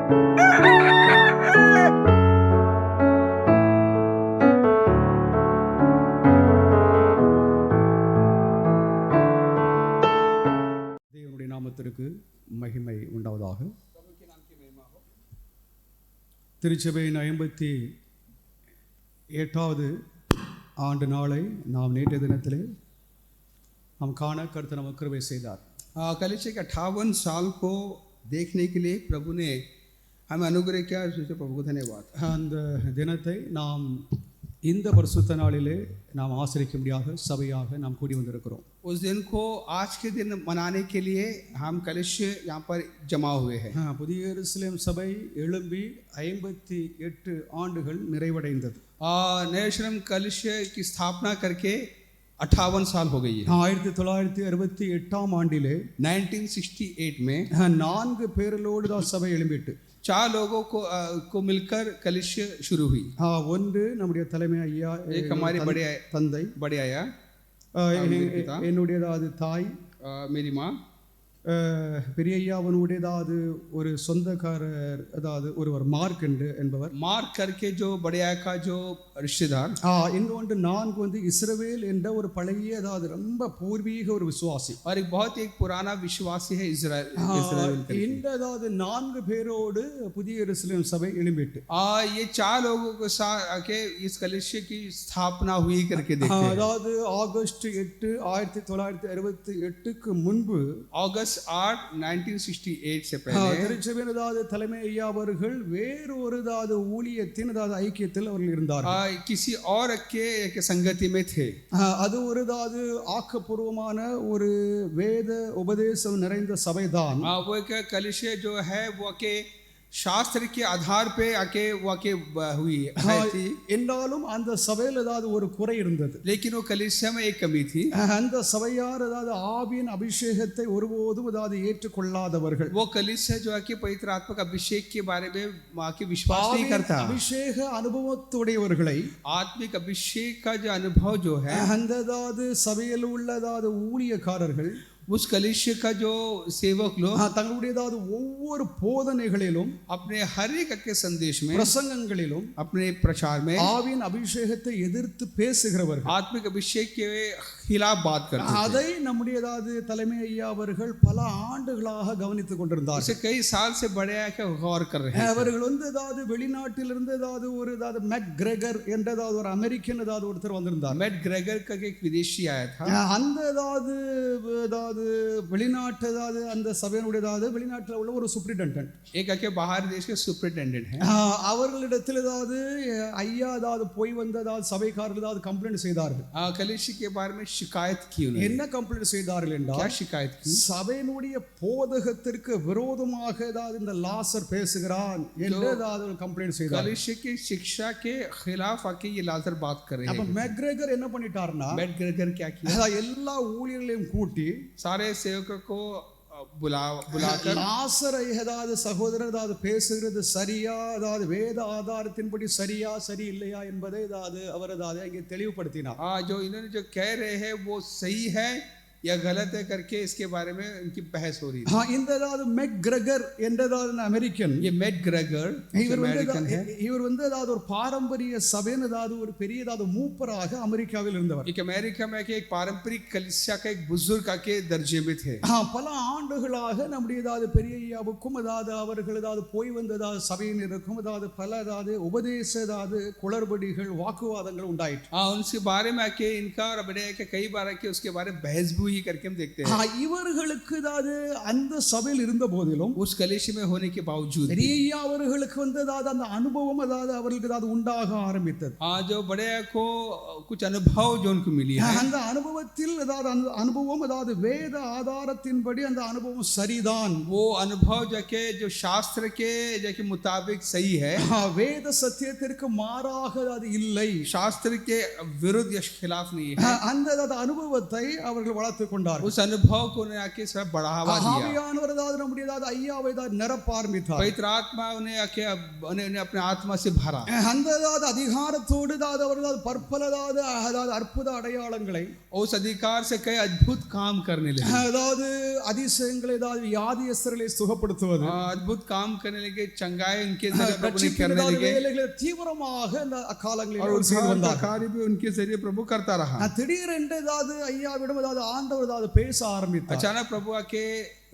தேவனுடைய நாமத்திற்கு மகிமை உண்டாவதாக. திருச்சபையின் 58வது ஆண்டு நாளை நாம் நேற்றைய தினத்திலே நாம் காண கர்த்தர் நமக்கு கிருபை செய்தார். कलीसिया के 58 साल को देखने के लिए प्रभु ने हमें अनुग्रह किया, इससे प्रभु को धन्यवाद. அந்த தினத்தை நாம் இந்த பரிசுத்த நாளிலே நாம் ஆசரிக்கும்படியாக சபையாக நாம் கூடி வந்திருக்கிறோம். उस दिन को आज के दिन मनाने के लिए हम कलिसिया यहाँ पर जमा हुए हैं. புதிய எருசலேம் சபை எழும்பி 58 ஆண்டுகள் நிறைவடைந்தது. नए यरूशलेम कलिसिया की स्थापना करके 58 साल हो गई है. 1968 ஆண்டிலே 1968 में 4 பேர்களோடு தான் சபை எழும்பிட்டு 4 लोगों को मिलकर कलिसिया शुरू हुई. ஒன்று நம்முடைய தலைமை ஐயா, एक हमारे தந்தை, बड़े आया, என்னுடையதாவது தாய், मेरी माँ, பெரிய ஐயாவனுடையதாவது ஒரு சொந்தக்காரர், அதாவது ஒருவர் மார்க் என்பவர், मार्क करके जो बड़े आया का जो रिश्तेदार. இன்னொன்று 4 வந்து இஸ்ரவேல் என்ற ஒரு பழைய, அதாவது ரொம்ப பூர்வீக ஒரு விசுவாசி, और एक बहुत एक पुराना विश्वासी है इजराइल. இந்த அதாவது 4 பேரோடு புதிய எருசலேம் சபை எழும்பிட்டு ये 4 लोगों के साथ आके इस कलीसिया की स्थापना हुई करके देखते हैं. அதாவது ஆகஸ்ட் 8 1968க்கு முன்பு, अगस्त 8 1968 से पहले திருச்சபையின் அதாவது தலைமை ஐயா அவர்கள் வேறொரு அதாவது ஊழியத்தின் அதாவது ஐக்கியத்தில் அவர்கள் இருந்தார். किसी और के संगति में थे. அது ஒரு அதாவது ஆக்கப்பூர்வமான ஒரு வேத உபதேசம் நிறைந்த சபைதான். वो एक कलीसिया जो है वो के शास्त्र के आधार पे आके वाके हुई है. என்றாலும் அந்த சபையில் ஏதாவது ஒரு குறை இருந்தது. लेकिन वो कलीसिया में एक कमी थी. அந்த சபையார் ஏதாவது ஆவியின் அபிஷேகத்தை ஒருபோதும் ஏதாவது ஏற்றுக்கொள்ளாதவர்கள். वो कलीसिया जो है कि पवित्र आत्मा का अभिषेक के बारे में मां के विश्वास नहीं करता. அபிஷேக அனுபவத்துடையவர்களை, आत्मिक अभिषेक का जो अनुभव जो है, அந்த ஏதாவது சபையில் உள்ள ஏதாவது ஊழியக்காரர்கள், उस कलीसिया का जो सेवक लोग தங்களுடைய ஏதாவது ஒவ்வொரு போதனைகளிலும், अपने हर एक के संदेश में, பிரசங்கங்களிலும், अपने प्रचार में ஆவியின் அபிஷேகத்தை எதிர்த்து பேசுகிறவர்கள், आत्मिक अभिषेक के खिलाफ बात करते हैं. அதை நம்முடைய ஏதாவது தலைமை ஐயா அவர்கள் பல ஆண்டுகளாக கவனித்துக் கொண்டிருந்தார். इसे कई साल से बड़े आके गौर कर रहे हैं. அவர்கள் வந்து ஏதாவது வெளிநாட்டிலிருந்து ஏதாவது ஒரு ஏதாவது மெக் கிரெகர் என்ற ஏதாவது ஒரு அமெரிக்கன் ஏதாவது ஒருத்தர் வந்திருந்தார். मैट ग्रेगर का एक विदेशी आया था. அந்த ஏதாவது வெளிநாட்டு ஏதாவது அந்த சபையினுடைய ஏதாவது வெளிநாட்டில் உள்ள ஒரு சூப்பரிண்டென்டென்ட், एक आके बाहर देश के सुपरिटेंडेंट है. அவர்களிடத்தில் ஏதாவது ஐயா ஏதாவது போய் வந்த ஏதாவது சபைக்காரர்கள் ஏதாவது கம்ப்ளைண்ட் செய்தார்கள். कलीसिया के बारे में शिकायत की. என்ன கம்ப்ளைண்ட் செய்தார்கள் என்றால், क्या शिकायत की? சபையினுடைய போதகத்திற்கு விரோதமாக ஏதாவது இந்த லாசர் பேசுகிறான் என்று ஏதாவது கம்ப்ளைண்ட் செய்தார். कलीसिया की शिक्षा के खिलाफ आके ये लाजर बात कर रहे हैं. அப்ப மெக்ரெகர் என்ன பண்ணிட்டார்னா, मैट ग्रेगर क्या किया? எல்லா ஊழியர்களையும் கூட்டி सारे सेवकों को बुलाकर லாசரை ஏதாவது சகோதரர் ஏதாவது பேசுகிறது சரியா, அதாவது வேத ஆதாரத்தின்படி சரியா சரி இல்லையா என்பதை ஏதாவது அவர் ஏதாவது அங்கே தெளிவுபடுத்தினார். जो इन्होंने जो कह रहे हैं वो सही है या गलत है करके इसके बारे में उनकी बहस हो रही है. இந்த ஏதாவது மெக் கிரெகர் என்றதாவது அமெரிக்கன், ये मैट ग्रेगर இவர் வந்து ஏதாவது ஒரு பாரம்பரிய சபையின் ஏதாவது ஒரு பெரிய ஏதாவது மூப்பராக அமெரிக்காவில் இருந்தவர். एक अमेरिका में एक पारंपरिक कलीसिया का एक बुजुर्ग के दर्जे में थे. பல ஆண்டுகளாக நம்முடைய ஏதாவது பெரிய ஐயாவுக்கும் ஏதாவது அவர்கள் ஏதாவது போய் வந்ததாவது சபையினருக்கும் ஏதாவது பல ஏதாவது உபதேச ஏதாவது குளறுபடிகள் வாக்குவாதங்கள் உண்டாயிற்று. उनके बारे में आके इनका और बड़े के कई बार आके उसके बारे में बहस भी हुई करके हम देखते हैं. இவர்களுக்கு ஏதாவது அந்த சபையில் இருந்த போதிலும், उस कलीसिया में होने के बावजूद பெரிய ஐயா அவர்களுக்கு வந்து ஏதாவது அந்த அனுபவம் ஏதாவது அவர்களுக்கு ஏதாவது உண்டாக ஆரம்பித்தது. जो बड़े को कुछ अनुभव जो उनको मिली है, அந்த அனுபவத்தில் ஏதாவது அந்த அனுபவம் ஏதாவது வேத ஆதாரத்தின்படி அந்த அனுபவம் சரிதான், वो अनुभव जाके जो शास्त्र के जाके मुताबिक सही है, வேத சத்தியத்திற்கு மாறாக அது இல்லை, शास्त्र के विरुद्ध या खिलाफ नहीं है. அந்த அனுபவத்தை அவர்கள் வளர்த்து பார்த்து கொண்டார்கள். उस अनुभव को उन्हें आके सब बढ़ावा दिया। ஆவியானவர் ஏதாவது நம்முடைய ஏதாவது ஐயாவை ஏதாவது நிரப்ப ஆரம்பித்தார். पवित्र आत्मा उन्हें आके उन्हें अपने आत्मा से भरा। அந்த ஏதாவது அதிகாரத்தோடு ஏதாவது அவர் ஏதாவது பற்பல ஏதாவது அற்புத அடையாளங்களை उस अधिकार से कई अद्भुत काम करने लगे। அதாவது அதிசயங்களை ஏதாவது வியாதியஸ்தர்களை சுகப்படுத்துவது, अद्भुत काम करने लगे, चंगाई उनके जरिए प्रभु ने करने लगे வேலைகளை தீவிரமாக இந்த காலங்களில் और அவர் செய்து வந்தார். कार्य भी उनके जरिए प्रभु करता रहा। திடீரென்று ஏதாவது ஐயாவிடம் ஏதாவது ஆண்டவர் ஏதாவது பேச ஆரம்பித்தார். अचानक प्रभु आके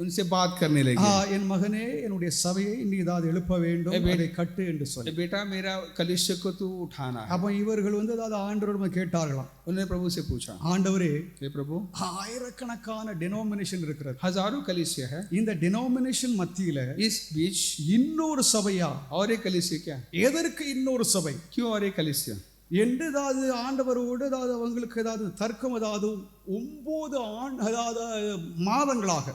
उनसे बात करने लगे। என் மகனே, என்னுடைய சபையை நீ ஏதாவது எழுப்ப வேண்டும், அதை கட்டு என்று சொல்லி. बेटा मेरा कलिशा को तू उठाना है। அப்ப இவர்கள் ஏதாவது ஆண்டவரிடம் கேட்டார்களாம். उन्होंने प्रभु से पूछा, ஆண்டவரே, हे प्रभु, ஆயிரக்கணக்கான டினோமினேஷன் இருக்கிறது, हजारों कलिसिया है, இந்த டினோமினேஷன் மத்தியில इस बीच இன்னொரு சபையா? और एक कलिसिया क्या? எதற்கு இன்னொரு சபை? क्यों और एक कलिसिया? என்று ஏதாவது ஆண்டவரோடு ஏதாவது அவங்களுக்கு ஏதாவது தர்க்கம், ஏதாவது 9 ஏதாவது மாதங்களாக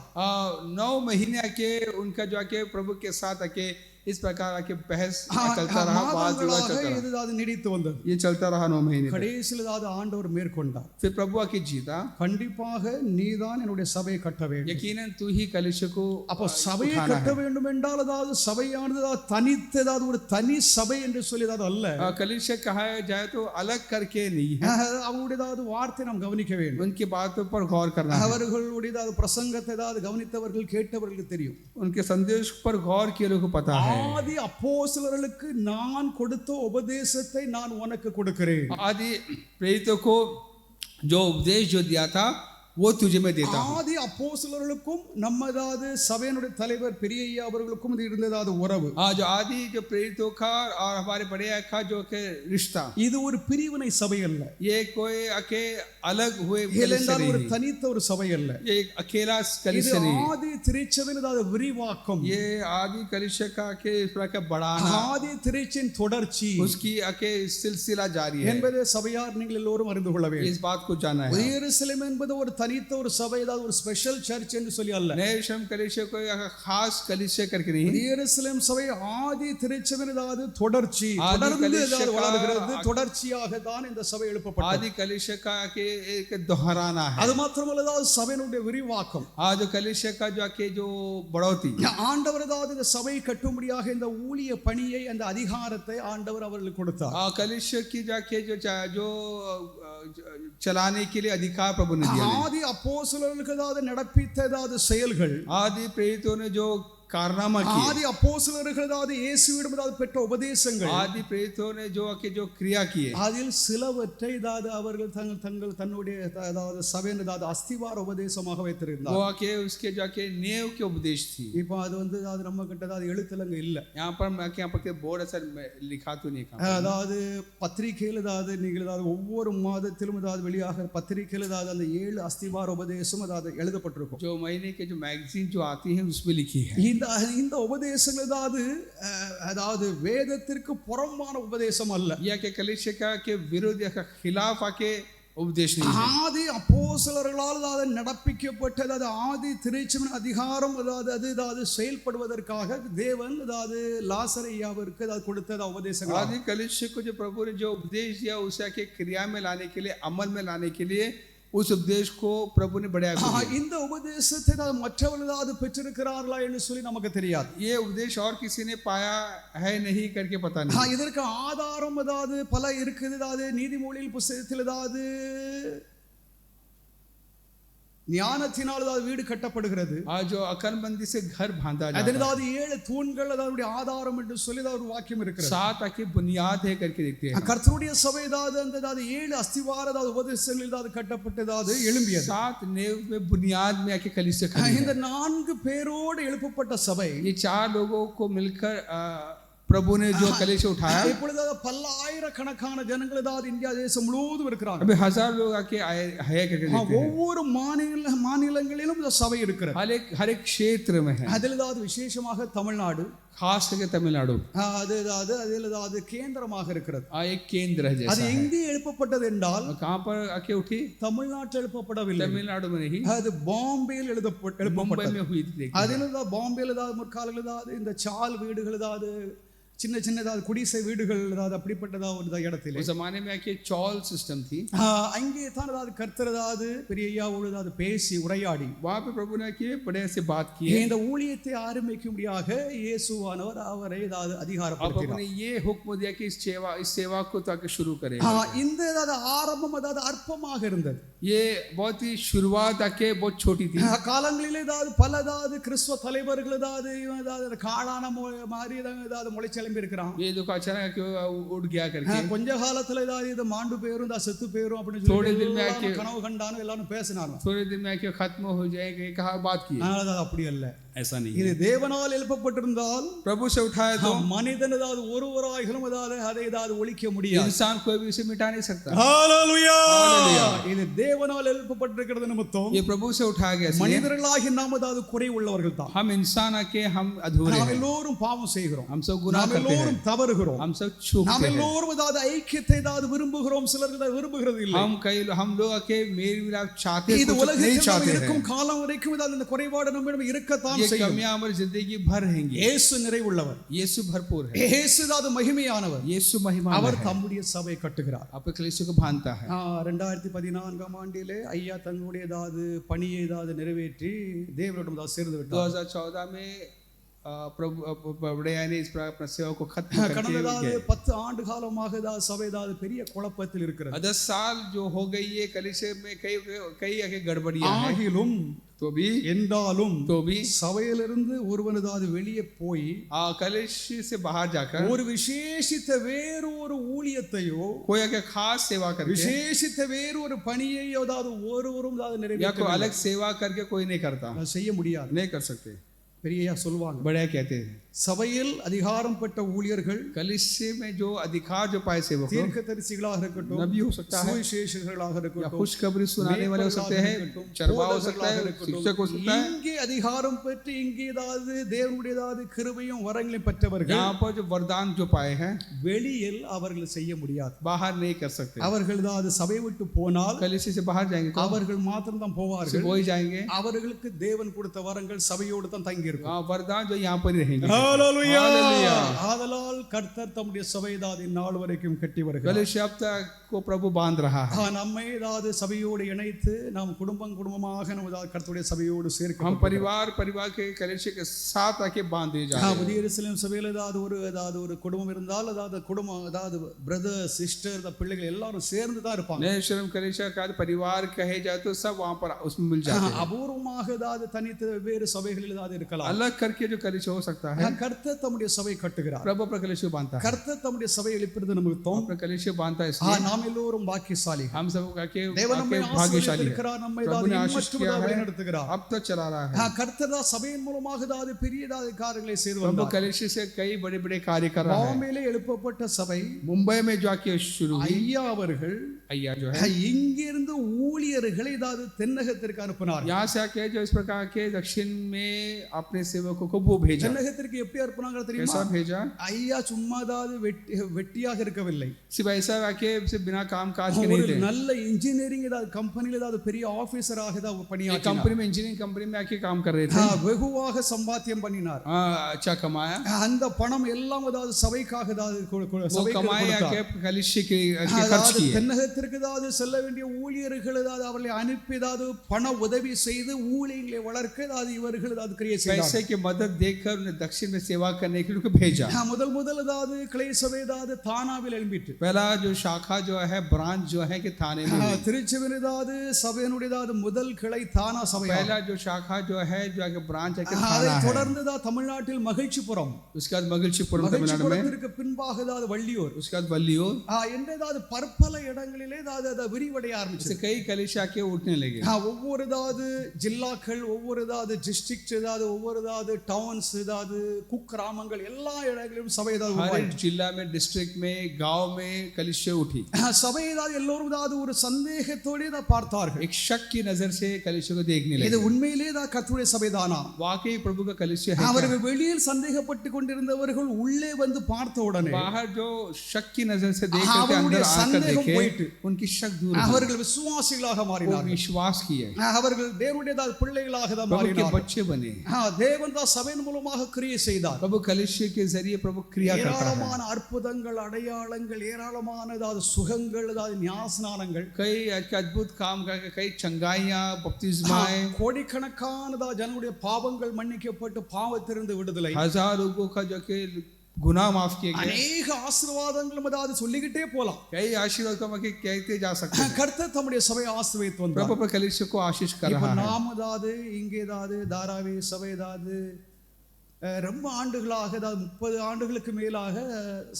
9 महीने के उनका जो आके प्रभु के साथ आके इस प्रकार आके बहस चलता रहा, बात विवाद चलता रहा, ஏதாவது நீடித்து வந்தது. ये चलता रहा 9 महीने। கடைசியில் ஏதாவது ஆண்டவர் மேற்கொண்டார். फिर प्रभु आके जीता, கண்டிப்பாக நீதான் என்னுடைய சபையை கட்ட வேண்டும். यकीनन तू ही कलिसिया को அப்ப சபையை கட்ட வேண்டும் என்றால் ஏதாவது சபையானது ஏதாவது தனித்து ஏதாவது ஒரு தனி சபை என்று சொல்லி ஏதாவது அல்ல. कलिसिया कहा जाए तो अलग करके नहीं है। அவங்களுடைய ஏதாவது வார்த்தை நாம் கவனிக்க வேண்டும். उनकी बातों पर गौर करना है। அவர்களுடைய ஏதாவது பிரசங்கத்தை ஏதாவது கவனித்தவர்கள் கேட்டவர்களுக்கு தெரியும். उनके संदेश पर गौर किए लोगों को पता है। ஆதி அப்போஸ்தலர்களுக்கு நான் கொடுத்த உபதேசத்தை நான் உனக்கு கொடுக்கிறேன். आदि प्रेरितों को जो उपदेश जो दिया था वो तुझे मैं देता हूं। ஆதி அப்போஸ்தலர்களுக்கும் நம்மதாவது சபையினுடைய தலைவர் பெரிய ஐயா அவர்களுக்கும் இது இருந்ததாவது உறவு. जो आदि जो प्रेरितों का और हमारे बड़े का जो के रिश्ता, இது ஒரு பிரிவினை सभை அல்ல. ये कोई अके अलग हुए இல்லைஎன்றால் ஒரு தனித்த ஒரு சபை அல்ல. ये एक अकेला कलीसिया नहीं। ஆதி திருச்சபையினது விரிவாக்கம், ये आदि कलीसिया का के इस प्रकार का बढ़ाना, ஆதி திருச்சின் தொடர்ச்சி, उसकी अके सिलसिला जारी है என்பதை சபையார் நீங்கள் எல்லோரும் அறிந்து கொள்ள வேண்டும். इस बात को जानना है। எருசலேம் என்பது ஒரு தனித்த ஒரு சபை, ஏதாவது ஒரு ஸ்பெஷல் சர்ச் என்று சொல்லி அல்ல. नेशम कलीसिया कोई खास कलीसिया करके नहीं। எருசலேம் சபை ஆதி திருச்சபையினது தொடர்ச்சி, தொடர்ந்து ஏதாவது வளர்கிறது, தொடர்ச்சியாக தான் இந்த சபை எழுப்பப்பட்டது. आदि कलीसिया का के एक दोहराना है। அது மாத்திரமல்ல, ஏதாவது சபையினுடைய விரிவாக்கம், आज कलीसिया का जो के जो बढ़ोतरी, ஆண்டவர் ஏதாவது இந்த சபை கட்டும்படியாக இந்த ஊழிய பணியை, அந்த அதிகாரத்தை ஆண்டவர் அவர்களுக்கு கொடுத்தார். कलीसिया की जाके जो चलाने के लिए अधिकार प्रभु ने दिया। ஆதி அப்போஸ்தலர்களுக்கு ஏதாவது நடப்பித்த ஏதாவது செயல்கள், आदि प्रेरितों ने जो कारनामा किए, ஆதி அப்போஸ்தலர்கள் ஏதாவது இயேசுவிடம் ஏதாவது பெற்ற உபதேசங்கள், आदि प्रेरितों ने जो क्रिया किए, அதில் சிலவற்றை ஏதாவது அவர்கள் தன்னுடைய ஏதாவது சபையின் ஏதாவது அஸ்திவார உபதேசமாக வைத்திருந்தார். वो आके उसके जाके नेव के उपदेश थी। இப்போ அது ஏதாவது நம்ம கிட்ட ஏதாவது எழுத்துலங்க இல்ல. यहाँ पर के बोर्ड असर लिखा तो नहीं कहा। அதாவது பத்திரிகையில் ஏதாவது நீங்கள் ஏதாவது ஒவ்வொரு மாதத்திலும் ஏதாவது வெளியாக பத்திரிகையில் ஏதாவது அந்த 7 அஸ்திவார உபதேசம் ஏதாவது எழுதப்பட்டிருக்கும். जो महीने के जो मैगजीन जो आती है उसमें लिखी है। இந்த உபதேசங்கள் அதாவது வேதத்திற்கு புறம்பான உபதேசம் அல்ல. या के कलीसिया के विरोध या के खिलाफ आके उपदेश नहीं है। ஆதி அப்போஸ்தலர்களால் அதாவது நடப்பிக்கப்பட்ட ஆதி திருச்சபையின் அதிகாரம் அதாவது செயல்படுவதற்காக தேவன் அதாவது லாசரையாவிற்கு அதாவது கொடுத்த உபதேசங்கள். आदि कलीसिया को जो प्रभु ने जो उपदेश दिया उसे आके क्रिया में लाने के लिए, अमल में लाने के लिए उस उपदेश को प्रभु ने बढ़ाया। இந்த உபதேசத்தை மற்றவர்கள் பெற்றிருக்கிறார்களா என்று சொல்லி நமக்கு தெரியாது. ये उपदेश और किसी ने पाया है नहीं करके पता नहीं। இதற்கு ஆதாரம் அதாவது பல இருக்குது. அதாவது நீதிமொழியில் புத்தகத்தில் அதாவது ஞானத்தினால் அதாவது வீடு கட்டப்படுகிறது. जो अकलमंदी से घर बांधा जाता है, அதில் அதாவது 7 தூண்கள் அதனுடைய ஆதாரம் என்று சொல்லி ஒரு வாக்கியம் இருக்கிறது. 7 आके बुनियाद है करके देखते हैं। கர்த்தருடைய சபை அதாவது அந்த 7 அஸ்திவார அதாவது உபதேசங்கள் அதாவது கட்டப்பட்டதாவது எழும்பியது. 7 नेव में बुनियाद में आके कलीसिया खड़ी है। இந்த 4 பேரோடு எழுப்பப்பட்ட சபை, ये 4 लोगों को मिलकर प्रभु ने जो कलीसिया उठाया। இப்பொழுது பல்லாயிரக்கணக்கான ஜனங்கள் அதாவது இந்தியா தேசம் முழுவதும் இருக்கிறாங்க. अभी 1000 लोग आके आए करके देखते हैं। ஒவ்வொரு மாநிலங்களிலும் இந்த சபை இருக்கிறது. हर एक क्षेत्र में है। அதில் அதாவது விசேஷமாக தமிழ்நாடு, खास करके तमिलनाडु அதில் அதாவது கேந்திரமாக இருக்கிறது. एक केंद्र है जैसा। அது எங்கே எழுப்பப்பட்டது என்றால் कहां पर आके उठी? தமிழ்நாட்டில் எழுப்பப்படவில்லை, तमिलनाडु में नहीं, அது பாம்பேயில் मुंबई में हुई थी। அதில் பாம்பேயில் ஏதாவது முற்காலங்கள் ஏதாவது இந்த சால் வீடுகள் ஏதாவது சின்ன சின்னதாவது குடிசை வீடுகள் அதாவது அப்படிப்பட்டதா ஒரு இடத்துல उस जमाने में एक चॉल सिस्टम थी, அங்கே தான் அதாவது கர்த்தரதாவது பெரிய ஐயாவோடு அதாவது பேசி உரையாடி वहां पे प्रभु ने की बड़े से बात की है। இந்த ஊழியத்தை ஆரம்பிக்கும்படியாக இயேசுவானவர் அவரை அதாவது अब அதிகாரப்படுத்தினார். अपने ये हुक्म दिया कि इस सेवा को ताकि शुरू करें। இந்த அதாவது ஆரம்பம் அதாவது அற்பமாக இருந்தது. ये बहुत ही शुरुआत आके बहुत छोटी थी। காலங்களிலே அதாவது பலதாவது கிறிஸ்துவ தலைவர்கள் அதாவது காளான மாதிரி அதாவது முளைச்செலும்பி இருக்கிறான். ये दुख अचानक उड़ गया करके கொஞ்ச காலத்துல ஏதாவது இது மாண்டு பேரும் இந்த செத்து பேரும் அப்படின்னு थोड़े दिन में சொல்லி கனவு கண்டானு எல்லாரும் பேசினாங்க. थोड़े दिन में आके खत्म हो जाएगा ये कहा बात की, அப்படி அல்ல. ऐसा नहीं இது தேவனால் எழுப்பப்பட்டிருந்தால் प्रभु से उठाया तो மனிதன் ஏதாவது ஒருவராயிலும் அதாவது அதை ஏதாவது ஒழிக்க முடியாது. इंसान कोई भी उसे मिटा नहीं सकता। ஹalleluya. இது தேவனால் எழுப்பப்பட்டிருக்கிறது நிமித்தம் ये प्रभु से उठाया गया। மனிதர்களாகி நாம் அதாவது குறை உள்ளவர்கள் தான். हम इंसान आके हम अधूरे நாம் हैं, எல்லோரும் பாவம் செய்கிறோம், हम सब गुनाह நாம் करते எல்லோரும் हैं, தவறுகிறோம், हम सब चूकते நாம் हैं। எல்லோரும் அதாவது ஐக்கியத்தை அதாவது விரும்புகிறோம், சிலர்கள் அதை விரும்புகிறது இல்லை. हम लोग आके मेल मिलाप चाहते हैं, இது कुछ नहीं உலகத்தில் चाहते இருக்கும் हैं। காலம் வரைக்கும் அதாவது இந்த குறைபாடு நம்மிடம் இருக்கத்தான் ये செய்யும். कमियां हमारी जिंदगी भर रहेंगी। இயேசு நிறைவுள்ளவர், यीशु भरपूर है, இயேசு அதாவது மகிமையானவர். यीशु महिमा அவர் है, தம்முடைய சபை கட்டுகிறார். अपने कलीसिया को बांधता है। 2014 ஆண்டிலே ஐயா தங்களுடைய ஏதாவது பணியை ஏதாவது நிறைவேற்றி தேவனிடம் அதாவது சேர்ந்து விட்டார். 2014 में प्रभु बड़े ने इस प्रकार सेवा को खत्म கடந்த करके அதாவது 10 ஆண்டு காலமாக ஏதாவது சபை ஏதாவது பெரிய குழப்பத்தில் இருக்கிறது. 10 साल जो हो गई है कलीसिया में कई आगे गड़बड़ियां हैं, ஆகிலும் तो भी என்றாலும் तो भी சபையிலிருந்து ஒருவன் ஏதாவது வெளியே போய் कलीसिया से बाहर जाकर ஒரு விசேஷித்த வேறொரு ஊழியத்தையோ कोई आगे खास सेवा करके விசேஷித்த வேறொரு பணியை ஏதாவது ஒருவரும் ஏதாவது या நிறைவேற்ற कोई अलग सेवा करके कोई नहीं करता, செய்ய முடியாது. नहीं कर सकते। பெரியயா சொல்வாங்க, बड़े कहते हैं சபையில் அதிகாரம் பெற்ற ஊழியர்கள் कलीसिया में जो अधिकार जो पाए सेवक தீர்க்கதரிசிகளாக இருக்கட்டும், नबी हो सकता है, சுவிசேஷகர்களாக या இருக்கட்டும், खुशखबरी सुनाने वाले हो सकते हैं, चरवाहा हो सकता है, शिक्षक हो सकता है। இங்கே அதிகாரம் பெற்று இங்கே ஏதாவது தேவனுடைய ஏதாவது கிருபையும் வரங்களையும் பெற்றவர்கள் यहाँ पर जो वरदान जो पाए हैं வெளியில் அவர்கள் செய்ய முடியாது. बाहर नहीं कर सकते। அவர்கள் ஏதாவது சபை விட்டு போனால் कलीसिया से बाहर जाएंगे तो அவர்கள் மாத்திரம் தான் போவார்கள். वही जाएंगे, அவர்களுக்கு தேவன் கொடுத்த வரங்கள் சபையோடு தான் தங்கி இருக்கும். वरदान जो यहाँ पर ही रहेंगे। ஹalleluya. हालेलुया। ஆதலால் கர்த்தர் தம்முடைய சபை ஏதாவது இந்நாள் வரைக்கும் கட்டி வருகிறார். कलीसिया अब तक को प्रभु बांध रहा है। நம்மை ஏதாவது சபையோடு இணைத்து நாம் குடும்பமாக நம்ம ஏதாவது கர்த்தருடைய சபையோடு சேர்க்க हम परिवार के कलीसिया के साथ आके बांध दिए जाते हैं। புதிய எருசலேம் சபையில் ஏதாவது ஒரு குடும்பம் இருந்தால் அதாவது குடும்பம் அதாவது பிரதர் சிஸ்டர் பிள்ளைகள் எல்லாரும் சேர்ந்து தான் இருப்பாங்க. नए यरूशलेम कलीसिया का परिवार कहे जाए तो सब वहाँ पर उसमें मिल जाते हैं। அபூர்வமாக ஏதாவது தனித்து வேறு சபைகளில் ஏதாவது இருக்கலாம், अलग करके जो कलीसिया हो सकता है। கர்த்தர் தம்முடைய சபை கட்டுகிறார், प्रभु अपना कलीसिया बांधता है, கர்த்தர் தம்முடைய சபை எழுப்புறது நிமித்தம் अपना कलीसिया बांधता है, इसलिए நாம் எல்லோரும் பாக்கியசாலி. हम सब के தேவன் நம்மை भाग्यशाली है। ஆசீர்வதிக்கிறார், நம்மை प्रभु ने आशीष ஏதாவது किया है, வழிநடத்துகிறார். अब तो चला रहा है। கர்த்தர் தான் சபையின் மூலமாக ஏதாவது பெரிய ஏதாவது காரியங்களை செய்து प्रभु வந்தார். कलीसिया से कई बड़े बड़े कार्य कर रहा है। பாம்பேலே எழுப்பப்பட்ட சபை मुंबई में जो आके शुरू हुई, ஐயா அவர்கள் अय्या जो है இங்கிருந்து ஊழியர்களை ஏதாவது தென்னகத்திற்கு அனுப்பினார். यहाँ से आके जो इस प्रकार के दक्षिण में अपने सेवकों को वो भेजा। தென்னகத்திற்கு எப்படி அனுப்புனாங்க தெரியுமா? कैसा भेजा? ஐயா சும்மா ஏதாவது வெட்டியாக இருக்கவில்லை, सिर्फ ऐसा आके सिर्फ बिना काम काज के नहीं ஒரு थे। நல்ல இன்ஜினியரிங் ஏதாவது கம்பெனியில் ஏதாவது பெரிய ஆபீசராக ஏதாவது பணியாற்றினார். कंपनी में इंजीनियरिंग कंपनी में आके काम कर रहे थे, வெகுவாக சம்பாத்தியம் பண்ணினார். अच्छा कमाया, அந்த பணம் எல்லாம் ஏதாவது சபைக்காக ஏதாவது वो कमाए आके कलीसिया के खर्च किए। தென்னகத்திற்கு ஏதாவது செல்ல வேண்டிய ஊழியர்கள் ஏதாவது அவர்களை அனுப்பி ஏதாவது பண உதவி செய்து ஊழியங்களை வளர்க்க ஏதாவது இவர்கள் ஏதாவது கிரியை செய்தார். पैसे की मदद देकर उन्हें दक्षिण में सेवा करने के लिए उनको भेजा। முதல் ஏதாவது கிளை சபை ஏதாவது தானாவில் எழும்பிட்டு, पहला जो शाखा जो है ब्रांच जो है कि थाने में, திருச்செவின் ஏதாவது சபையினுடைய ஏதாவது முதல் கிளை தானா சபை, पहला जो शाखा जो है जो आगे ब्रांच है कि அதை थाना है। தொடர்ந்து தான் தமிழ்நாட்டில் மகிழ்ச்சிபுரம், उसके बाद मगिलचीपुरम तमिलनाडु में, மகிழ்ச்சிபுரத்திற்கு பின்பாக ஏதாவது வள்ளியூர், उसके बाद वल्लियोर, என்ற ஏதாவது பற்பல இடங்களிலே ஏதாவது விரிவடைய ஆரம்பிச்சு. से कई कलीसिया के उठने लगे। ஒவ்வொரு ஏதாவது ஜில்லாக்கள், ஒவ்வொரு ஏதாவது டிஸ்ட்ரிக்ட், ஏதாவது ஒவ்வொரு ஏதாவது டவுன்ஸ், ஏதாவது குக்கிராமங்கள் எல்லா இடங்களிலும் சபை ஏதாவது हर जिला में, डिस्ट्रिक्ट में, गांव में कलीसिया उठी। சபை ஏதாவது எல்லோரும் ஏதாவது ஒரு சந்தேகத்தோடு தான் பார்த்தார்கள். एक शक की नजर से कलीसिया को देखने இது लगे, உண்மையிலேயே தான் கர்த்தருடைய சபைதானா? वाकई प्रभु का कलीसिया है क्या? அவர்கள் வெளியில் சந்தேகப்பட்டு கொண்டிருந்தவர்கள் உள்ளே வந்து பார்த்த உடனே बाहर जो शक की नजर से देख करके அவருடைய अंदर आकर சந்தேகம் देखे, போயிட்டு उनकी शक दूर हुई, அவர்கள் விசுவாசிகளாக वो மாறினார்கள். विश्वास किए, அவர்கள் தேவனுடைய ஏதாவது பிள்ளைகளாக தான் प्रभु के மாறினார்கள். बच्चे बने। தேவன் தான் சபையின் மூலமாக கிரியை செய்தார். प्रभु कलीसिया के जरिए प्रभु क्रिया किया करता है ஏராளமான அற்புதங்கள் அடையாளங்கள் ஏராளமான அதாவது சுகங்கள் அதாவது ஞானஸ்நானங்கள் कई अद्भुत काम करके कई चंगाइयां बपतिस्माएं கோடிக்கணக்கான ஜனங்களுடைய பாவங்கள் மன்னிக்கப்பட்டு பாவத்திலிருந்து விடுதலை हजार लोगों का जो कि गुनाह माफ किए गए அநேக ஆசீர்வாதங்களும் அதாவது சொல்லிக்கிட்டே போலாம் कई आशीर्वाद को हम कहते जा सकते हैं கர்த்தர் தம்முடைய சபையை ஆசீர்வதித்து வந்தார் प्रभु पर कलीसिया को आशीष कर இப்ப रहा है நாம் அதாவது இங்கே அதாவது தாராவி சபை அதாவது ரொம்ப ஆண்டுகளாக அதாவது 30 ஆண்டுகளுக்கு மேலாக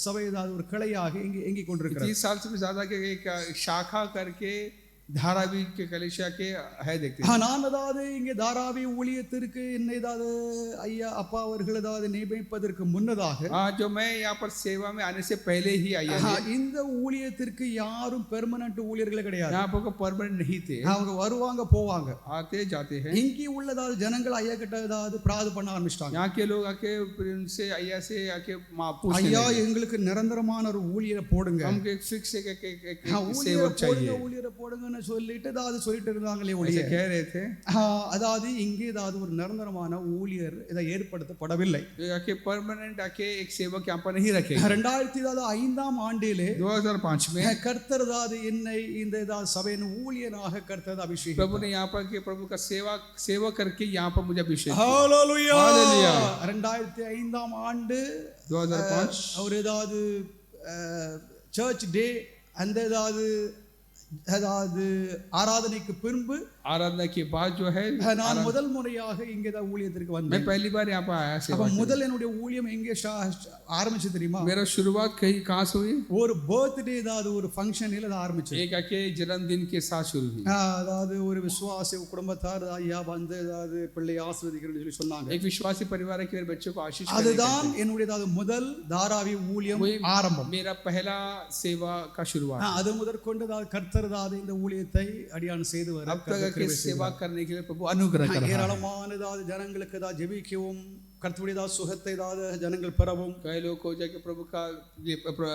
சபை அதாவது ஒரு கிளையாக இங்கே கொண்டிருக்கிறது 30 साल से भी ज्यादा के एक शाखा करके धारावी के कलीसिया के है देखते हैं நான் அதாவது இங்கே தாராவி ஊழியத்திற்கு என்னை அதாவது ஐயா அப்பா அவர்கள் அதாவது நியமிப்பதற்கு முன்னதாக जो मैं यहाँ पर सेवा में आने से पहले ही आया है இந்த ஊழியத்திற்கு யாரும் பெர்மனன்ட் ஊழியர்களே கிடையாது यहाँ पर परमानेंट नहीं थे அவங்க வருவாங்க போவாங்க आते जाते हैं இங்கே உள்ளதாவது ஜனங்கள் ஐயா கிட்ட அதாவது பிரார்த்தனை பண்ண ஆரம்பிச்சிட்டாங்க यहाँ के लोग आके उनसे ஐயா से आके पूछने ஐயா लगे எங்களுக்கு நிரந்தரமான ஒரு ஊழியரை போடுங்க हमको एक फिक्स एक ஊழியரை सेवक चाहिए போடுங்க ஊழியரை போடுங்கன்னு சொல்லிட்டு அதாவது சொல்லிட்டு இருந்தாங்களே ऐसे ஒழிய कह रहे थे அதாவது இங்கே ஏதாவது ஒரு நிரந்தரமான ஊழியர் இதை ஏற்படுத்தப்படவில்லை आके परमानेंट आके एक सेवक यहाँ पर नहीं रखे 2005 ஆண்டிலே 2005 में கர்த்தர் அதாவது என்னை இந்த ஏதாவது சபையின் ஊழியனாக கர்த்தர் அபிஷேகம் प्रभु ने यहाँ पर के प्रभु का सेवा करके यहाँ पर मुझे अभिषेक ஹalleluya हालेलुया 2005 ஆண்டு 2005 அவர் ஏதாவது சர்ச் டே அந்த அதாவது ஆராதனைக்கு பின்பு आराधना के बाद जो है நான் முதல் முறையாக இங்கே தான் ஊழியத்திற்கு मैं வந்தேன் पहली बार यहाँ पर आया सेवा அப்ப முதல் என்னுடைய ஊழியம் எங்கே ஆரம்பிச்சு தெரியுமா मेरा शुरुआत कहाँ से हुई ஒரு பர்த்டே ஏதாவது ஒரு ஃபங்க்ஷனில் அது ஆரம்பிச்சு एक आके जन्मदिन के साथ शुरू हुई அதாவது ஒரு விசுவாசி குடும்பத்தார் ஐயா வந்து ஏதாவது பிள்ளை ஆசீர்வதிக்கிறேன்னு சொல்லி சொன்னாங்க एक विश्वासी परिवार के मेरे बच्चों को आशीष அதுதான் என்னுடைய அதாவது முதல் தாராவி ஊழியம் ஆரம்பம் मेरा पहला सेवा का शुरुआत அது முதற்கொண்டு அதாவது கர்த்தர் அதாவது இந்த ஊழியத்தை அடியான் செய்து வர अब तक के सेवा करने के लिए प्रभु अनुग्रह कर रहा है ஏராளமான அதாவது ஜனங்களுக்கு அதாவது ஜெபிக்கவும் கர்த்தருடைய சுகத்தை அதாவது ஜனங்கள் பெறவும் कई लोग को जाके प्रभु का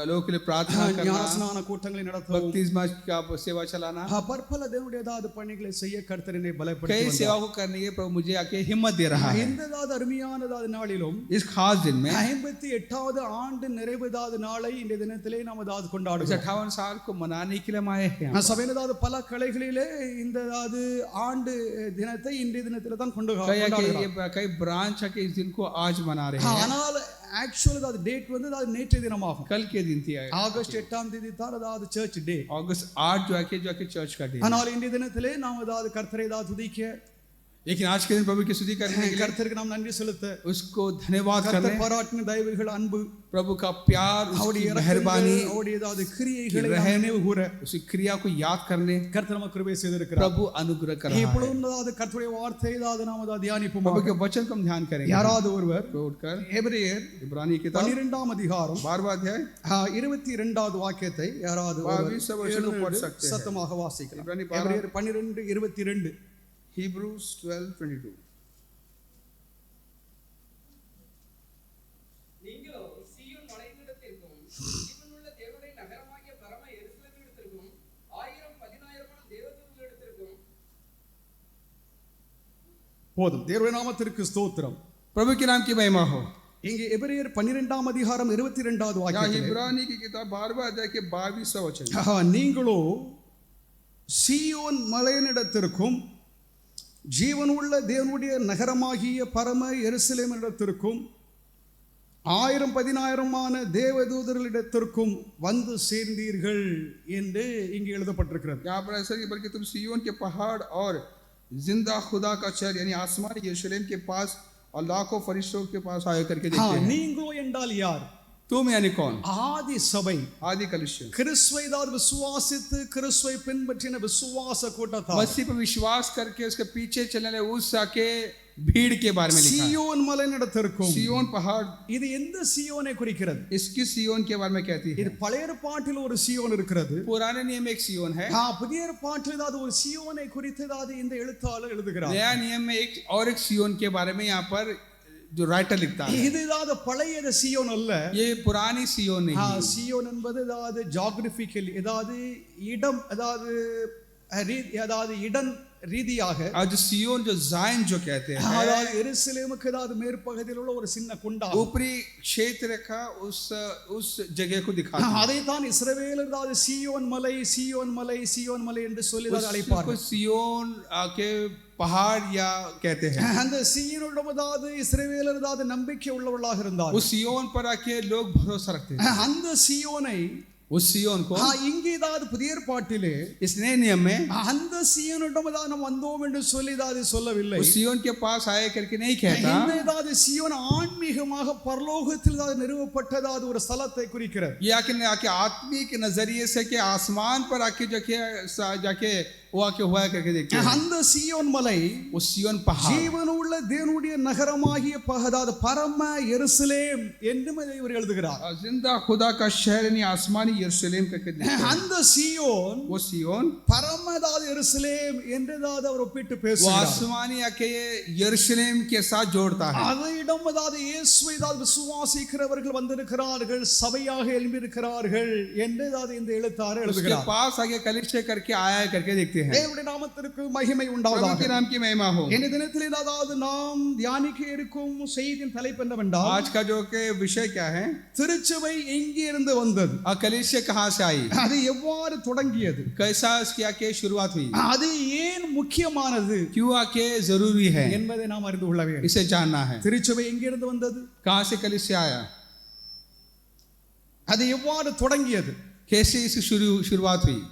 लोगों के लिए प्रार्थना करना ஞானஸ்நான கூட்டங்களை நடத்தவும் बपतिस्मा का सेवा चलाना பற்பல தேவனுடைய அதாவது பணிகளை செய்ய கர்த்தர் என்னை कई பலப்படுத்தி सेवा को करने के प्रभु मुझे आके हिम्मत दे रहा है இந்த அதாவது அருமையான அதாவது நாளிலும் इस खास दिन में 58வது ஆண்டு நிறைவுதாவது நாளை இந்த தினத்திலே நாம் அதாவது கொண்டாடுவோம் 58 साल को मनाने के लिए हम आए हैं சபையின் அதாவது பல கலைகளிலே இந்த அதாவது ஆண்டு தினத்தை இன்றைய தினத்திலே தான் கொண்டாடுகிறோம் कई ब्रांच है कि इस दिन को आज मना रहे हैं ஆனால் ஆக்சுவலி அது டேட் வந்து அது நேற்றைய தினமாகும் कल के दिन थी ஆகஸ்ட் 8ஆம் தேதி தான் அதாவது சர்ச் டே अगस्त 8 जो है चर्च का डे ஆனால் இன்றைய தினத்திலே நாம் அதாவது கர்த்தரை அதாவது துதிக்க लेकिन आज के दिन प्रभु की स्तुति करने के लिए கர்த்தருக்கு நாம் நன்றி செலுத்த उसको धन्यवाद करने கர்த்தர் பாராட்டின தயவுகள் அன்பு प्रभु का प्यार उसकी मेहरबानी அவருடைய அதாவது கிரியைகளை நாம் நினைவு கூற उसी क्रिया को याद करने கர்த்தர் நமக்கு கிருபை செய்திருக்கிறார் प्रभु अनुग्रह कर रहा है இப்பொழுது அதாவது கர்த்தருடைய வார்த்தை அதாவது நாம் அதாவது தியானிப்போம் प्रभु के वचन को हम ध्यान करेंगे யாராவது ஒருவர் उठकर எபிரேயர் इब्रानी किताब 12ஆம் அதிகாரம் 12वां अध्याय 22வது வாக்கியத்தை யாராவது 22 वचन को पढ़ सकते हैं சத்தமாக வாசிக்கலாம் इब्रानी எபிரேயர் 12:22 Hebrews 12:22 நீங்களோ சீயோன் மலையினிடத்திற்கும் ஜீவனுள்ள தேவனுடைய நகரமாகிய பரம எருசலேமிடத்திற்கும் 1000-10,000 தேவதூதர்களிடத்திற்கும் போதும் தேவனுடைய நாமத்திற்கு ஸ்தோத்திரம் प्रभु के नाम की महिमा हो இங்கே எபிரேயர் 12ஆம் அதிகாரம் 22வது या வாக்கியம் इब्रानी की किताब 12वां अध्याय के 22वां वचन நீங்களோ சீயோன் மலையினிடத்திற்கும் ஜீவனுள்ள தேவனுடைய நகரமாகிய பரம எருசலேமிடத்திற்கும் 1000-10,000 தேவதூதர்களிடத்திற்கும் வந்து சேர்ந்தீர்கள் என்று இங்கே எழுதப்பட்டிருக்கிறது यहाँ पर ऐसा कि बल्कि तुम सिय्योन के पहाड़ और जिंदा खुदा का शहर यानी आसमानी यरूशलेम के पास और लाखों फरिश्तों के पास आए करके देखते हैं நீங்களோ என்றால் யார் तुम यानी कौन ஆதி சபை आदि कलिसिया கிறிஸ்துவை தான் விசுவாசித்து கிறிஸ்துவை பின்பற்றின விசுவாச கூட்டத்தார் मसीह पर विश्वास करके उसके पीछे चलने वाले उस के भीड़ के बारे में लिखा है சீயோன் மலையினிடத்திற்கும் सिय्योन पहाड़ இது எந்த சீயோனை குறிக்கிறது इसकी सिय्योन के बारे में कहती है இது பழைய ஏற்பாட்டில் ஒரு சீயோன் இருக்கிறது पुराने नियम में एक सिय्योन है புதிய ஏற்பாட்டில் ஏதாவது ஒரு சீயோனை குறித்து ஏதாவது இந்த எழுத்தாளர் எழுதுகிறார் नया नियम में एक और एक सिय्योन के बारे में यहाँ पर जो राइटर लिखता है இது ஏதாவது பழைய சீயோன் அல்ல ये पुरानी सिय्योन नहीं है சீயோன் என்பது ஏதாவது ஜியோகிராபிக்கல் ஏதாவது இடம் ஏதாவது அதாவது இடன் ரீதியாக आज जो सियोन जो जायन जो कहते हैं அதாவது எருசலேமுக்கு அதாவது மேற்பகுதியில் உள்ள ஒரு சின்ன குண்டா ऊपरी क्षेत्र का उस जगह को दिखाता है அதைத்தான் இஸ்ரவேலர் அதாவது சீயோன் மலை சீயோன் மலை சீயோன் மலை என்று சொல்லி அழைப்பார்கள் उसको सियोन के पहाड़ या कहते हैं அந்த சீயோனிடம் அதாவது இஸ்ரவேலர் அதாவது நம்பிக்கை உள்ளவர்களாக இருந்தார் उस सियोन पर आके लोग भरोसा रखते हैं அந்த சீயோனை उस सियोन को இங்கே ஏதாவது புதிய ஏற்பாட்டிலே इस नए नियम में அந்த சீயோனிடம் தான் நாம் வந்தோம் என்று சொல்லி ஏதாவது சொல்லவில்லை उस सियोन के पास आए करके नहीं कहता இந்த ஏதாவது சீயோன் ஆன்மீகமாக பரலோகத்தில் ஏதாவது நிறுவப்பட்டதாவது ஒரு ஸ்தலத்தை குறிக்கிறது ये आके आत्मिक नजरिए से के आसमान पर आके जाके वो आके हुआ करके देखते हैं அந்த சீயோன் மலை उस सियोन पहाड़ ஜீவனுள்ள தேவனுடைய நகரமாகிய அதாவது பரம எருசலேம் என்று இவர் எழுதுகிறார் जिंदा खुदा का शहर यानी आसमानी यरूशलेम करके देखते हैं அந்த சீயோன் वो सियोन பரமதாவது எருசலேம் என்றதாவது அவர் ஒப்பிட்டு वो பேசுகிறார் आसमानी आके यरूशलेम के साथ जोड़ता है அதையிடம் அதாவது இயேசுவை அதாவது விசுவாசிக்கிறவர்கள் வந்திருக்கிறார்கள் சபையாக எழும்பியிருக்கிறார்கள் என்று அதாவது இந்த எழுத்தாளர் उसके எழுதுகிறார் पास आगे कलिशा करके आया करके देखते हैं தேவனுடைய நாமத்திற்கு மகிமை प्रभु के உண்டாவதாக नाम की महिमा हो இந்த தினத்தில் அதாவது நாம் தியானிக்க இருக்கும் செய்தியின் தலைப்பு என்னவென்றால் आज का जो के विषय क्या है திருச்சபை எங்கே இருந்து வந்தது कलिशा कहाँ से आई அது எவ்வாறு தொடங்கியது कैसा इसकी आके शुरुआत हुई அது ஏன் முக்கியமானது क्यों आके जरूरी है என்பதை நாம் அறிந்து கொள்ள வேண்டும் इसे जानना है திருச்சபை எங்கே இருந்து வந்தது कहाँ से कलिशा आया அது எவ்வாறு தொடங்கியது कैसे इसकी शुरुआत हुई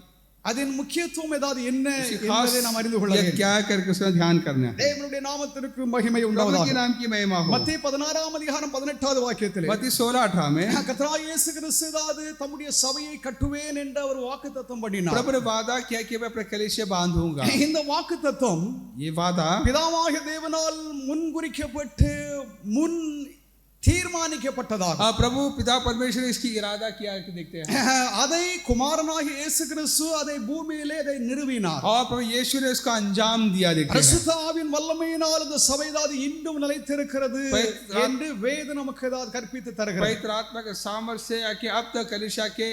அதன் முக்கியத்துவம் ஏதாவது என்ன इसकी என்பதை நாம் அறிந்து கொள்ள ये வேண்டும் क्या करके उसका ध्यान करना है தேவனுடைய நாமத்திற்கு மகிமை प्रभु के உண்டாவதாக नाम की महिमा हो மத்தேயு 16ஆம் அதிகாரம் 18வது வாக்கியத்திலே मत्ती 16:18 में கர்த்தராகிய இயேசு கிறிஸ்து அதாவது தம்முடைய சபையை கட்டுவேன் என்ற ஒரு வாக்குத்தத்தம் பண்ணினார் प्रभु ने वादा किया कि मैं अपने कलीसिया बांधूंगा இந்த வாக்குத்தத்தம் ये वादा பிதாவாகிய தேவனால் முன்குறிக்கப்பட்டு முன் தீர்மானிக்கப்பட்டதாக प्रभु पिता परमेश्वर ने इसकी इरादा किया कि देखते हैं அதை குமாரனாகிய இயேசு கிறிஸ்து அதை பூமியிலே அதை நிறுவினார் और प्रभु यीशु ने उसका अंजाम दिया देखते हैं பரிசுத்த ஆவியின் வல்லமையினால் இந்த சபை அதாவது இன்னும் நிலைத்திருக்கிறது என்று வேதம் நமக்கு அதாவது கற்பித்து தருகிறது पवित्र आत्मा के सामर्थ्य से आके अब तक कलीसिया के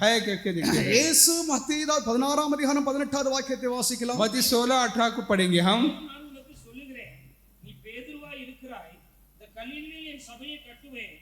है करके देखते हैं இயேசு மத்தேயு 16ஆம் அதிகாரம் 18வது வாக்கியத்தை வாசிக்கலாம் मत्ती 16:18 को पढ़ेंगे हम நான் உனக்கு சொல்லுகிறேன் நீ பேதுருவாய் இருக்கிறாய் இந்த கல்லின் மேல் என் சபையை கட்டுவேன்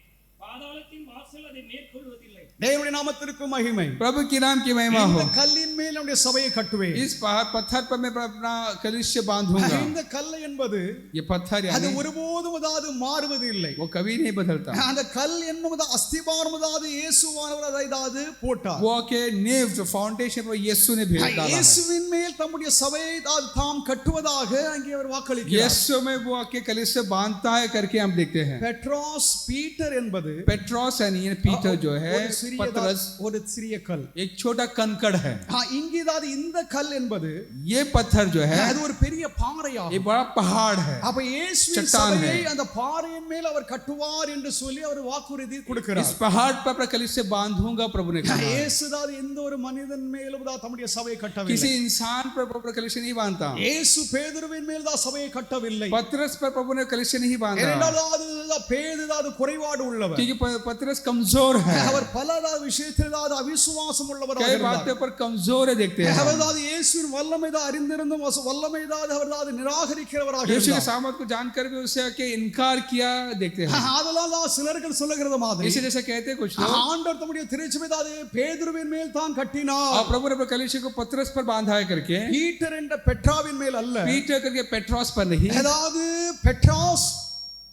பாதாளத்தின் வாசல் அதை மேற்கொள்வதில்லை தேவனுடைய நாமத்திற்கு மகிமை प्रभु के नाम की महिमा हो இந்த கல்லின் மேல் நம்முடைய சபையை கட்டுவேன் इस पहाड़ पत्थर पर मैं अपना कलीसिया बांधूंगा இந்த கல் என்பது ये पत्थर அது यानी ஒருபோதும் அதாவது மாறுவது இல்லை वो कभी नहीं बदलता அந்த கல் என்னும் அஸ்திபாரம் அதாவது இயேசுவானவர் அதை அதாவது போட்டார் वो के नींव जो फाउंडेशन वो यीशु ने भेज डाला है இயேசுவின் மேல் தம்முடைய சபையை அதாவது தாம் கட்டுவதாக அங்கே அவர் வாக்களிக்கிறார் यीशु में वो आके कलीसिया बांधता है करके हम देखते हैं பெட்ரோஸ் பீட்டர் என்பது पेट्रोस यानी पीटर जो है ஒரு சிறிய पतरस ஒரு சிறிய கல் एक छोटा कंकड़ है இங்கே அதாவது இந்த கல் என்பது ये पत्थर जो है அது ஒரு பெரிய ये பாறையாகும் बड़ा पहाड़ है அப்ப இயேசுவின் चट्टान है। சபையை அந்த பாறையின் மேல் அவர் கட்டுவார் என்று சொல்லி அவர் வாக்குறுதி கொடுக்கிறார் इस पहाड़ पर अपना कलीसिया बांधूंगा प्रभु ने कहा இயேசு அதாவது எந்த ஒரு மனிதன் மேலும் தான் தம்முடைய சபையை கட்டவில்லை किसी इंसान पर प्रभु ने कलीसिया नहीं बांधता இயேசு பேதுருவின் மேல் தான் சபையை கட்டவில்லை पतरस पर प्रभु ने कलीसिया नहीं बांधा ஏனென்றால் அது பேதுரு அதாவது குறைபாடு உள்ளவர் क्योंकि पतरस कमजोर है அவர் பல விஷயத்தில் அதாவது அவிசுவாசம் உள்ளவராக कई இருந்தார் बातों पर कमजोर है देखते हैं அவர் அதாவது இயேசுவின் வல்லமை தான் அறிந்திருந்தும் வல்லமை தான் அவர் அதாவது நிராகரிக்கிறவராக यीशु के இருந்தார் सामर्थ को जानकर भी उसे आके इनकार किया देखते हैं அதனால தான் சிலர்கள் சொல்லுகிறது மாதிரி इसी जैसे कहते हैं कुछ लोग ஆண்டவர் தம்முடைய திருச்சபை அதாவது பேதுருவின் மேல் தான் கட்டினார் और प्रभु ने अपने कलीसिया को पतरस पर बांधा है करके பீட்டர் என்ற பெட்ராவின் மேல் அல்ல पीटर करके पेट्रोस पर नहीं அதாவது பெட்ராஸ்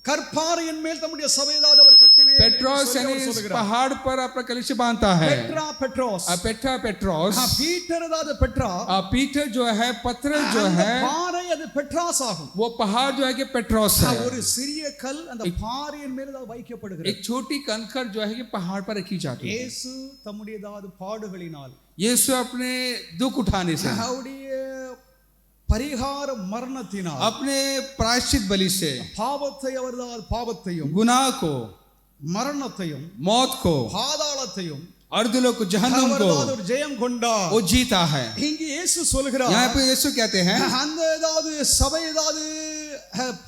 கற்பாறையின் மேல் தம்முடைய சபையை அதாவது அவர் கட்டுவேன் पेट्रोस यानी इस पहाड़ पर अपना कलीसिया बांधता है Petra Petros Petra Petros Peter அதாவது பெட்ரா पीटर जो है पतरस जो அந்த है பாறை அது பெட்ராஸ் ஆகும் वो पहाड़ जो है कि पेट्रोस है ஒரு சிறிய கல் அந்த பாறையின் மேல் அதாவது வைக்கப்படுகிறது एक छोटी कंकड़ जो है कि पहाड़ पर रखी जाती है இயேசு தம்முடைய அதாவது பாடுகளினால் यीशु अपने दुख उठाने से அவருடைய பரிகார மரணத்தினால் अपने प्रायश्चित बलि से பாவத்தை அவர் பாவத்தையும் गुनाह को மரணத்தையும் मौत को பாதாளத்தையும் अर्धलोक को जहन्नुम அவர் को அதாவது ஒரு ஜெயம் கொண்டார் वो जीता है இங்கே இயேசு சொல்கிறார் यहाँ पे यीशु कहते हैं அந்த ஏதாவது சபை ஏதாவது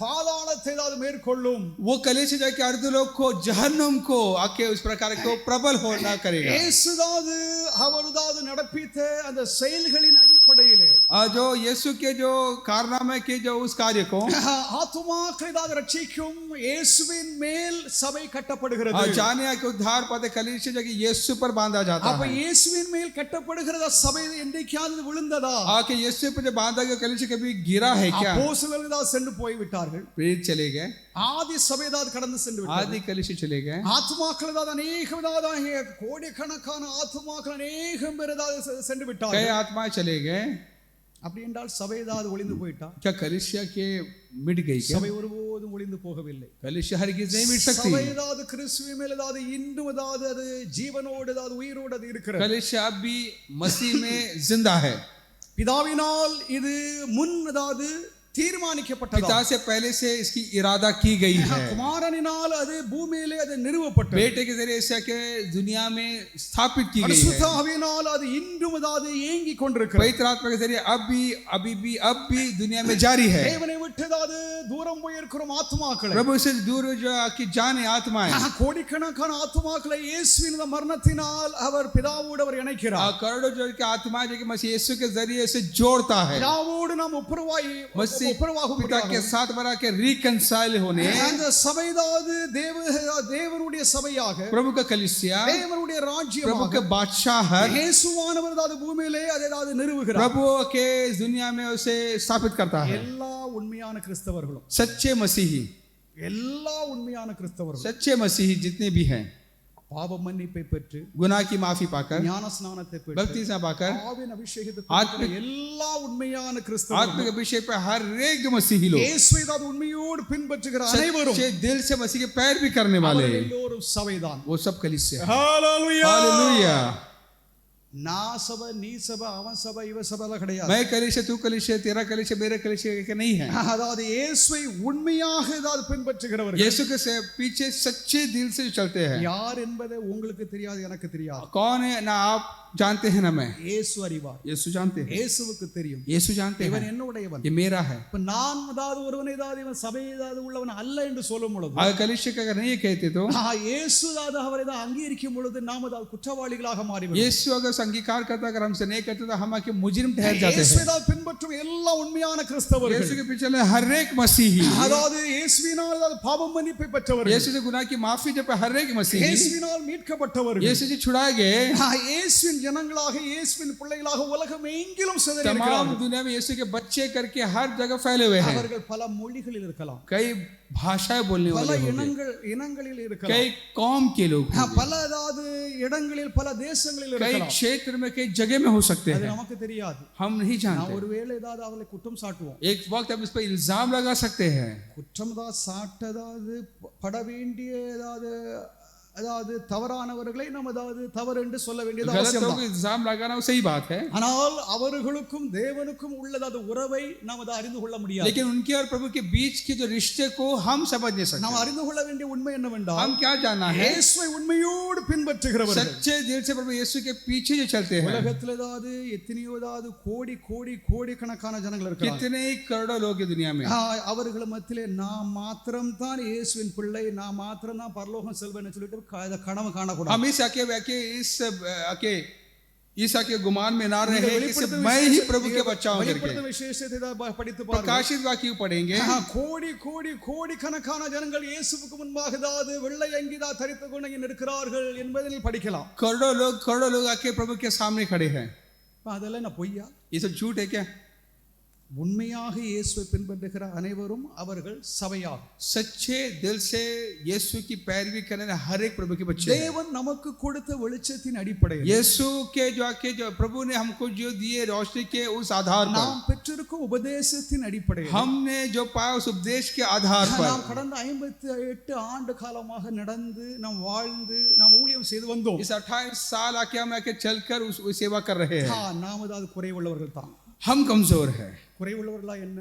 பாதாளத்தை ஏதாவது மேற்கொள்ளும் वो कलीसिया जाके अर्धलोक को जहन्नुम को आके उस प्रकार को प्रबल होना करेगा இயேசு ஏதாவது அவர் ஏதாவது நடப்பித்த அந்த செயல்களின் அடிப்படையிலே जो यीशु के जो कारनामे के जो उस कार्य को ஆத்துமாக்களை ஏதாவது ரட்சிக்கும் இயேசுவின் மேல் சபை கட்டப்படுகிறது. जाने के उद्धार पाते कलीसिया जो कि यीशु पर बांधा जाता அப்ப है. இயேசுவின் மேல் கட்டப்படுகிறதா சபை என்றைக்காவது விழுந்ததா? आके यीशु पर जो बांधा गया कलीसिया कभी गिरा है क्या? அப்போஸ்தலர்கள் ஏதாவது சென்று போய் விட்டார்கள். प्रेरित चले गए, ஆதி சபை ஏதாவது கடந்து சென்று விட்டார்கள். आदि कलीसिया चले गए. ஆத்துமாக்கள் ஏதாவது அநேகம் ஏதாவது கோடிக்கணக்கான ஆத்துமாக்கள் அநேகம் பேர் ஏதாவது சென்று कई விட்டார்கள். आत्माएं चले गए. அப்படி என்றால் சபை ஏதாவது ஒளிந்து போயிட்டா? क्या कलीसिया के मिट गई क्या? சபை ஒருபோதும் ஒளிந்து போகவில்லை. कलीसिया हरगिज नहीं मिट सकती. சபை ஏதாவது கிறிஸ்துவின் மேல் ஏதாவது இன்னும் ஏதாவது அது ஜீவனோடு ஏதாவது உயிரோடு அது இருக்கிறது. कलीसिया अब भी मसीह में जिंदा है. பிதாவினால் இது முன் ஏதாவது தீர்மானிக்கப்பட்டதா? पिता से पहले से इसकी इरादा की गई है. குமாரனினால் அது பூமியிலே அது நிறுவப்பட்டது. बेटे के जरिए से के दुनिया में स्थापित की गई है. பரிசுத்த ஆவியினால் அது இன்னும் ஏதாவது ஏங்கி கொண்டிருக்கிறது. पवित्र आत्मा के जरिए अब भी दुनिया में जारी है. தேவனை விட்டு ஏதாவது தூரம் போய் இருக்கிற ஆத்துமாக்களை, प्रभु से दूर जो की जाने आत्माएं, கோடிக்கணக்கான ஆத்துமாக்களை இயேசுவின் மரணத்தினால் அவர் பிதாவோடு அவர் இணைக்கிறார். करोड़ों जो की आत्मा जो कि मसीह यीशु के जरिए से जोड़ता है. பிதாவோடு நாம் ஒப்புரவாகி पिता के साथ बना के रिकंसाइल होने, அந்த சபைதாவது தேவனுடைய சபையாக, प्रभु का कलीसिया தேவனுடைய प्रभु ராஜ்யமாக, के बादशाह இயேசுவானவர் அது பூமியிலே அதை நிறுவுகிறார். प्रभु के दुनिया में उसे स्थापित करता है. எல்லா உண்மையான கிறிஸ்தவர்களும், सच्चे मसीही, எல்லா உண்மையான கிறிஸ்தவர்களும் सच्चे मसीही जितने भी हैं, பாவ மன்னிப்பை பெற்று, गुनाह की माफी पाकर, ஞான ஸ்நானத்தை பெற்று, बपतिस्मा पाकर, ஆவியின் அபிஷேகத்தை ஆத்மிக பெற்ற எல்லா உண்மையான आत्मिक கிறிஸ்தவர்களும், अभिषेक पे हर एक मसीही लोग, இயேசுவை அது உண்மையோடு பின்பற்றுகிற அனைவரும், सच्चे दिल से मसीह के पैर भी करने वाले, அவர்கள் எல்லோரும் சபைதான். वो सब कलीसिया है. ஹalleluya. हालेलुया. நான் சபை, நீ சபை, அவன் சபை, இவ சபைல கிடையாது. मैं कलीसिया, तू कलीसिया, तेरा कलीसिया, मेरा कलीसिया के नहीं है. அதாவது இயேசுவை உண்மையாக ஏதாவது பின்பற்றுகிறவர்கள், यीशु के पीछे सच्चे दिल से चलते हैं. யார் என்பதை உங்களுக்கு தெரியாது, எனக்கு தெரியாது. कौन है ना आप जानते हैं ना मैं, இயேசு அறிவார். यीशु जानते हैं. இயேசுவுக்கு தெரியும் यीशु जानते இவன் हैं என்னுடையவன். ये मेरा है. இப்ப நான் ஏதாவது ஒருவன் ஏதாவது இவன் சபை ஏதாவது உள்ளவன் அல்ல என்று சொல்லும் பொழுது, अगर कलीसिया का अगर नहीं कहते तो, இயேசு ஏதாவது அவரை ஏதாவது அங்கீகரிக்கும் பொழுது நாம் ஏதாவது குற்றவாளிகளாக மாறிவிடுவோம். यीशु अगर अंगीकार करता, अगर हमसे नहीं करते तो हम आके मुजरिम ठहर जाते இயேசு हैं. ஏதாவது பின்பற்றும் எல்லா உண்மையான கிறிஸ்தவர்கள், यीशु के पीछे हर एक मसीही, அதாவது இயேசுவினால் ஏதாவது பாவ மன்னிப்பை பெற்றவர்கள், यीशु से गुनाह की माफी जब हर एक मसीही, இயேசுவினால் மீட்கப்பட்டவர்கள், यीशु से छुड़ाए गए, இயேசுவின் ஜனங்களாக, இயேசுவின் பிள்ளைகளாக உலகம் எங்கிலும் तमाम சிதறியிருக்கிறார்கள். दुनिया में यीशु के बच्चे करके हर जगह फैले हुए हैं. அவர்கள் பல மொழிகளில் இருக்கலாம், कई भाषाएं बोलने பல वाले होंगे, இனங்களில் இருக்கலாம், कई कौम के लोग होंगे, பல ஏதாவது இடங்களில் பல தேசங்களில் कई இருக்கலாம். क्षेत्र में कई जगह में हो सकते அது हैं. நமக்கு தெரியாது. हम नहीं நான் जानते. ஒருவேளை ஏதாவது அவளை குற்றம் சாட்டுவோம். एक वक्त हम इस पर इल्जाम लगा सकते हैं. குற்றம் தான் சாட்டதாவது பட வேண்டிய ஏதாவது தவறானவர்களை நாம் ஏதாவது தவறு என்று சொல்ல வேண்டியது गलत அவசியம் लोगों को इल्जाम लगाना वो सही बात है, ஆனால் அவர்களுக்கும் தேவனுக்கும் உள்ளது உறவை நாம் அதை அறிந்து கொள்ள முடியாது. लेकिन उनके और प्रभु के बीच के जो रिश्ते को हम समझ नहीं सकते. நாம் அறிந்து கொள்ள வேண்டிய உண்மை என்னவென்றால், हम क्या जानना है, இயேசுவை உண்மையோடு பின்பற்றுகிறவர்கள், सच्चे दिल से प्रभु यीशु के पीछे जो चलते हैं. உலகத்தில் ஏதாவது எத்தனையோ ஏதாவது கோடிக்கணக்கான ஜனங்கள் இருக்கிறாங்க. कितने ही करोड़ों लोग हैं दुनिया में. அவர்கள் மத்தியிலே நான் மாத்திரம் தான் இயேசுவின் பிள்ளை, நான் மாத்திரம் தான் பரலோகம் செல்வேன்னு சொல்லிட்டு கனவு காணக்கூடாது. हम इस आके गुमान में ना रहे कि मैं ही प्रभु के बच्चा हूं करके. விசேஷத்தை படித்து பாருங்க. प्रकाशित वाक्य पढ़ेंगे. கோடிக்கணக்கான ஜனங்கள் இயேசுவுக்கு முன்பாக ஏதாவது வெள்ளை அங்கிதா தரித்து கொண்டு இங்கே நிற்கிறார்கள் என்பதை படிக்கலாம். करोड़ों लोग आके प्रभु के सामने खड़े हैं. அதெல்லாம் என்ன பொய்யா? ये सब झूठ है क्या? உண்மையாக இயேசுவை பின்பற்றுகிற அனைவரும் அவர்கள் சபையாகும். सच्चे दिल से यीशु की पैरवी करने वाले हर एक प्रभु के बच्चे. தேவன் நமக்கு கொடுத்த வெளிச்சத்தின் அடிப்படையில், यीशु के जो प्रभु ने हमको जो दिए रोशनी के उस आधार पर, நாம் பெற்றிருக்கும் உபதேசத்தின் அடிப்படையில், हमने जो पाया उस उपदेश के आधार पर, நாம் கடந்த 58 ஆண்டு காலமாக நடந்து நாம் வாழ்ந்து நாம் ஊழியம் செய்து வந்தோம். इस 28 साल आके हम आके चलकर उस सेवा कर रहे हैं. நாம் ஏதாவது குறைவுள்ளவர்கள் தான். हम कमजोर हैं. குறைவுள்ளவர்களா என்ன?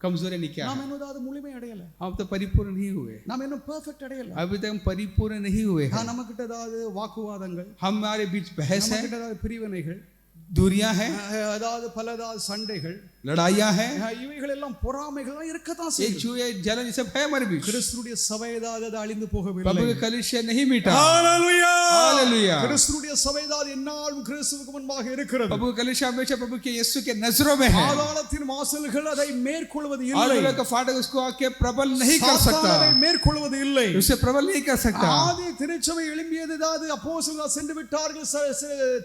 कमजोर नहीं क्या நாம் है? இன்னும் ஏதாவது முழுமை அடையல, हम तो परिपूर्ण नहीं हुए. நாம் இன்னும் பெர்ஃபெக்ட் அடையல. अभी तक हम परिपूर्ण नहीं हुए हैं. நமக்கிட்ட ஏதாவது வாக்குவாதங்கள், हमारे बीच बहस है, நமக்கிட்ட ஏதாவது பிரிவினைகள், दूरियां हैं, ஏதாவது பல சண்டைகள், लड़ाइयां हैं, இவைகள் எல்லாம் பொறாமைகள் இருக்கத்தான் ये செய்யும். चूहे जलन ये सब है हमारे बीच। கிறிஸ்துவுடைய சபை ஏதாவது அது அழிந்து போகவில்லை. प्रभु का कलीसिया नहीं मिटा। ஹalleluya. हालेलुया। கிறிஸ்துவுடைய சபை ஏதாவது எந்நாளும் கிறிஸ்துவுக்கு முன்பாக இருக்கிறது. प्रभु का कलीसिया हमेशा प्रभु के यीशु के नजरों में है। பாதாளத்தின் வாசல்கள் அதை மேற்கொள்வது இல்லை. आग का फाटक उसको आके प्रबल नहीं कर सकता, அதை மேற்கொள்வது இல்லை. उसे प्रबल नहीं कर सकता। ஆதி திருச்சபை எழும்பியது ஏதாவது அப்போஸ்தலர்கள் சென்று விட்டார்கள்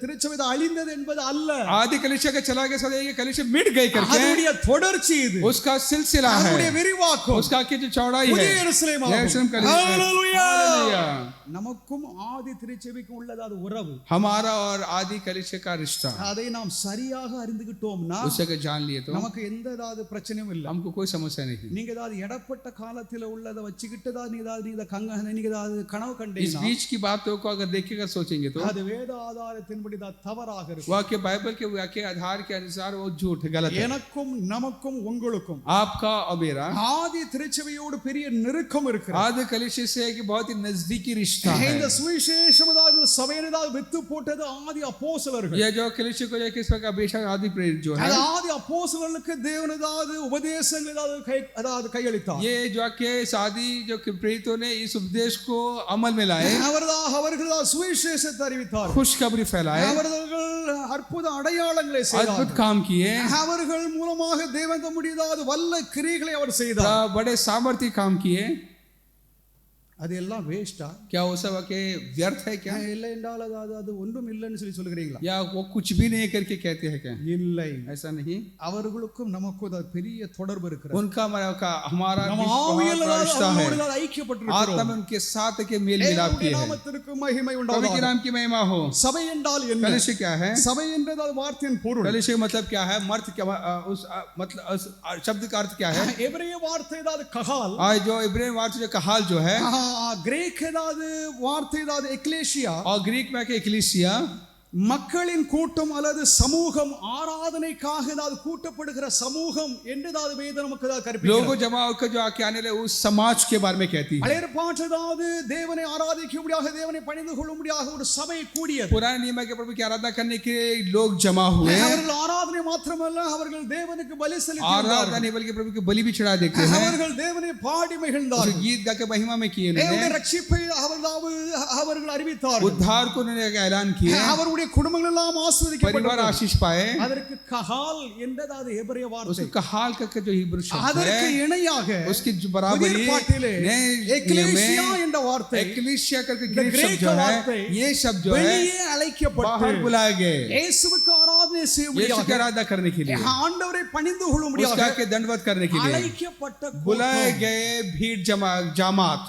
திருச்சபை அழிந்தது என்பது அல்ல. आदि कलीसिया का चला गया सदैव कलीसिया मिट गई करके அதனுடைய தொடர்ச்சி இது. उसका सिलसिला है, அதனுடைய விரிவாக்கம். उसका की जो चौड़ाई புதிய है எருசலேம் यरूशलेम ஆகும். ஹalleluya. हालेलुया। நமக்கும் ஆதி திருச்சபைக்கும் உள்ளது அது உறவு. हमारा और आदि कलीसिया का रिश्ता அதை நாம் சரியாக அறிந்துகிட்டோம்னா उसे अगर जान लिए तो நமக்கு எந்த ஏதாவது பிரச்சனையும் இல்லை. हमको कोई समस्या नहीं। நீங்க ஏதாவது இடப்பட்ட காலத்துல உள்ளதை வச்சுக்கிட்டு தான் நீங்க ஏதாவது கனவு इस கண்டீங்கன்னா बीच की बातों को अगर देखेगा सोचेंगे तो அது வேத ஆதாரத்தின்படி தான் தவறாக இருக்கும். वाक्य बाइबल के वाक्य आधार के अनुसार वो झूठ है, गलत है। எனக்கும் நமக்கும் உங்களுக்கும் आपका और मेरा ஆதி திருச்சபையோடு பெரிய நெருக்கம் இருக்கிறது. आदि कलीसिया से एक बहुत ही नजदीकी रिश्ता है। இந்த சுவிசேஷம் ஏதாவது சபையில ஏதாவது வித்து போட்டது ஆதி அப்போஸ்தலர்கள். ये जो कलीसिया को किस प्रकार बेशक आदि प्रेरित जो है, அது ஆதி அப்போஸ்தலர்களுக்கு தேவன் ஏதாவது உபதேசங்கள் ஏதாவது கையளித்தார். ये जो के आदि जो प्रेरितों ने इस उपदेश को अमल में लाए, அவர்கள் சுவிசேஷத்தை அறிவித்தார். खुशखबरी फैलाए, அவர்கள் அற்புத அடையாளங்களை செய்தார். अद्भुत काम किए, அவர்கள் மூலமாக தேவன் தம்முடையதாது வல்ல கிரியைகளை அவர் செய்தார். बड़े सामर्थ्य काम किए। அது எல்லாம் வேஸ்டா? क्या वो सब के व्यर्थ है क्या, இல்லை என்றால் அது ஒன்றும் இல்லைன்னு சொல்லுகிறீங்களா? या वो कुछ भी नहीं करके कहते हैं क्या? இல்லை, ऐसा नहीं। அவர்களுக்கும் நமக்கும் அது பெரிய தொடர்பு இருக்கிறது. उनका हमारा நம்ம ஆவியில் रिश्ता है, அவர்களோடு ஐக்கியப்பட்டிருக்கிறோம். आत्मा में उनके साथ के मेल मिलाप किए हैं। நாமத்திற்கு மகிமை प्रभु के உண்டாவதாக. नाम की महिमा हो। சபை என்றால் என்ன? कलीसिया क्या है? சபை என்றால் வார்த்தையின் பொருள். कलीसिया मतलब क्या है, मर्थ क्या, उस मतलब उस शब्द का अर्थ क्या है? எபிரேய வார்த்தை ஏதாவது கஹால், आज जो इब्राहिम वार्ता जो कहाल जो है, கிரேக் ஏதாவது வார்த்தை ஏதாவது எக்லேசியா, और ग्रीक में के इक्लेसिया, மக்களின் கூட்டம் அல்லது சமூகம், ஆராதனைக்காக ஏதாவது கூட்டப்படுகிற சமூகம் என்று ஏதாவது வேதம் நமக்கு ஏதாவது கற்பிக்கிறது. लोगों जमा होकर जो आके आने वाले उस समाज के बारे में कहती है। பழைய ஏற்பாட்டில் ஏதாவது தேவனை ஆராதிக்கும்படியாக தேவனை பணிந்து கொள்ளும்படியாக ஒரு சபை கூடியது. पुराने नियम के प्रभु की आराधना करने के लोग जमा हुए। அவர்கள் ஆராதனை மாத்திரமல்ல, அவர்கள் தேவனுக்கு பலி செலுத்தினார்கள். आराधना नहीं बल्कि प्रभु की बलि भी चढ़ा देते हैं। அவர்கள் தேவனை பாடி மகிழ்ந்தார்கள். गीत गा के महिमा में किए, தேவனுடைய ரட்சிப்பை அவர்கள் அறிவித்தார்கள். उद्धार को उन्होंने ऐलान किया, அவருடைய குடும்பங்கள் எல்லாம் परिवार ஆசீர்வதிக்கப்பட்டது. आशीष पाए। அதற்கு கஹால் என்றதாவது எபிரேய வார்த்தை. उसको कहाल का जो हिब्रू शब्द அதற்கு है, இணையாக उसकी जो बराबरी எக்லேசியா என்ற வார்த்தை, एक्लेसिया करके இந்த ग्रीक शब्द கிரேக்க जो है, வார்த்தை ये शब्द जो है வெளியே அழைக்கப்பட்டு बाहर बुलाए गए இயேசுவுக்கு ஆராதனை यीशु की செய்யும்படியாக, आराधना करने के लिए, ஆண்டவரை பணிந்து उसका கொள்ளும்படியாக के दंडवत करने के लिए அழைக்கப்பட்ட बुलाए கூட்டம். गए भीड़ जमात।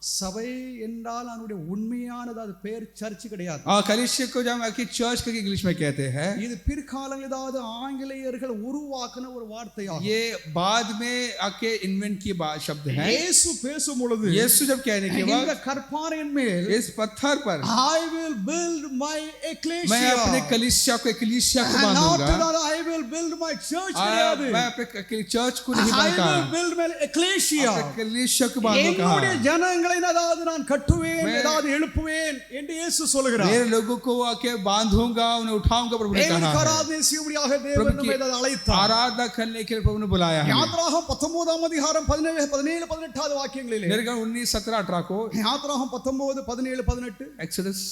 சபை என்றால் அதனுடைய உண்மையானது அது பேர் சர்ச் கிடையாது. कलीसिया को जब आके चर्च करके इंग्लिश में कहते हैं, இது பிற்காலங்களில் ஏதாவது ஆங்கிலேயர்கள் உருவாக்கின ஒரு வார்த்தையாகும். ये बाद में आके इन्वेंट की शब्द है। இயேசு பேசும் பொழுது यीशु जब कहने के இந்த बाद கற்பாறையின் மேல் इस पत्थर पर I will build my ecclesia. मैं अपने कलीसिया को Not बांधूंगा। that I will build my church கிடையாது. मैं अपने चर्च को नहीं I बांधूंगा, will build my ecclesia. अपने कलीसिया को बांधूंगा। என்னுடைய ஜனங்களை ஏதாவது நான் கட்டுவேன், मैं- ஏதாவது எழுப்புவேன் என்று இயேசு சொல்கிறார். मेरे लोगों को आके बांधूंगा, उन्हें उठाऊंगा, प्रभु ने தேவனுக்கு कहा है। ஆராதனை செய்யும்படியாக தேவன் प्रभु நம்மை की அழைத்தார். आराधना करने के लिए प्रभु ने बुलाया है। யாத்ராகமம் 19ஆம் அதிகாரம் 17 18 வாக்கியங்களிலே, निर्गमन 19 17 18 को, யாத்ராகமம் 19 17 18 एक्सोडस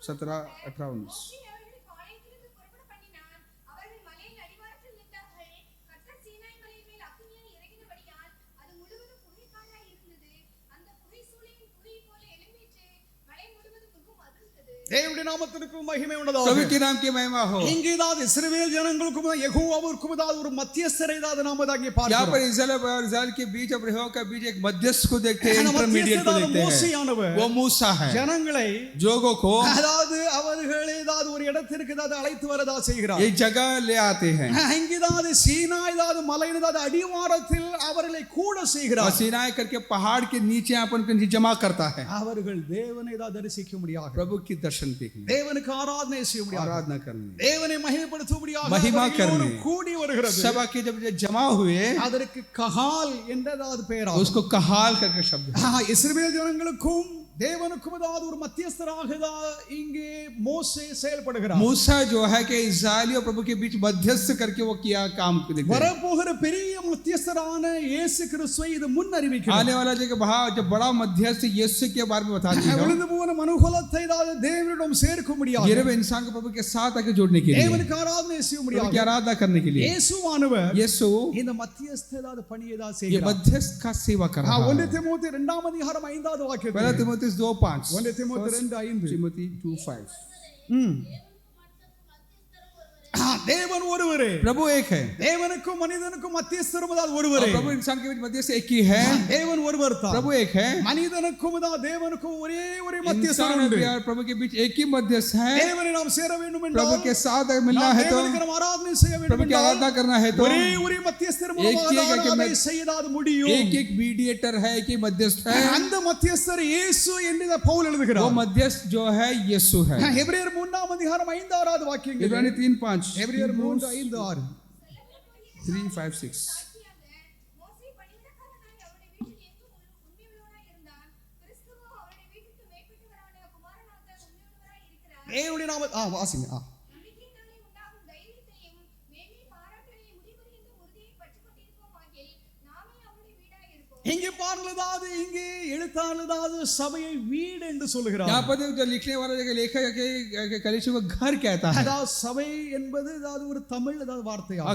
17 18 19 தேவனுடைய நாமத்திற்கு மகிமை प्रभु உண்டாவதாக. के नाम की महिमा हो। இங்கே ஏதாவது இஸ்ரவேல் ஜனங்களுக்கும் யெகோவாவுக்கும் ஏதாவது ஒரு மத்தியஸ்தரை ஏதாவது நாம அங்கே यहाँ பார்க்கிறோம். पर इस्राएल और इस्राएल के बीच और यहोवा के बीच एक मध्यस्थ को देखते हैं, அந்த इंटरमीडिएट को மத்தியஸ்தர் देखते हैं। மோசேயானவர் वो मूसा है। ஜனங்களை जोगों को அதாவது அவர்கள் ஏதாவது ஒரு இடத்திற்கு ஏதாவது அழைத்து வரதா செய்கிறார். एक जगह ले आते हैं, இங்கே ஏதாவது சீனா ஏதாவது மலை ஏதாவது அடிவாரத்தில் அவர்களை கூட और செய்கிறார். सीनाई करके पहाड़ के नीचे अपन को जमा करता है, அவர்கள் தேவனை ஏதாவது தரிசிக்க முடியாது, प्रभु की दर्शन देखने, தேவனுக்கு ஆராதனை செய்ய முடியாது, आराधना करने, தேவனை மகிமைப்படுத்தும்படியாக महिमा அவர்கள் करने, எல்லோரும் கூடி வருகிறது. सभा के जब जमा हुए அதற்கு கஹால் என்றதாவது பெயராகும். उसको कहाल करके शब्द है। இஸ்ரவேல் ஜனங்களுக்கும் தேவனுக்கும் அதாவது ஒரு மத்தியஸ்தராக இங்கே மோசே செயல்படுகிறார். मूसा जो है कि इस्राएली और प्रभु के बीच मध्यस्थ करके वो किया काम को देखते हैं। வரப்போகிற பெரிய மத்தியஸ்தரான இயேசு கிறிஸ்துவை இது முன் அறிவிக்கிறது. आने वाला जो जो बड़ा मध्यस्थ यीशु के बारे में बताती है, விழுந்து போன மனுகுலத்தை அதாவது தேவனிடம் சேர்க்கும்படியாக, गिरे हुए इंसान को प्रभु के साथ आके जोड़ने के लिए, தேவனுக்கு ஆராதனை प्रभु की செய்யும்படியாக आराधना करने के लिए இயேசுவானவர் यीशु இந்த மத்தியஸ்த அதாவது பணியை தான் ये செய்கிறார். मध्यस्थ का सेवा कर रहा है। 1 தீமோத்தேயு 2 அதிகாரம் 5வது வாக்கியம். पहला तीमुथियुस 2:5, 1 தீமோத்தேயு 2:5. तिमोथी 2:5। தேவன் ஒருவரே, प्रभु एक है, தேவனுக்கும் மனிதனுக்கும் மத்தியஸ்தரும் அதாவது ஒருவரே. प्रभु इंसान के बीच मध्यस्थ एक ही है, தேவன் ஒருவர் தான். प्रभु एक है, மனிதனுக்கும் அதாவது தேவனுக்கும் ஒரே ஒரு மத்தியஸ்தர் इंसान உண்டு. और प्रभु के बीच एक ही मध्यस्थ है। தேவனை நாம் சேர வேண்டும் प्रभु என்றால், के साथ मिलना நாம் है तो, தேவனுக்கு நாம் ஆராதனை செய்ய வேண்டும் प्रभु की என்றால், आराधना करना है तो ஒரே ஒரு மத்தியஸ்தர் एक ही மூலமாக एक அதை செய்யதாது முடியும். एक एक मीडिएटर है, एक ही मध्यस्थ है। அந்த மத்தியஸ்தர் இயேசு என்று பவுல் वो எழுதுகிறார். मध्यस्थ जो है यीशु है। எபிரேயர் 3 அதிகாரம் 5வது வாக்கியம். इब्रानी 3:5, எபிரேயர் 3:5-6. 3:5-6। மோசே பணிவிடைக்காரனாய் அவருடைய வீட்டில் எங்கும் உண்மையுள்ளவனாய் இருந்தான். கிறிஸ்துவோ அவருடைய வீட்டுக்கு மேற்பட்டவரான குமாரனாக உண்மையுள்ளவராய் இருக்கிறார். தேவனுடைய வாசிங்க. நம்பிக்கையினாலே உண்டாகும் தைரியத்தையும் மேன்மை பாராட்டலையும் முடிவுரையும் உறுதியை பற்றிக் கொண்டிருப்போமாகில் நாமே அவருடைய வீடாய் இருப்போம். இங்கே பாருங்களதாவது இங்கே எழுத்தாளதாவது சபையை வீடு என்று சொல்லுகிறார். यहाँ पर जो लिखने वाला जो लेखक के कलीसिया को घर कहता है। அதாவது சபை என்பது அதாவது ஒரு தமிழ் அதாவது வார்த்தையாகும்.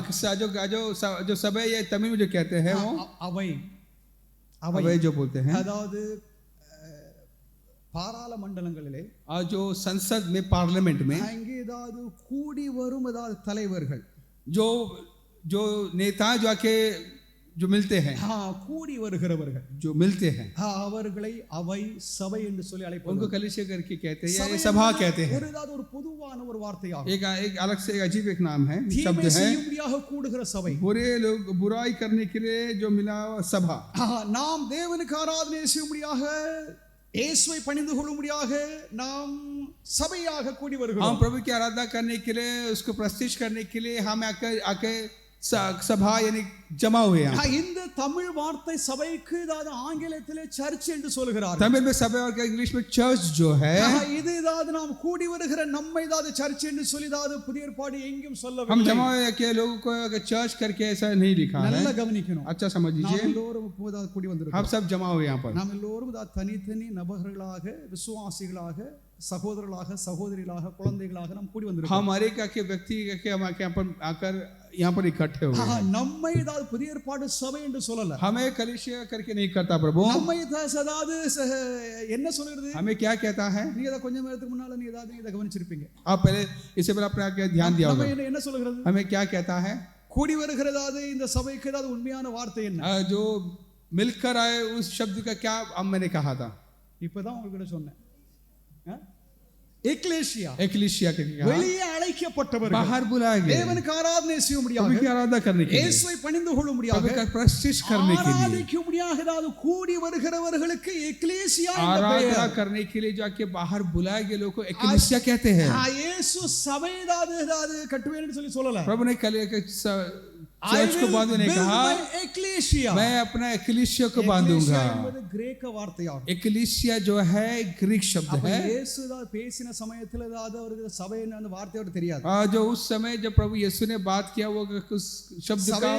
जो सब ये तमिल में जो कहते हैं वो அவை अवे जो बोलते हैं, அதாவது பாராளுமன்றங்களிலே जो संसद में पार्लियामेंट में இங்கே அதாவது கூடி வரும் அதாவது தலைவர்கள், जो जो नेता जो आके जो मिलते हैं, கூடி வருகிறவர்கள், जो मिलते हैं, அவர்களை அவை சபை என்று சொல்லி उनको அழைப்பார்கள். कलीसिया करके कहते हैं या सभा कहते हैं। ஒரு அதாவது ஒரு பொதுவான ஒரு வார்த்தையாகும். एक अलग से अजीब एक नाम है, शब्द தீமை है। செய்யும்படியாக கூடுகிற சபை. बुरे लोग बुराई करने के लिए जो मिला सभा। நாம் தேவனுக்கு ஆராதனை செய்யும்படியாக இயேசுவை பணிந்து கொள்ளும்படியாக நாம் சபையாக கூடி हम வருகிறோம். प्रभु की आराधना करने के लिए, उसको प्रतिष्ठित करने के लिए हम आके सभा यानी जमा हुए हैं। இந்த தமிழ் வார்த்தை சபைக்கு அதாவது ஆங்கிலத்திலே சர்ச் என்று சொல்கிறார். तमिल में सभा और इंग्लिश में चर्च जो है, இது அதாவது நாம் கூடி வருகிற நம்மை அதாவது சர்ச் என்று சொல்லி அதாவது புதிய ஏற்பாடு எங்கேயும் हम சொல்லவில்லை. जमा हुए के लोगों को चर्च करके ऐसा नहीं लिखा है। நல்லா கவனிக்கணும். अच्छा समझ நாம் लीजिए, எல்லோரும் இப்போது கூடி வந்திருக்கிறோம். हम सब जमा हुए यहाँ पर। நாம் எல்லோரும் அதாவது தனித்தனி நபர்களாக, விசுவாசிகளாக, சகோதரர்களாக, சகோதரிகளாக, குழந்தைகளாக நாம் கூடி வந்திருக்கிறோம். हमारे के व्यक्ति के हम आकर यहाँ पर इकट्ठे हुए हैं। நம்மை அதாவது புதிய ஏற்பாடு சபை என்று சொல்லல. हमें कलीसिया करके नहीं करता प्रभु, நம்மை அதாவது என்ன சொல்கிறது? हमें क्या कहता है? நீங்க அத கொஞ்ச நேரத்துக்கு முன்னால நீங்க ஏதாவது இத கவனிச்சிருப்பீங்க. आप पहले इससे पहले अपने आगे ध्यान दिया நம்ம होगा। என்ன சொல்கிறது? हमें क्या कहता है? கூடி வருகிறதாவது இந்த சபைக்கு ஏதாவது உண்மையான வார்த்தை என்ன? जो मिलकर आए उस शब्द का क्या अब मैंने कहा था? இப்பதான் உங்களுக்கு சொன்னேன். எக்லேசியா, एक्लीसिया के क्या? வெளியே அழைக்கப்பட்டவர்கள், बाहर बुलाए गए, தேவனுக்கு ஆராதனை செய்யும்படியாக, प्रभु की आराधना करने के लिए, இயேசுவை பணிந்து கொள்ளும்படியாக, प्रभु का प्रतिष्ठित करने के लिए, ஆராதிக்கும்படியாக அதாவது கூடி வருகிறவர்களுக்கு எக்லேசியா என்ற आराधना பெயர். करने के लिए जाके बाहर बुलाए गए लोगों को एक्लीसिया कहते हैं। இயேசு சபை அதாவது கட்டுவேன்னு சொல்லி சொல்லல. प्रभु ने चर्च को बांधने कहा, எக்லேசியா. मैं अपना एक्लीसिया को बांधूंगा। என்பது கிரேக்க வார்த்தையாகும். एक्लीसिया जो है ग्रीक शब्द அப்ப है। இயேசு அதாவது பேசின சமயத்துல அதாவது அவருக்கு சபை என்ன வார்த்தையோட தெரியாது. जो उस समय जब प्रभु यीशु ने बात किया वो उस शब्द का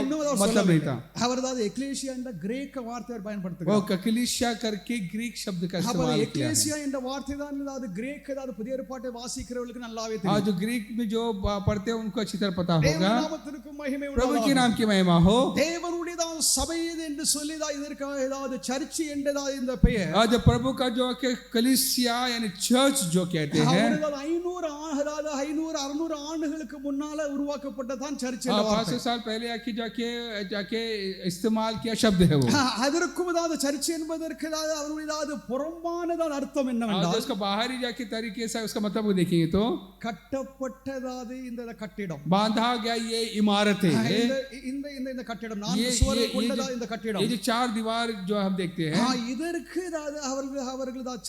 मतलब नहीं था। அவர் அதாவது எக்லேசியா என்ற கிரேக்க வார்த்தையை वो பயன்படுத்துகிறார். एक्लीसिया करके ग्रीक शब्द का அப்ப इस्तेमाल किया है। எக்லேசியா என்ற வார்த்தை தான் அதாவது கிரேக்க அதாவது புதிய ஏற்பாட்டை வாசிக்கிறவர்களுக்கு நல்லாவே हाँ, தெரியும். जो ग्रीक में जो पढ़ते हैं उनको अच्छी तरह पता தேவ होगा। நாமத்திற்கு மகிமை प्रभु के உண்டாவதாக. नाम की महिमा हो। தேவனுடைய சபை என்று சொல்லி இதற்காக ஏதாவது சர்ச் என்றதாவது இந்த பெயர் आज प्रभु का जो कलीसिया यानी चर्च जो कहते हैं, 500 600 ஆண்டுகளுக்கு முன்னால உருவாக்கப்பட்டதான் சர்ச் என்ற 500 வார்த்தை. साल पहले आके जाके इस्तेमाल किया शब्द है वो। அதற்கும் அதாவது சர்ச் என்பதற்கு அதாவது அவருடைய அதாவது புறம்பானதான அர்த்தம் आज என்னவென்றால், उसका बाहरी जाके तरीके से उसका मतलब वो देखेंगे तो கட்டப்பட்டதாவது இந்த கட்டிடம், बांधा गया ये इमारत है। இந்த இந்த இந்த கட்டிடம், ये 4 சுவர்கள் கொண்டதா இந்த கட்டிடம், ये जो 4 दीवार जो हम देखते हैं, இதற்கு அதாவது அவர்கள்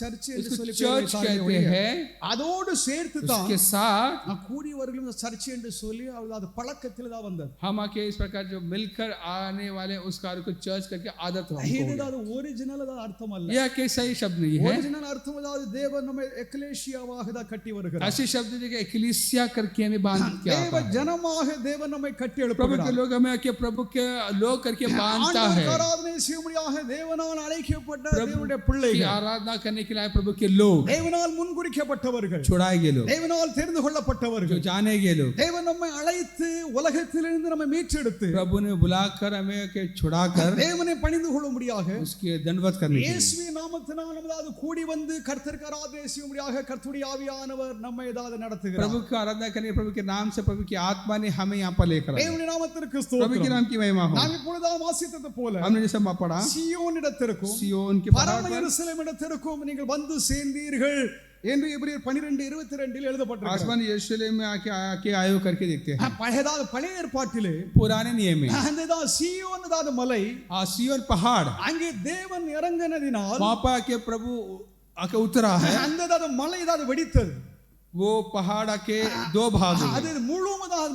சர்ச் என்று इसको சொல்லி चर्च कहते हैं। அதோடு சேர்த்து தான் उसके साथ கூடியவர்களும் இந்த சர்ச்சை என்று சொல்லி அது பழக்கத்தில் தான் வந்தது. हम आके इस प्रकार जो मिलकर आने वाले उस कार्य को चर्च करके आदत हमको हो இது गया। அது ஒரிஜினல் அர்த்தம் அல்ல. यह के सही शब्द नहीं है। ஒரிஜினல் அர்த்தம் அதாவது தேவன் நம்மை எக்லேசியாவாக தான் கட்டி வருகிறார். असली शब्द जो कि एक्लीसिया करके हमें बांध के தேவ आता है। ஜனமாக தேவன் நம்மை கட்டி प्रभु के எழுப்புகிறார். लोग हमें आके प्रभु के लोग करके बांधता है। ஆண்டவருக்கு ஆராதனை செய்யும்படியாக தேவனால் அழைக்கப்பட்ட தேவனுடைய की பிள்ளைகள், आराधना करने के लिए प्रभु के लोग, தேவனால் முன்குறிக்கப்பட்டவர்கள், छुड़ाए गए लोग, தேவனால் தெரிந்து जो கொள்ளப்பட்டவர்கள், जाने गए लोग, தேவன் நம்மை அழைத்து உலகத்திலிருந்து நம்மை மீட்டெடுத்து प्रभु ने बुलाकर हमें के छुड़ाकर தேவனை பணிந்து கொள்ளும்படியாக उसके दंडवत करने के लिए இயேசுவின் நாமத்தினால் நம்மளாவது கூடி வந்து கர்த்தருக்கு ஆராதனை செய்யும்படியாக கர்த்தருடைய ஆவியானவர் நம்மை ஏதாவது நடத்துகிறார். प्रभु की आराधना करने प्रभु के नाम से प्रभु की आत्मा ने हमें यहाँ पर लेकर आए। தேவனுடைய நாமத்திற்கு प्रभु के ஸ்தோத்திரம். नाम की महिमा हो। நாம் இப்பொழுது வாசித்தது போல हमने जैसे पढ़ा சீயோனிடத்திற்கும் सियोन के पहाड़ பரம पर எருசலேமிடத்திற்கும் நீங்கள் வந்து சேர்ந்தீர்கள் என்று எபிரேயர் 12:22 எழுதப்பட்டிருக்கிறது. आसमान यरूशलेम में आके आयो करके देखते हैं। பழையதாவது பழைய ஏற்பாட்டிலே पुराने नियम में அந்த சீயோன் அதாவது மலை, सियोन पहाड़ அங்கே தேவன் இறங்கினதினால் वहां पर आके प्रभु आके उतरा है। அந்த மலை ஏதாவது வெடித்தது. वो पहाड़ आके दो भाग हुए। அது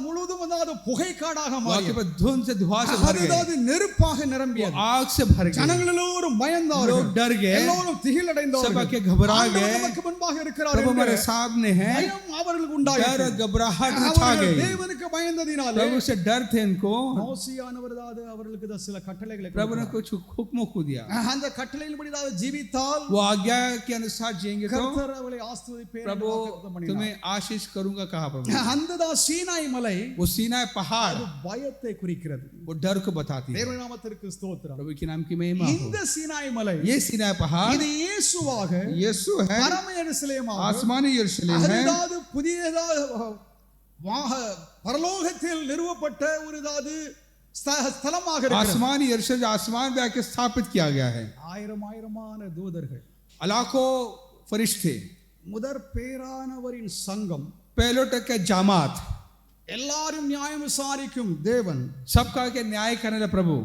முழுவதும் அதாவது புகைக்காடாக वहां மாறியது. के बाद धुंध से धुआं से भर गए, அதாவது நெருப்பாக நிரம்பியது. आग से भर गए, ஜனங்கள் எல்லோரும் பயந்தார்கள், लोग डर गए, எல்லோரும் திகிலடைந்தார்கள். सब आके घबरा ஆண்டவர் गए। நமக்கு முன்பாக இருக்கிறார் प्रभु हमारे என்கிற सामने है। பயம் அவர்களுக்கு डर உண்டாயிற்று. और घबराहट छा அவர்கள் गई। தேவனுக்கு பயந்ததினாலே प्रभु से डर थे इनको। மோசேயானவர் அதாவது அவர்களுக்கு சில கட்டளைகளை प्रभु ने கொடுத்தார். कुछ हुक्मों को दिया। அந்த கட்டளையின்படி அதாவது ஜீவித்தால் वो आज्ञा के अनुसार जिएंगे तो கர்த்தர் அவளை ஆசீர்வதிப்பேன் प्रभु என்று வாக்குத்தத்தம் பண்ணினார். तुम्हें आशीष करूंगा कहा प्रभु। அந்த சீனாய் மலை वो सीनाई पहाड़ அது பயத்தை குறிக்கிறது. वो डर को बताती है। தேவனுடைய நாமத்திற்கு ஸ்தோத்திரம். प्रभु के नाम की महिमा हो। இந்த சீனாய் மலை ये सीनाई पहाड़ இது இயேசுவாக यीशु है, பரம எருசலேமாக आसमानी यरूशलेम है, அதாவது புதியதாக பரலோகத்தில் நிறுவப்பட்ட ஒரு அதாவது ஸ்தலமாக இருக்கிறது. आसमानी यरूशलेम आसमान में आके स्थापित किया गया है। ஆயிரமான தூதர்கள், लाखों फरिश्ते, முதற் பேரானவரின் சங்கம், पहले तक के जामात, எல்லாரும் நியாயம் விசாரிக்கும் தேவன் सबका के न्याय करने वाला प्रभु,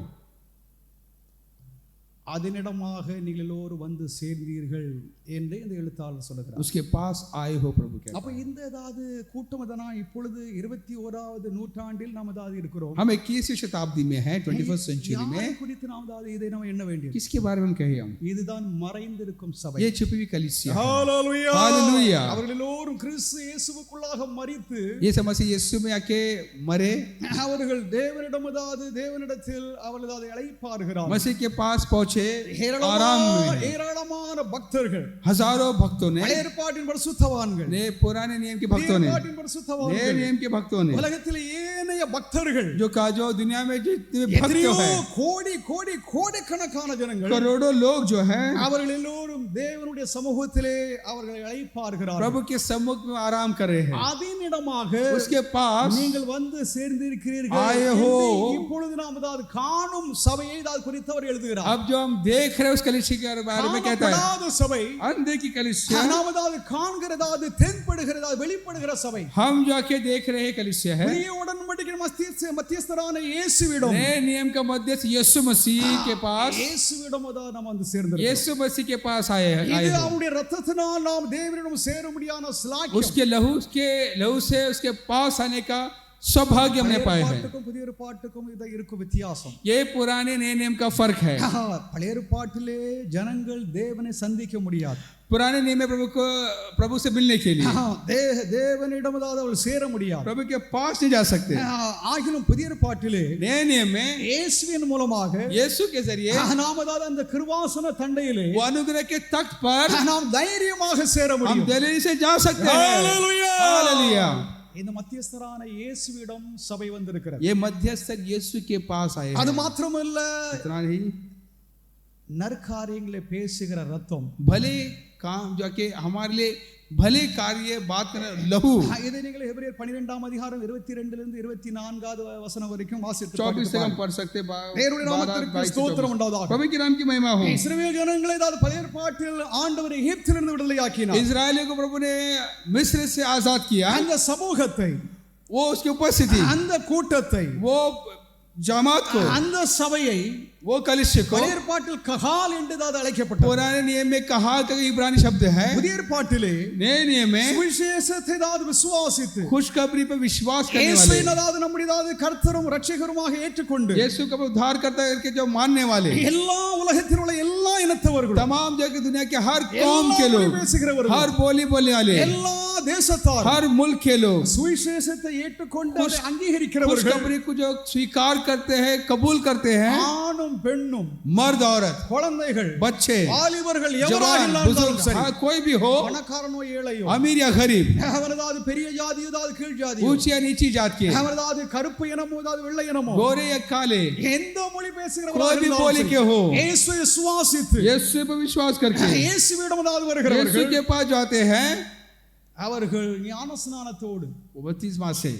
அதனிடமாக நீங்கள் எல்லோரும் வந்து சேர்ந்தீர்கள் என்று இந்த எழுத்தாளர் சொல்லுகிறார். उसके पास आए हो प्रभु के। அப்ப இந்த அதாவது கூட்டம் தான் இப்பொழுது 21வது நூற்றாண்டில் நாம் அதாவது இருக்கிறோம். हम 21वीं शताब्दी में हैं, 21st सेंचुरी யாரை में। குறித்து நாம் அதாவது இதை நாம் எண்ண வேண்டியது. किसके बारे में हम कहें? हम இதுதான் மறைந்திருக்கும் சபை. ये छुपी हुई कलीसिया है। ஹalleluya. हालेलुया। அவர்கள் எல்லோரும் கிறிஸ்து இயேசுவுக்குள்ளாக மரித்து ये समझ यीशु में आके मरे, அவர்கள் தேவனிடம் அதாவது தேவனிடத்தில் அவர்கள் அதை அழைப்பார்கள். मसीह के पास पहुंचे, आराम में। ஏராளமான பக்தர்கள், हजारों भक्तों ने, பழைய ஏற்பாட்டின் பரிசுத்தவான்கள், ने पुराने नियम के भक्तों ने, ஏற்பாட்டின் नए பரிசுத்தவான்கள், नियम के भक्तों ने, உலகத்தில் ஏனைய பக்தர்கள், जो का जो दुनिया में जितने भक्त எத்தனையோ है, கோடி கோடி கோடிக்கணக்கான ஜனங்கள், करोड़ों लोग जो है அவர்கள் எல்லோரும் தேவனுடைய சமூகத்திலே அவர்களை அழைப்பார்கள். प्रभु के सम्मुख में आराम कर रहे हैं। அதனிடமாக उसके पास நீங்கள் வந்து சேர்ந்திருக்கிறீர்கள் आए हो। என்று இப்பொழுது நாம் அதாவது காணும் சபையை அதாவது குறித்து அவர் எழுதுகிறார். अब जो हम देख रहे हैं उस कलीसिया के बारे में कहता है, காணப்படாத சபை, अनदेखी कलीसिया, நாம் அதாவது காண்கிறதாவது தென்படுகிறதா வெளிப்படுகிற சபை. हम जो आके देख रहे हैं कलीसिया है। புதிய உடன்படிக்கையின் மத்தியஸ்தரான இயேசுவிடம், नए नियम का मध्यस्थ यीशु मसीह के पास, இயேசுவிடம் அதாவது நாம் வந்து சேர்ந்திருக்கிறோம். यीशु मसीह के पास आए இது हो। அவருடைய இரத்தத்தினால் நாம் தேவனிடம் சேரும்படியான ஸ்லாக்கியம். उसके लहू से उसके पास आने का सौभाग्य हमने पाए हैं। பாட்டுக்கும் புதிய ஏற்பாட்டுக்கும் இது இருக்கும் வித்தியாசம். ये पुराने नए नियम का फर्क है। பழைய ஏற்பாட்டிலே ஜனங்கள் தேவனை சந்திக்க முடியாது. पुराने नियम में प्रभु से मिलने के लिए தேவனிடம் அதாவது அவர்கள் சேர முடியாது. प्रभु के पास नहीं जा सकते। ஆகிலும் புதிய ஏற்பாட்டிலே नए नियम में இயேசுவின் மூலமாக यीशु के जरिए நாம் அதாவது அந்த கிருபாசன தண்டையிலே वो अनुग्रह के तख्त पर நாம் தைரியமாக சேர हम முடியும். दिल्ली से जा सकते हैं। हालेलुया. हालेलुया। இந்த மத்தியஸ்தரான இயேசுவிடம் சபை வந்திருக்கிறது. ये मध्यस्थ यीशु के पास आए அது हैं। மாத்திரமல்ல, इतना नहीं, நற்காரியங்களை பேசுகிற ரத்தம், भले काम जो कि हमारे लिए भले कार्य बात करना लहू। இதை நீங்கள் எபிரேயர் 12ஆம் அதிகாரம் 22 லிருந்து 24வது வசனம் வரைக்கும் வாசித்து 24 से हम पढ़ सकते। தேவனுடைய நாமத்திற்கு ஸ்தோத்திரம் உண்டாவதாக. प्रभु के नाम की महिमा हो। இஸ்ரவேல் ஜனங்களை அதாவது பழைய ஏற்பாட்டில் ஆண்டவர் எகிப்திலிருந்து விடுதலையாக்கினார். इजरायलियों को प्रभु ने मिस्र से आजाद किया। அந்த சமூகத்தை, वो उसकी उपस्थिति, அந்த கூட்டத்தை वो जमात को, அந்த சபையை वो कलिसिया को பழைய ஏற்பாட்டில் கஹால் என்று அது அழைக்கப்பட்டது. पुराने नियम में कहा का इब्रानी शब्द है, புதிய ஏற்பாட்டிலே नए नियम में சுவிசேஷத்தை அதாவது விசுவாசித்து खुशखबरी पर विश्वास करने இயேசுவை वाले, அதாவது நம்முடைய அதாவது கர்த்தரும் இரட்சகருமாக ஏற்றுக்கொண்டு यीशु का उद्धारकर्ता करके जो मानने वाले, எல்லா உலகத்தில் உள்ள எல்லா இனத்தவர்களும் तमाम जगह दुनिया के हर कौम के लोग, பேசுகிறவர்கள் हर बोली बोलने वाले, எல்லா தேசத்தார் हर मुल्क के लोग சுவிசேஷத்தை ஏற்றுக்கொண்டு அதை அங்கீகரிக்கிறவர்கள் खुशखबरी को जो स्वीकार करते हैं, कबूल करते हैं, ஆணும் பெண்ணும் मर्द औरत குழந்தைகள் बच्चे வாலிபர்கள் எவராக जवान இருந்தாலும் बुजुर्ग, சரி, हाँ, कोई भी हो, பணக்காரனோ ஏழையோ, अमीर या गरीब, அவனதாவது பெரிய ஜாதியோ அதாவது கீழ் ஜாதியோ, ऊंची या नीची जात के, அவனதாவது கருப்பு இனமோ அதாவது வெள்ளை இனமோ, गोरे या काले, எந்த மொழி कोई பேசுகிறவராக भी बोली के இருந்தாலும் हो, இயேசுவை விசுவாசித்து यीशु पर विश्वास करके இயேசுவிடம் அதாவது यीशु வருகிறவர்கள் के पास जाते हैं, அவர்கள் ஞானஸ்நானத்தோடு वो 32 माह से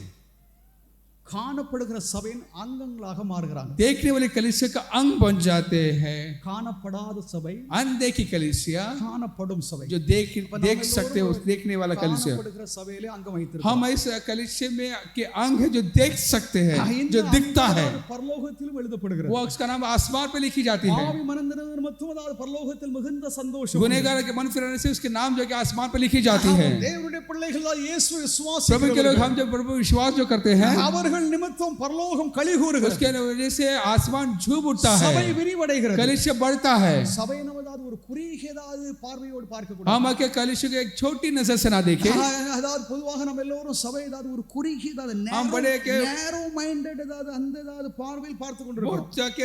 காணப்படுகிற சபையின் அங்கங்களாக மாறுகிறாங்க. देखने वाले कलीसिया का अंग बन जाते हैं, காணப்படாத சபை, अनदेखी कलीसिया காணப்படும் சபை. जो देख सकते हो, देखने वाला कलीसिया, காணப்படுகிற சபையிலே அங்கம் வைத்திருக்கிறோம். हम इस कलीसिया में के अंग है जो देख सकते हैं, जो दिखता है, பரலோகத்திலும் எழுதப்படுகிறது. वो उसका नाम आसमान पे लिखी जाती है, பாவி மனந்திருந்தவர் மற்றும் அதாவது பரலோகத்தில் மிகுந்த சந்தோஷம். गुनहगार के मन फिराने से उसके नाम जो कि आसमान पे लिखी जाती है। தேவனுடைய பிள்ளைகள் அதாவது இயேசுவை प्रभु के लोग, விசுவாசிக்கிறவர்கள் हम जब प्रभु विश्वास जो करते हैं, அவர்கள் நிமித்தம் பரலோகம் களி கூறுகிறது. उसके वजह से आसमान झूम उठता சபை है, விரிவடைகிறது. कलीसिया बढ़ता है। சபை நமதாவது ஒரு குறுகியதாவது பார்வையோடு பார்க்க கூடாது. हम आके कलीसिया को एक छोटी नजर से ना देखें, அதாவது பொதுவாக நம்ம எல்லோரும் சபை ஏதாவது ஒரு குறுகியதாவது बड़े के- நேரோ மைண்டட் ஏதாவது அந்த ஏதாவது பார்வையில் பார்த்து கொண்டிருக்கிறோம். बहुत जाके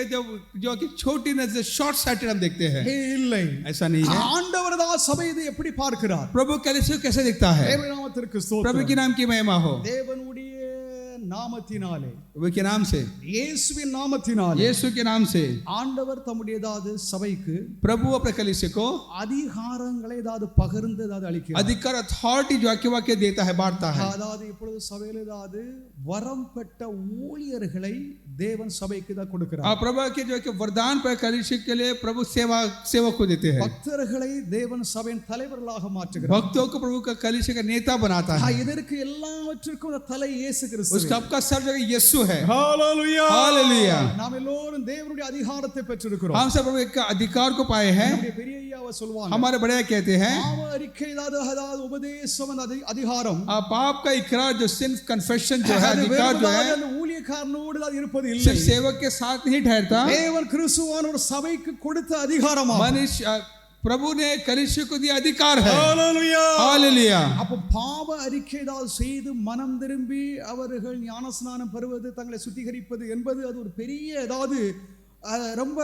जो कि छोटी नजर, शॉर्ट साइटेड हम देखते हैं, இல்லை, ऐसा नहीं है। ஆண்டவர் தான் சபை இதை எப்படி பார்க்கிறார்? प्रभु कलीसिया को कैसे दिखता है? தேவ நாமத்திற்கு प्रभु ஸ்தோத்திரம். के नाम की महिमा हो, தேவனுடைய நாமத்தினாலே, प्रभु के नाम से, இயேசுவின் நாமத்தினாலே यीशु के नाम से ஆண்டவர் தம்முடையதாவது சபைக்கு प्रभु अपने कलीसिया को அதிகாரங்களை ஏதாவது பகிர்ந்து ஏதாவது அளிக்கிறார். अधिकार, अथॉरिटी जो आके वाक्य देता है, बांटता है। அதாவது இப்பொழுது சபையில் ஏதாவது வரம் பெற்ற ஊழியர்களை தேவன் சபைக்கு தான் கொடுக்கிறார். प्रभु के जो कि वरदान पर कलीसिया के लिए प्रभु सेवक को देते हैं, பக்தர்களை தேவன் சபையின் தலைவர்களாக மாற்றுகிறார். भक्तों को प्रभु का कलीसिया का नेता बनाता है। இதற்கு எல்லாவற்றிற்கும் அந்த தலை இயேசு கிறிஸ்து. उसका आपका सर जो यीशु है। ஹalleluya. हालेलुया। நாம் எல்லோரும் தேவனுடைய அதிகாரத்தை பெற்றிருக்கிறோம். हम सब प्रभु का अधिकार को पाए हैं। நம்முடைய பெரிய ஐயாவை சொல்வாங்க, हमारे बड़े कहते हैं, பாவ அறிக்கை அதாவது உபதேசம் அந்த அதிகாரம் पाप का इकरार जो सिन कन्फेशन जो है, அது अधिकार जो வெறுமனே है அந்த ஊழியக்காரனோடு தான் இருப்பது இல்லை. सिर्फ सेवक के साथ नहीं ठहरता, தேவன் கிறிஸ்துவான ஒரு சபைக்கு கொடுத்த அதிகாரமா. मनुष्य प्रभु ने कलीसिया को दिया अधिकार है। ஹalleluya. हालेलुया। அப்ப பாவ அறிக்கை ஏதாவது செய்து மனம் திரும்பி அவர்கள் ஞானஸ்நானம் பெறுவது, தங்களை சுத்திகரிப்பது என்பது அது ஒரு பெரிய ஏதாவது ரொம்ப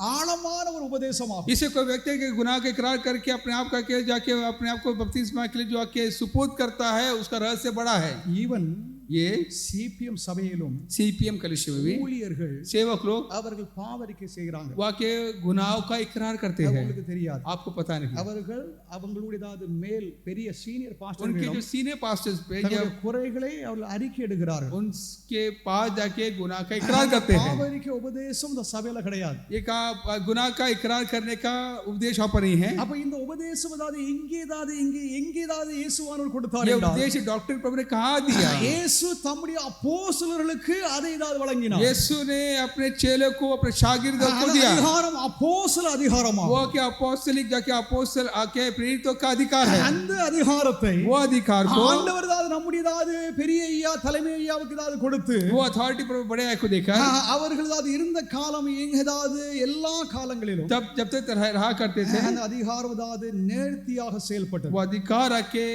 ஆழமான ஒரு உபதேசமாகும். इसे कोई व्यक्ति के गुनाह के इकरार करके अपने आप का के जाके अपने आप को बपतिस्मा के लिए जो आके सुपुर्द करता है, उसका रहस्य बड़ा है। ஈவன் ये சிபிஎம் சபையிலும் सीपीएम कलीसिया में भी ஊழியர்கள் सेवक लोग அவர்கள் பாவ அறிக்கை செய்கிறாங்க. वहाँ के गुनाहों का इकरार करते हैं, அவங்களுக்கு தெரியாது. आपको पता नहीं। அவர்கள் அவங்களுடைய ஏதாவது மேல் பெரிய சீனியர் उनके பாஸ்டர்கள் जो सीनियर पास्टर्स पे தங்களுடைய जब குறைகளை அவர்கள் அறிக்கை எடுக்கிறார்கள். उनके पास जाके गुनाह का इकरार करते பாவ हैं। அறிக்கை உபதேசம் இந்த சபையில கிடையாது. ये का गुनाह का इकरार करने का उपदेश वहाँ पर नहीं है। அப்ப இந்த உபதேசம் ஏதாவது எங்கே ஏதாவது இயேசுவானவர் கொடுத்தார் ये என்றால், उपदेश डॉक्टर प्रभु ने कहा दिया, இயேசு தம்முடைய அப்போஸ்தலர்களுக்கு அதை ஏதாவது வழங்கினார். यीशु ने अपने चेलों को, अपने शागिर्दों को அந்த दिया। அதிகாரம் அப்போஸ்தல அதிகாரமா. वो क्या अपोस्तलिक जाके अपोस्तल आके प्रेरितों का अधिकार है। அந்த அதிகாரத்தை वो अधिकार को, ஆண்டவர் ஏதாவது நம்முடைய ஏதாவது பெரிய ஐயா தலைமை ஐயாவுக்கு ஏதாவது கொடுத்து, वो अथॉरिटी पर बड़े आय को देखा, அவர்கள் ஏதாவது இருந்த காலம் ஏதாவது எல்லா காலங்களிலும் तब जब तक रहा करते थे, அந்த அதிகாரம் ஏதாவது நேர்த்தியாக செயல்பட்டது. वो अधिकार आके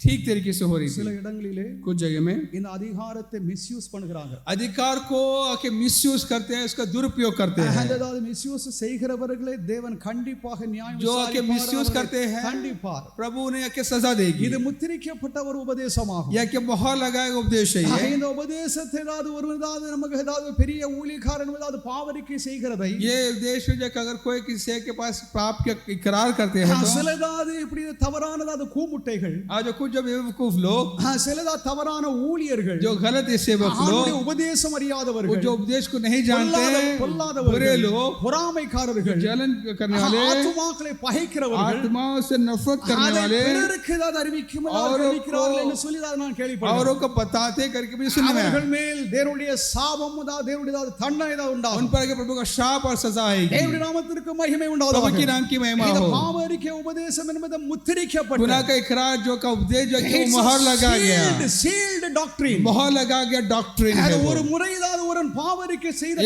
ठीक तरीके से हो रही சில थी। இடங்களிலே कुछ जगह में இந்த அதிகாரத்தை மிஸ்யூஸ் பண்ணுகிறாங்க. अधिकार को आके मिसयूज करते हैं, उसका दुरुपयोग करते हैं। அந்த ஏதாவது மிஸ்யூஸ் செய்கிறவர்களை தேவன் கண்டிப்பாக நியாயம் जो आके விசாரிப்பார், मिसयूज அவர்களை करते हैं, கண்டிப்பார். प्रभु उन्हें आके सजा देगी। இது முத்திரிக்கப்பட்ட ஒரு உபதேசமாகும். या कि मोहर लगाएगा उपदेश है ये। இந்த உபதேசத்தை ஏதாவது ஒரு ஏதாவது நமக்கு ஏதாவது பெரிய ஊழியக்காரன் ஏதாவது பாவரிக்கை செய்கிறதை, ये उपदेश जो अगर कोई किसी के पास पाप के इकरार करते हैं तो சிலதாவது இப்படி தவறானதாவது கூமுட்டைகள், आज कुछ जो बेवकूफ लोग, சிலதா தவறான ஊழியர்கள், जो गलत सेवक लोग, உபதேசம் वो அறியாதவர்கள், जो उपदेश को नहीं जानते, बुरे பொல்லாதவர்கள், लोग, பொறாமைக்காரர்கள், जलन करने वाले, ஆத்துமாக்களை பகைக்கிறவர்கள், आत्माओं से नफरत करने वाले, பிறருக்கு ஏதாவது அறிவிக்கும் और அறிவிக்கிறார்கள் என்று சொல்லி அதாவது நான் கேள்விப்பட்டேன் औरों को बताते करके भी सुनने में आया। அவர்கள் மேல் தேவனுடைய சாபம் அதாவது தேவனுடைய அதாவது தண்டனை ஏதாவது उन உண்டாகும் पर आगे प्रभु का शाप और सजा आएगी। தேவனுடைய நாமத்திற்கு மகிமை प्रभु உண்டாவதாக के नाम की महिमा இந்த हो। பாவ அறிக்கை உபதேசம் என்பது முத்திரிக்கப்பட்ட गुनाह का इकरार जो का उपदेश जो कि वो It's a मोहर लगा गया, sealed doctrine. मोहर लगा गया डॉक्ट्रिन அது है वो। ஒரு முறை ஏதாவது ஒரு பாவ அறிக்கை செய்த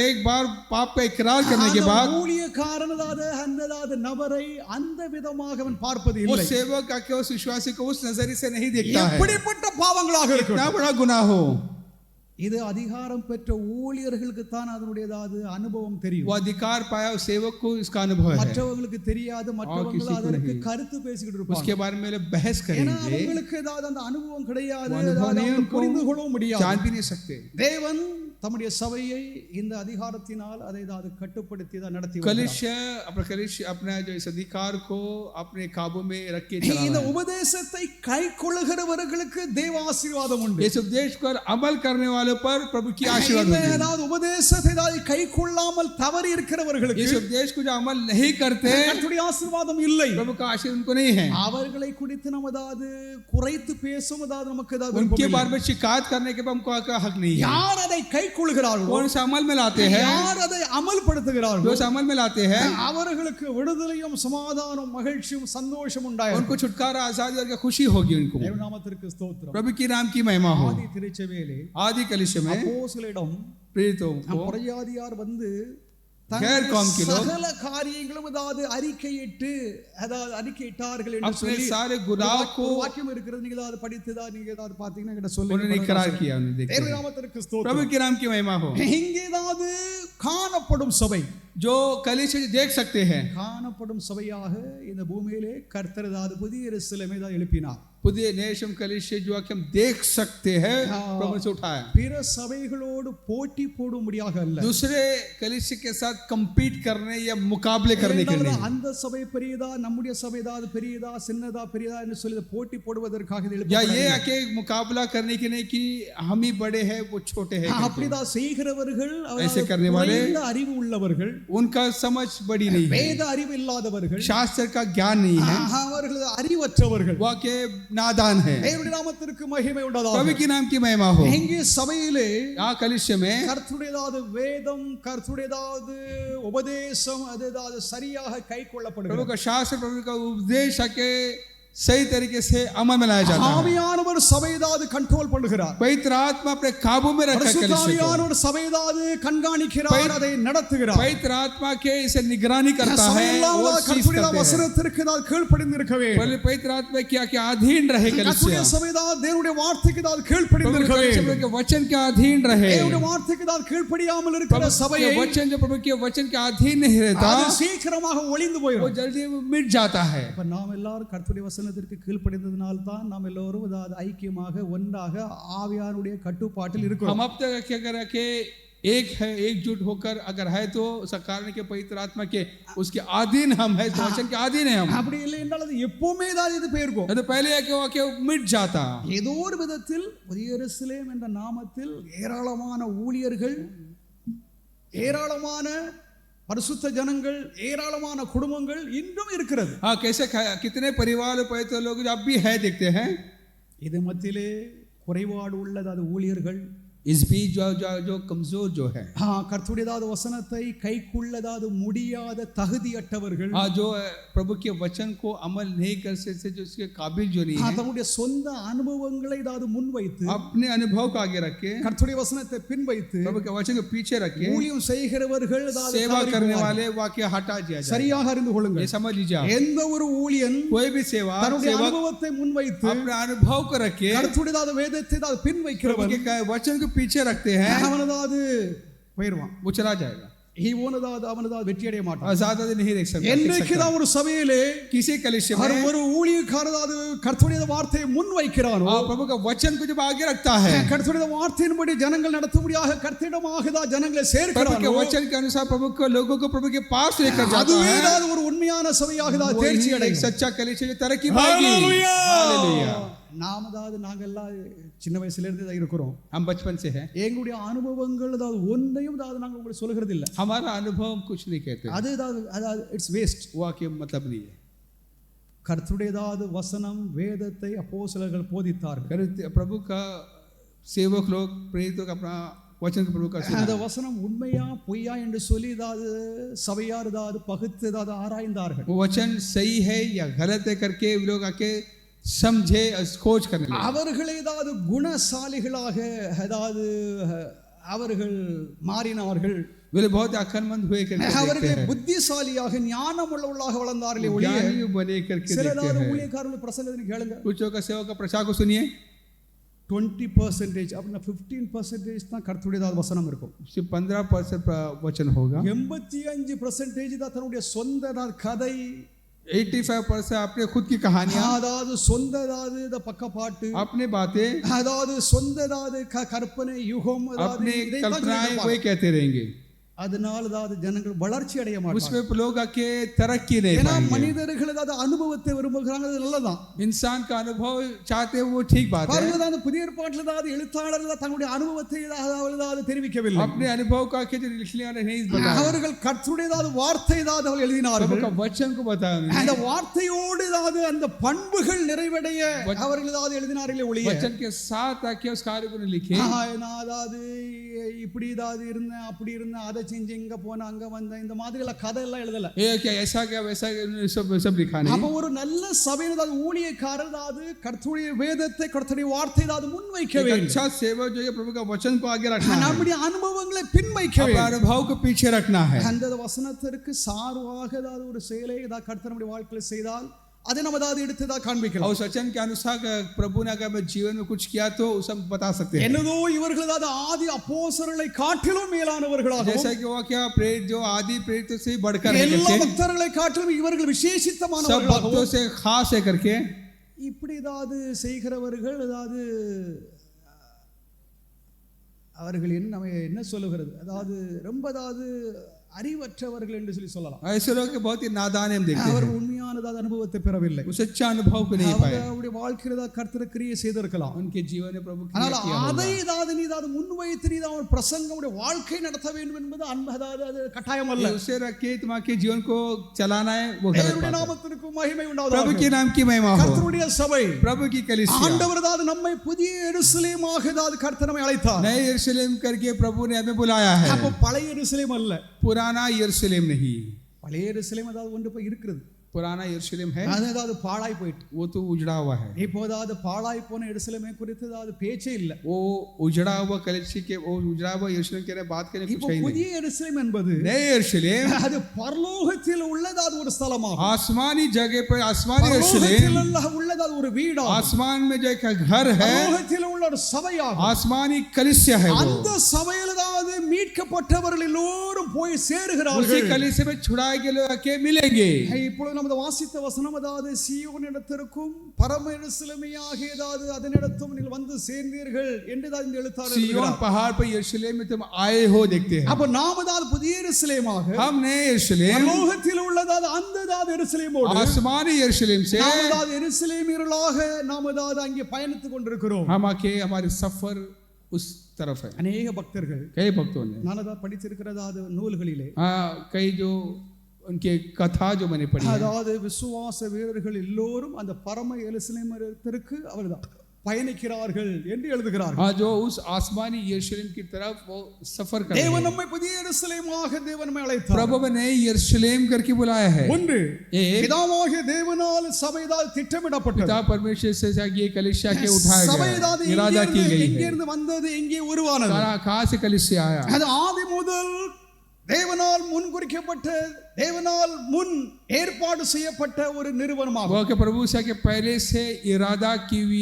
एक बार पाप का इकरार करने के बाद ஊழியக்காரன் அந்த நபரை அந்த விதமாக அவன் பார்ப்பது वो இல்லை सेवक आके उस विश्वासी को उस नजरिए से नहीं देखता है। எப்படிப்பட்ட பாவங்களாக इतना இருக்கும் बड़ा गुनाह हो, இது அதிகாரம் பெற்ற ஊழியர்களுக்கு தான் அதனுடையது அனுபவம் वो தெரியும் अधिकार पाया उस सेवक को इसका अनुभव है। மற்றவங்களுக்கு தெரியாது மற்றவங்க किसी को அதற்கு नहीं। கருத்து பேசிக்கிட்டு இருப்பாங்க उसके बारे में बहस ஏன்னா करेंगे, அவங்களுக்கு ஏதாவது அந்த அனுபவம் கிடையாது वो अनुभव அதாவது नहीं அவங்க उनको, புரிந்து கொள்ளவும் முடியாது जान भी नहीं सकते। தேவன் தம்முடைய சபையை இந்த அதிகாரத்தினால் அதை ஏதாவது கட்டுப்படுத்தி தான் நடத்தி வருகிறார். कलिश अपना जो इस अधिकार को अपने काबू में रख के चला இந்த रहा है। உபதேசத்தை கைக்கொள்ளுகிறவர்களுக்கு தேவ ஆசீர்வாதம் உண்டு इस उपदेश पर अमल करने वालों पर प्रभु की आशीर्वाद இல்லை, होगी। அதாவது உபதேசத்தை ஏதாவது கைக்கொள்ளாமல் தவறி இருக்கிறவர்களுக்கு इस उपदेश को जो अमल नहीं करते, கர்த்தருடைய ஆசீர்வாதம் இல்லை प्रभु का आशीर्वाद उनको नहीं है। அவர்களை குறித்து நம்ம ஏதாவது குறைத்து பேசும் ஏதாவது நமக்கு ஏதாவது उनके விருப்பம் बारे இல்லை. में शिकायत करने के बाद हमको हक नहीं है। யார் அதை கைக்கொள்ளுகிறார்களோ कौन सा अमल में लाते हैं, யார் அதை அமல்படுத்துகிறார்களோ जो अमल में लाते हैं, அவர்களுக்கு விடுதலையும் சமாதானம் மகிழ்ச்சியும் சந்தோஷம் உண்டாயிருக்கும். उनको छुटकारा आजादी और खुशी होगी उनको। தேவ நாமத்திற்கு ஸ்தோத்திரம். प्रभु की नाम की महिमा हो। ஆதி திருச்சபையிலே आदि कलिश में அப்போஸ்தலரிடம் प्रेरितों को பிரஜாதியார் வந்து गैर कौम के लोग சகல காரியங்களும் அதாவது அறிக்கையிட்டார்கள் என்று अपने சொல்லி सारे गुनाह को ஒரு வாக்கியம் இருக்கிறது. நீங்க அதை படித்ததா நீங்க ஏதாவது பாத்தீங்கன்னா என்கிட்ட उन्होंने சொல்லுங்க. इकरार किया, उन्होंने தேவ देखा। நாமத்திற்கு प्रभु ஸ்தோத்திரம். के नाम की महिमा हो। இங்கே ஏதாவது காணப்படும் சபை जो कलिश देख सकते हैं, காணப்படும் சபையாக இந்த பூமியிலே கர்த்தர் ஏதாவது புதிய எருசலேமை தான் எழுப்பினார். पुदिय नेशम कलिश जो कि हम देख सकते हैं, प्रभु से उठाया। பிற சபைகளோடு போட்டி போடும்படியாக அல்ல. दूसरे कलिश के साथ compete करने या मुकाबले करने के लिए, அந்த சபை பெரியதா நம்முடைய சபை ஏதாவது பெரியதா சின்னதா பெரியதா என்று சொல்லி போட்டி போடுவதற்காக இது या எழுப்பப்படவில்லை. ये आके मुकाबला करने के नहीं कि हम ही बड़े हैं वो छोटे हैं करके। அப்படிதான் செய்கிறவர்கள் ऐसे करने वाले குறைந்த அறிவு உள்ளவர்கள் उनका समझ बड़ी नहीं है, வேத அறிவு இல்லாதவர்கள் शास्त्र का ज्ञान नहीं है, அவர்கள் அறிவற்றவர்கள். वो के नादान है। தேவனுடைய நாமத்திற்கு மகிமை உண்டாதாக. प्रभु की नाम की महिमा हो। இங்கே சபையிலே यहाँ कलिश में கர்த்தருடையதாவது வேதம் கர்த்தருடையதாவது உபதேசம் அது ஏதாவது சரியாக प्रभु கைக்கொள்ளப்படுகிறது. का शास्त्र, प्रभु का उपदेश के सही तरीके से अमल में लाया जाता है। ஆவியானவர் சபை ஏதாவது கண்ட்ரோல் பண்ணுகிறார். पवित्र आत्मा अपने काबू में रखा है कलिश को। பரிசுத்தாவியானவர் சபை ஏதாவது கண்காணிக்கிறார், அதை நடத்துகிறார். पवित्र आत्मा के इसे निगरानी करता है, சபையெல்லாம் वो ஏதாவது चीज கர்த்தருடைய करते हैं। வசனத்திற்கு ஏதாவது கீழ்ப்படிந்திருக்க வேண்டும். पहले पवित्र आत्मा क्या अधीन रहे कलिश கர்த்தருடைய சபை ஏதாவது தேவனுடைய வார்த்தைக்கு ஏதாவது கீழ்ப்படிந்திருக்க வேண்டும். के वचन के अधीन रहे। தேவனுடைய வார்த்தைக்கு ஏதாவது கீழ்ப்படியாமல் இருக்கிற சபையை वचन जो प्रभु के वचन के अधीन नहीं रहता, அது சீக்கிரமாக ஒளிந்து वो போயிடும். जल्दी मिट जाता है। இப்ப நாம் எல்லாரும் கர்த்தருடைய வசனத்திற்கு கீழ்ப்படிந்ததனால் தான் நாம் எல்லோரும் அதாவது ஐக்கியமாக ஒன்றாக ஆவியானுடைய கட்டுப்பாட்டில் இருக்கிறோம். हम अब तक क्या कर रखे एक है, एकजुट होकर अगर है तो उसका कारण के पवित्र आत्मा के उसके अधीन हम है, वचन के अधीन है हम। அப்படி இல்லை என்றால் அது எப்பவுமே தான் இது போயிருக்கும். तो पहले आके मिट जाता। ஏதோ ஒரு விதத்தில் புதிய எருசலேம் என்ற நாமத்தில் ஏராளமான ஊழியர்கள், ஏராளமான பரிசுத்த ஜனங்கள், ஏராளமான குடும்பங்கள் இன்னும் இருக்கிறது. हाँ, कैसे कितने परिवार पवित्र लोग अब भी है देखते हैं। இது மத்தியிலே குறைபாடு உள்ளது அது ஊழியர்கள். इस बीच जो कमजोर जो है, கர்த்தருடையதாவது வசனத்தை கைக்குள்ளதாவது முடியாத தகுதியற்றவர்கள், जो प्रभु के वचन को अमल नहीं कर सकते, जो उसके काबिल जो नहीं है, தம்முடைய சொந்த அனுபவங்களை ஏதாவது முன்வைத்து अपने अनुभव को आगे रखे, கர்த்தருடைய वचனத்தை பின்வைத்து प्रभु के वचन को पीछे रखे, ஊழியம் செய்கிறவர்கள் ஏதாவது सेवा தவறி करने போவார்கள். वाले वाक्य हटा दिया जाए। சரியாக அறிந்து கொள்ளுங்கள். ये समझ लीजिए आप। எந்த ஒரு ஊழியன் कोई भी सेवा தன்னுடைய அனுபவத்தை முன்வைத்து अपने अनुभव को रखे, கர்த்தருடையதாவது வேதத்தை ஏதாவது प्रभु பின்வைக்கிறவன் के वचन को पीछे रखते हैं, அவனதாவது போயிடுவான். वो चला जाएगा, அவனதாவது வெற்றி அடைய மாட்டான். ज्यादा दिन नहीं देख सकता। என்றைக்கு தான் ஒரு சபையிலே किसी कलिश में ஒரு ஊழியக்காரதாவது கர்த்தருடைய வார்த்தையை முன்வைக்கிறானோ, प्रभु का वचन को जब आगे रखता है, கர்த்தருடைய வார்த்தையின்படி ஜனங்கள் நடத்தும்படியாக கர்த்தரிடமாக தான் ஜனங்களை प्रभु के சேர்க்கிறானோ, वचन के अनुसार प्रभु को लोगों को प्रभु के पास लेकर जाता அதுவே है, தான் ஒரு உண்மையான சபையாக தான் தேர்ச்சி वही एक அடையும். सच्चा कलिश जो तरक्की पाएगी। हालेलुया। நாம அதாவது நாங்க எல்லாம் சின்ன வயசுல இருந்து தான் இருக்கிறோம். हम बचपन से हैं, எங்களுடைய அனுபவங்கள் அதாவது ஒன்றையும் அதாவது நாங்க உங்களுக்கு சொல்கிறது இல்ல. हमारा अनुभव कुछ नहीं कहते, அது அதாவது இட்ஸ் வேஸ்ட். वो आके मतलब नहीं है। கர்த்தருடையதாவது வசனம் வேதத்தை அப்போஸ்தலர்கள் போதித்தார்கள். प्रभु का सेवक लोग प्रेरितों का अपना वचन प्रभु का அந்த வசனம் உண்மையா பொய்யா என்று சொல்லி ஏதாவது சபையார் ஏதாவது பகுத்து ஏதாவது ஆராய்ந்தார்கள். वो वचन सही है या गलत है करके वो लोग आके समझे खोज करने लगे. அவர்கள் ஏதாவது குணசாலிகளாக ஏதாவது அவர்கள் மாறினார்கள். वे लोग बहुत अक्लमंद हुए करके देखते அவர்கள் हैं. புத்திசாலியாக ஞானம் உள்ளவர்களாக வளர்ந்தார்களே ஒழிய ज्ञानी बने करके சில देखते ஏதாவது हैं. ஊழியக்காரர்கள் பிரசங்கத்தை கேளுங்க. कुछ का सेवक का प्रचार को सुनिए. 20% அப்படின்னா 15% தான் கர்த்தருடையதாவது வசனம் இருக்கும். सिर्फ 15% वचन होगा. 85% தான் தன்னுடைய சொந்த கதை, 85% अपने खुद की कहानियां, அதாவது சொந்ததாவது இந்த பக்கப்பாட்டு, अपने बातें, அதாவது சொந்ததாவது கற்பனை யுகம், अपने कल्पनाएं वही कहते रहेंगे. அதனால அதாவது ஜனங்கள் வளர்ச்சி அடைய மாட்டாங்க. उसमें लोग आके तरक्की नहीं ஏன்னா पाएंगे. மனிதர்கள் அதாவது அனுபவத்தை விரும்புகிறாங்க, அது நல்லதான். इंसान का अनुभव चाहते हैं, वो ठीक बात है. பாருங்க, அந்த புதிய ஏற்பாட்டில் அதாவது எழுத்தாளர்கள் தங்களுடைய அனுபவத்தை அதாவது தெரிவிக்கவில்லை. अपने अनुभव का के जो लिखने वाले नहीं बताया. அவர்கள் கர்த்தருடையதாவது வார்த்தை அதாவது அவர்கள் எழுதினார்கள். प्रभु का वचन को बताया उन्होंने. அந்த வார்த்தையோடு அதாவது அந்த பண்புகள் நிறைவடைய அவர்கள் அதாவது எழுதினார்களே ஒழிய वचन के साथ आके उस कार्य को नहीं लिखे. நான் அதாவது இப்படி ஏதாவது இருந்தேன், அப்படி இருந்தேன், அதை செஞ்சு இங்க போன அங்க வந்தேன், இந்த மாதிரி எல்லாம் கதை எல்லாம் எழுதல. ये क्या ऐसा क्या वैसा सब लिखा नहीं. அப்ப ஒரு நல்ல சபையில் அதாவது ஊழியக்காரர் அதாவது கர்த்தருடைய வேதத்தை கர்த்தருடைய வார்த்தை அதாவது முன்வைக்க एक வேண்டும். अच्छा सेवक जो है प्रभु का वचन को आगे रखना है. நம்முடைய அனுபவங்களை பின்வைக்க अपने வேண்டும். अनुभव को पीछे रखना है. அந்த வசனத்திற்கு சார்பாக ஏதாவது ஒரு செயலை ஏதாவது கர்த்தர் நம்முடைய வாழ்க்கையில் செய்தால் அதை நம்ம ஏதாவது எடுத்து ஏதாவது காண்பிக்கலாம். और वचन के अनुसार प्रभु ने अगर मैं जीवन में कुछ किया तो उसे हम बता सकते हैं. என்னதோ இவர்கள் அதாவது ஆதி அப்போஸ்தலர்களை காட்டிலும் மேலானவர்களாக, जैसा कि वो क्या प्रेरित जो आदि प्रेरितों से बढ़कर है எல்லா करके, பக்தர்களை காட்டிலும் இவர்கள் सब விசேஷித்தமானவர்களாக भक्तों से खास है करके இப்படி ஏதாவது செய்கிறவர்கள் ஏதாவது அவர்கள் என்ன சொல்லுகிறது, அதாவது ரொம்ப அதாவது அறிவற்றவர்கள் என்று சொல்லலாம். ऐसे लोग के बहुत ही नादान हम देखते அவர் हैं. உண்மையானதாவது அனுபவத்தை பெறவில்லை. वो सच्चा अनुभव को नहीं पाए. அவருடைய வாழ்க்கையில் ஏதாவது கர்த்தர் கிரியை செய்திருக்கலாம். उनके जीवन में प्रभु ஆனால் क्रिया किया அதை होगा. ஏதாவது நீ ஏதாவது முன்வைத்து நீ அவர் பிரசங்கமுடைய வாழ்க்கை நடத்த வேண்டும் என்பது அதாவது அது கட்டாயம் அல்ல. ये उसे रख के तुम्हारे जीवन को चलाना है, वो गलत தேவனுடைய बात है. நாமத்திற்கு மகிமை प्रभु உண்டாவதாக. के नाम की महिमा हो. கர்த்தருடைய சபை, प्रभु की कलीसिया, ஆண்டவர் அதாவது நம்மை புதிய எருசலேமாக அதாவது கர்த்தர் நம்மை அழைத்தார். नए यरूशलेम करके प्रभु ने हमें बुलाया है. அப்ப பழைய எருசலேம் அல்ல, पुराना यरूशलेम नहीं. பழைய எருசலேம் அதாவது ஒன்று போய் இருக்கிறது, पुराना यरूशलेम है, அது அதாவது பாழாய் போயிட்டு. वो तो उजड़ा हुआ है. இப்போ அதாவது பாழாய் போன எருசலேமை குறித்து அதாவது பேச்சே இல்லை. वो उजड़ा हुआ कलीसिया के वो उजड़ा हुआ यरूशलेम के बात करने இப்போ कुछ है ही புதிய नहीं. எருசலேம் என்பது नए यरूशलेम அது பரலோகத்தில் உள்ளதாவது ஒரு ஸ்தலமாகும். आसमानी जगह पर आसमानी பரலோகத்தில் यरूशलेम, உள்ளதாவது ஒரு வீடாகும். आसमान में जो एक घर है, பரலோகத்தில் உள்ள ஒரு சபையாகும். आसमानी कलीसिया है. அந்த वो சபையில் அதாவது மீட்கப்பட்டவர்கள் எல்லோரும் போய் उसी சேருகிறார்கள். कलीसिया में छुड़ाए गए लोग आके मिलेंगे. இப்பொழுது நமது வாசித்த வசனம் அதாவது சீயோனிடத்திற்கும் பரம எருசலேமையாகிய அதாவது அதனிடத்தும் நீங்கள் வந்து சேர்ந்தீர்கள் என்று தான் இந்த எழுத்தாளர் सिय्योन எழுதுகிறார். पहाड़ पर यरूशलेम में तुम आए हो देखते हैं. அப்ப நாம் அதாவது புதிய எருசலேமாக हम नए यरूशलेम, பரலோகத்தில் உள்ளதாவது அந்த அதாவது எருசலேமோடு आसमानी यरूशलेम से நாம் அதாவது எருசலேமியர்களாக நாம் அதாவது அங்கே பயணித்துக் கொண்டிருக்கிறோம். हम आके हमारे सफर उस तरफ है. அநேக பக்தர்கள் कई भक्तों ने நான் அதாவது படித்திருக்கிறதாவது நூல்களிலே कई जो उनके कथा जो मैंने पढ़ी है, அதாவது விசுவாச வீரர்கள் எல்லோரும் அந்த பரம எருசலேமிற்கு அவர்தான் பயணிக்கிறார்கள் என்று எழுதுகிறார்கள். जो उस आसमानी यरूशलेम की तरफ वो सफर कर रहे தேவன் हैं. நம்மை புதிய எருசலேமாக தேவன் நம்மை அழைத்தார். प्रभु ने नए यरूशलेम करके बुलाया है. ஒன்று एक பிதாவாகிய தேவனால் சபைதால் திட்டமிடப்பட்டது. पिता परमेश्वर से ये कलीसिया के उठाया சபைதால் गया, इरादा की गई है. எங்கிருந்து வந்தது, எங்கே உருவானது? कहाँ से कलीसिया आया? அது ஆதி முதல் தேவனால் முன் குறிக்கப்பட்ட தேவனால் முன் ஏற்பாடு செய்யப்பட்ட ஒரு நிறுவனமாகும். वो के प्रभु से के पहले से इरादा की हुई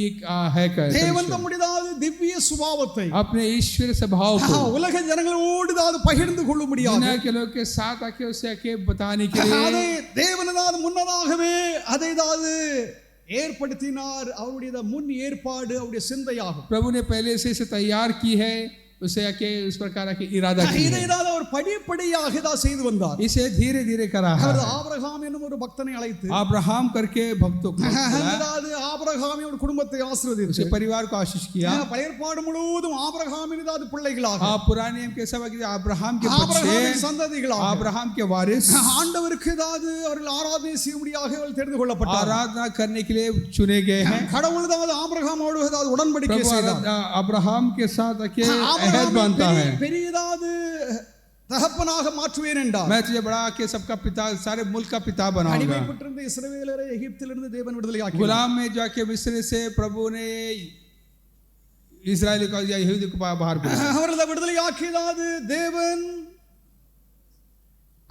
है தேவன் நம்முடையதாவது திவ்ய சுபாவத்தை अपने ईश्वर स्वभाव को உலக ஜனங்களோடு அதாவது பகிர்ந்து கொள்ள முடியாது. दुनिया के लोग के साथ आके उसे आके बताने के அதை लिए தேவனதாவது முன்னதாகவே அதை அதாவது ஏற்படுத்தினார். அவருடைய முன் ஏற்பாடு அவருடைய சிந்தையாகும். प्रभु ने पहले से इसे तैयार की है. उसे आके उस प्रकार के इरादा किया இதை தான் அவர் படிப்படியாக தான் செய்து வந்தார். इसे धीरे धीरे करा है அவர் ஆபிரகாம் என்னும் ஒரு பக்தனை அழைத்து अब्राहम करके भक्तों को அதாவது ஆபிரகாமின் குடும்பத்தை ஆசீர்வதித்து उसके परिवार को आशीष किया பழைய ஏற்பாடு முழுவதும் ஆபிரகாமின் அதாவது பிள்ளைகளாக पुराने नियम के सब अब्राहम के बच्चे ஆபிரகாமின் சந்ததிகளாக अब्राहम के वारिस ஆண்டவருக்கு அதாவது அவர்கள் ஆராதனை செய்யும்படியாக அவர்கள் தெரிந்து கொள்ளப்பட்டார். आराधना करने के लिए चुने गए हैं கடவுள் அதாவது ஆபிரகாமோடு அதாவது உடன்படிக்கை செய்தார். अब्राहम के साथ आके अहद बांधता है பெரியதாவது தகப்பனாக மாற்றுவேன் என்றார். मैं तुझे बड़ा के सबका पिता सारे मुल्क का पिता बनाऊंगा. அடிமைப்பட்டிருந்த இஸ்ரவேலரை எகிப்திலிருந்து தேவன் விடுதலையாக்கினார். गुलाम में जाके मिस्र से प्रभु ने इस्राएल को या यहूदी को बाहर बुलाया. அவர்களை விடுதலையாக்கியதாவது தேவன்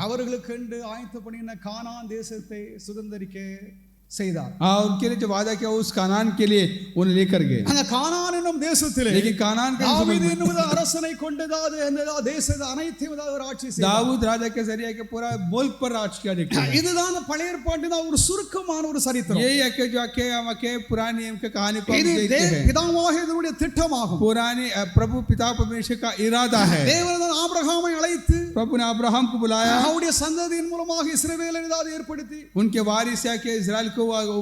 அவர்களுக்கு ஆயத்த பண்ணின கானான் தேசத்தை சுதந்தரிக்க செய்தார். उनके लिए जो वादा किया उस कानान के लिए उन्हें लेकर गए. அந்த கானான் என்னும் தேசத்திலே लेकिन कानान के தாவீது என்னும் அரசனை கொண்டதாவது அந்த தேசத்தை அனைத்தையும் அவர் ஆட்சி செய்தார். दाऊद राजा के जरिए के पूरा मुल्क पर राज किया. देखिए இதுதான் பழைய ஏற்பாட்டின் ஒரு சுருக்கமான ஒரு சரித்திரம். यही है कि जो के हम के पुराने नियम के कहानी को இது देखते हैं. பிதாவாகிய தேவனுடைய திட்டமாகும். पुराने प्रभु पिता परमेश्वर का इरादा है. தேவன் ஆபிரகாமை அழைத்து प्रभु ने अब्राहम को बुलाया, அவருடைய சந்ததியின் மூலமாக இஸ்ரவேலை ஏற்படுத்தி उनके वारिस के इस्राएल को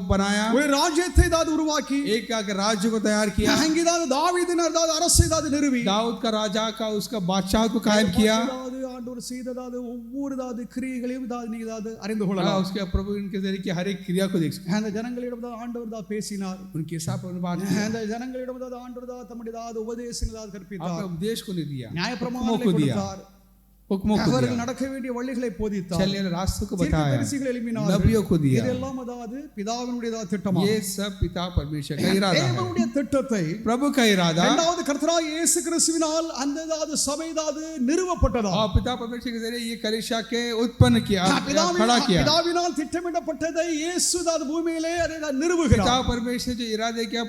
बनाया, ஒரு ராஜ்யத்தை உருவாக்கி एक राज्य को तैयार किया. அங்கேதான் தாவீதின் அரசை நிறுவி दाऊद का राजा का उसका बादशाह को कायम किया. ஆண்டவர் செய்ததாவது ஒவ்வொரு கிரியைகளையும் நீங்க அறிந்து கொள்ளலாம். उसके प्रभु इनके जरिए की हर एक क्रिया को देख सकते. அந்த ஜனங்களிடம் ஆண்டவர் பேசினார். उनके साथ बात அந்த ஜனங்களிடம் ஆண்டவர் தம்முடைய உபதேசங்களை கற்பித்தார். आपने उपदेश को नहीं दिया, நியாயப்பிரமாணங்களை को दिया, கொடுத்தார். हुक्मों को அவர்கள் दिया, நடக்க வேண்டிய வழிகளை போதித்தார். चलने के रास्तों को बताया, தீர்க்கதரிசிகளை எழுப்பினார். नबियों को दिया. இதெல்லாம் பிதாவினுடைய திட்டமாகும். ये सब पिता परमेश्वर का इरादा है. தேவனுடைய திட்டத்தை प्रभु का इरादा இரண்டாவது கர்த்தராகிய இயேசு கிறிஸ்துவினால் அந்த சபை நிறுவப்பட்டதா. और पिता परमेश्वर के जरिए ये कलीसिया के उत्पन्न किया, खड़ा किया. பிதாவினால் திட்டமிடப்பட்டதை இயேசு பூமியிலே அதை நிறுவுகிறார். पिता परमेश्वर जो इरादे किया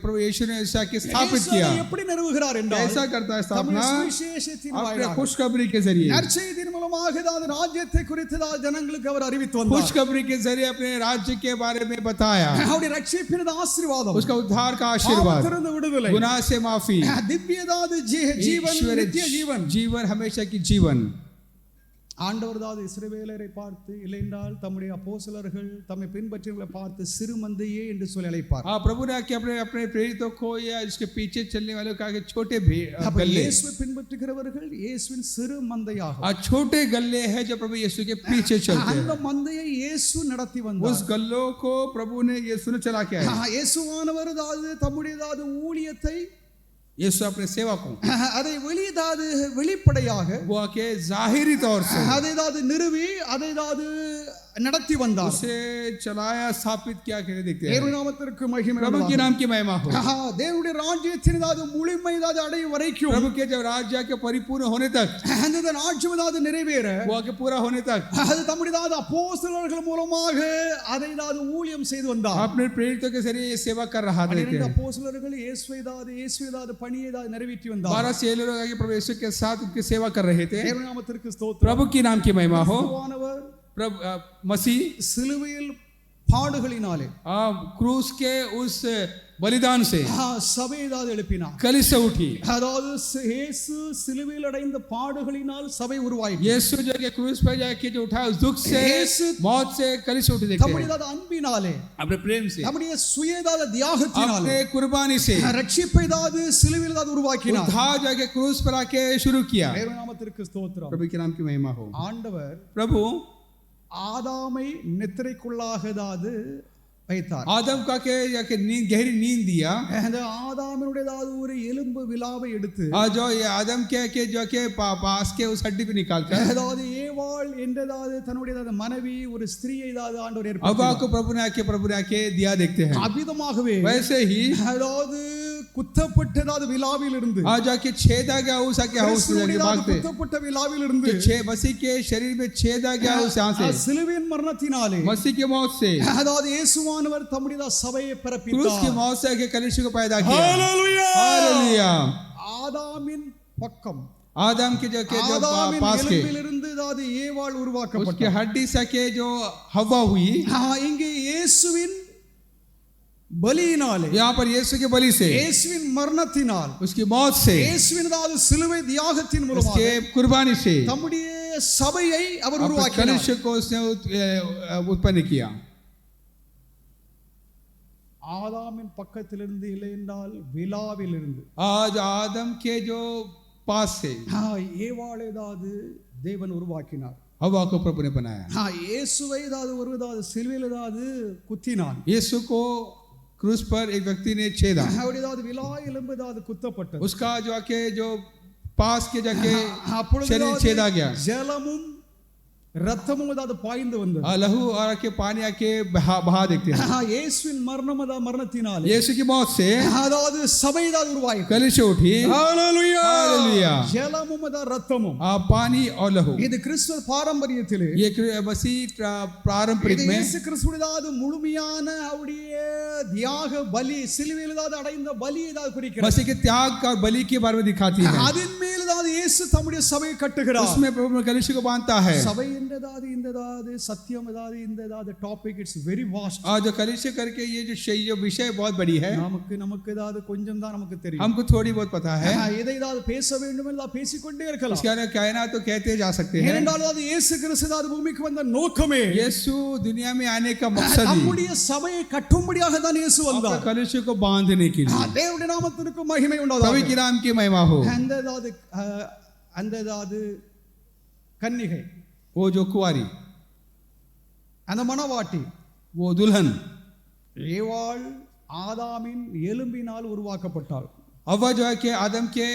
प्रभु यीशु ने ऐसा के स्थापित किया. எப்படி நிறுவுகிறார் என்றால் ऐसा करता है स्थापना சுவிசேஷத்தின் अपने வாயிலாக खुशखबरी के जरिए. நற்செய்தியின் மூலமாக ராஜ்யத்தை குறித்து ஜனங்களுக்கு அவர் அறிவித்து வந்தார். खुशखबरी के जरिए अपने राज्य के बारे में बताया, அவருடைய ரட்சிப்பின் ஆசீர்வாதம், उसका उद्धार का आशीर्वाद, பாவத்திலிருந்து விடுதலை, गुनाह से माफी, திவ்யதாவது ஜீவன், நித்திய ஜீவன், जीवन हमेशा की जीवन. ஆண்டவர் இஸ்ரவேலரை பார்த்து இல்லை என்றால் தம்முடைய அப்போஸ்தலர்கள் தம்மை பின்பற்றியவர்களை பார்த்து சிறு மந்தையே என்று சொல்லி அழைப்பார். प्रभु ने आके अपने अपने प्रेरितों को या इसके पीछे चलने वालों को आगे छोटे गल्ले, இயேசுவை பின்பற்றுகிறவர்கள் இயேசுவின் சிறு மந்தையாகும். छोटे गल्ले हैं जो प्रभु यीशु के पीछे चलते हैं. அந்த மந்தையை இயேசு நடத்தி வந்தார். उस गल्लों को प्रभु ने यीशु ने चला के आया. இயேசுவானவர் தம்முடைய ஊழியத்தை यीशु अपने सेवा को அதை வெளிப்படையாக वो आके जाहिरी तौर से அதை நிறுவி அதை நடத்தி வந்தார். उसे चलाया, स्थापित किया के देखते हैं. தேவனுடைய நாமத்திற்கு மகிமை. प्रभु के नाम की महिमा हो. தேவனுடைய ராஜ்யத்தின் முழுமை அடையும் வரைக்கும், प्रभु के जब राज्य के परिपूर्ण होने तक, அந்த ராஜ்யம் நிறைவேற वो आके पूरा होने तक அது தம்முடைய அப்போஸ்தலர்கள் மூலமாக அதை ஊழியம் செய்து வந்தார். अपने प्रेरितों के जरिए ये सेवा कर रहा था. அப்போஸ்தலர்கள் இயேசுவை பணியை நிறைவேற்றி வந்தார். 12 चेले लोग आगे प्रभु यीशु के साथ उनकी सेवा कर रहे थे. தேவனுடைய நாமத்திற்கு ஸ்தோத்திரம். प्रभु की नाम की महिमा हो. प्रभु मसीह சிலுவையில் பாடுகளினாலே क्रूस के उस बलिदान से சபையை எழுப்பினார். कलीसिया उठी. அதாவது இயேசு சிலுவையில் அடைந்த பாடுகளினால் சபை உருவாயிற்று. यीशु जो के क्रूस पर जाके जो उठा उस दुख से, मौत से कलीसिया उठी. देखते हैं தம்முடைய அன்பினாலே, अपने प्रेम से, தம்முடைய சுயதாத தியாகத்தினாலே, अपने कुर्बानी से ரட்சிப்பை சிலுவையில் உருவாக்கினார். उद्धार जाके क्रूस पर आके शुरू किया. தேவனுடைய நாமத்திற்கு ஸ்தோத்திரம். प्रभु के नाम की महिमा हो. ஆண்டவர் प्रभु ஆதாமை நித்திரைக்குள்ளாக வைத்தார். आदम का के जाके नींद, गहरी नींद दिया. அந்த ஆதாமினுடைய ஒரு எலும்பு விலாவை எடுத்து जो ये आदम के जो के पास के उस हड्डी पे निकाल कर அதாவது ஏவாள் என்றதாவது தன்னுடைய மனைவி ஒரு ஸ்திரீயை ஆண்டவர் हवा ஏற்படுத்தினார். को प्रभु ने आके दिया. देखते हैं அபிதமாகவே वैसे ही அதாவது குத்தப்பட்டதாவது விலாவில் இருந்து जाके छेदा गया उस आके हाउस से जाके भागते. குத்தப்பட்ட விலாவில் இருந்து मसीह के शरीर में छेदा गया उस यहाँ से, சிலுவையின் மரணத்தினாலே, मसीह की मौत से, அதாவது இயேசுவானவர் தம்முடைய சபையை क्रूस பிறப்பித்தார். की मौत से आके कलीसिया को पैदा किया. हालेलुया. हालेलुया. ஆதாமின் பக்கம், आदम के जो ஆதாமின் पास के எலும்பிலிருந்து அதாவது ஏவாள் उसके உருவாக்கப்பட்டார். हड्डी से के जो हवा हुई, இங்கே இயேசுவின் பலியினாலே, यहाँ पर यीशु के बलि से, இயேசுவின் மரணத்தினால், उसकी मौत से, இயேசுவினதாவது சிலுவை தியாகத்தின் மூலமாக उसके कुर्बानी से தம்முடைய சபையை அவர் अपने உருவாக்கினார். कलीसिया को उसने उत्पन्न किया. ஆதாமின் பக்கத்திலிருந்து இல்லை என்றால் விலாவில் இருந்து आज आदम के जो पास से ஏவாளை ஏதாவது தேவன் உருவாக்கினார். हवा को प्रभु ने बनाया. இயேசுவை ஏதாவது ஒருதாவது சிலுவையில் ஏதாவது குத்தினான். यीशु को क्रूस पर एक व्यक्ति ने छेदा. அப்படி ஏதாவது விலா எலும்பு ஏதாவது குத்தப்பட்டது. उसका जो आके जो पास के जाके அப்பொழுது शरीर छेदा गया. ஜலமும் ரத்தமும் ஏதாவது பாய்ந்து வந்தது. लहू और आके पानी आके बहा देखते हैं. இயேசுவின் மரணத்தினாலே, यीशु की मौत से அதாவது சபை ஏதாவது உருவாகி कलीसिया उठी. ஹalleluya, हालेलुया. ஜலமும் ரத்தமும், पानी और लहू, இது கிறிஸ்துவ பாரம்பரியத்திலே, ये मसीह पारंपरिक இது में இயேசு கிறிஸ்துவினதாவது முழுமையான அவருடைய தியாக பலி, சிலுவையில் ஏதாவது அடைந்த பலி ஏதாவது குறிக்கிறது. मसीह के त्याग का बलि के बारे में दिखाती है. அதன் மேல் ஏதாவது இயேசு தம்முடைய சபையை கட்டுகிறார். उसमें प्रभु कलीसिया को बांधता है. சபை என்றதாவது இந்ததாவது சத்தியம் ஏதாவது இந்ததாவது டாபிக் இட்ஸ் வெரி வாஸ்ட். और जो कलीसिया करके ये जो विषय बहुत बड़ी है, நமக்கு ஏதாவது கொஞ்சம் தான் நமக்கு தெரியும். हमको थोड़ी बहुत पता है. இதை ஏதாவது பேச வேண்டும் என்றால் பேசிக்கொண்டே இருக்கலாம். इसके बारे में कहना तो कहते जा सकते हैं. ஏனென்றால் அது இயேசு கிறிஸ்து ஏதாவது பூமிக்கு வந்த நோக்கமே यीशु दुनिया में आने का मकसद ही நம்முடைய சபையை கட்டும்படியாக தான் இயேசு अपने வந்தார். कलीसिया को बांधने के लिए. தேவனுடைய நாமத்திற்கு மகிமை உண்டாவதாக. प्रभु के नाम की महिमा हो. அந்த கன்னிகை, वो जो कुंवारी, அந்த மணவாட்டி, वो दुल्हन, ஏவாள் ஆதாமின் எலும்பினால் உருவாக்கப்பட்டாள். हव्वा जो है कि आदम के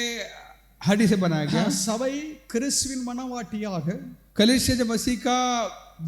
हड्डी से बनाया गया. சபை கிறிஸ்துவின் மணவாட்டியாக, कलीसिया जो मसीह का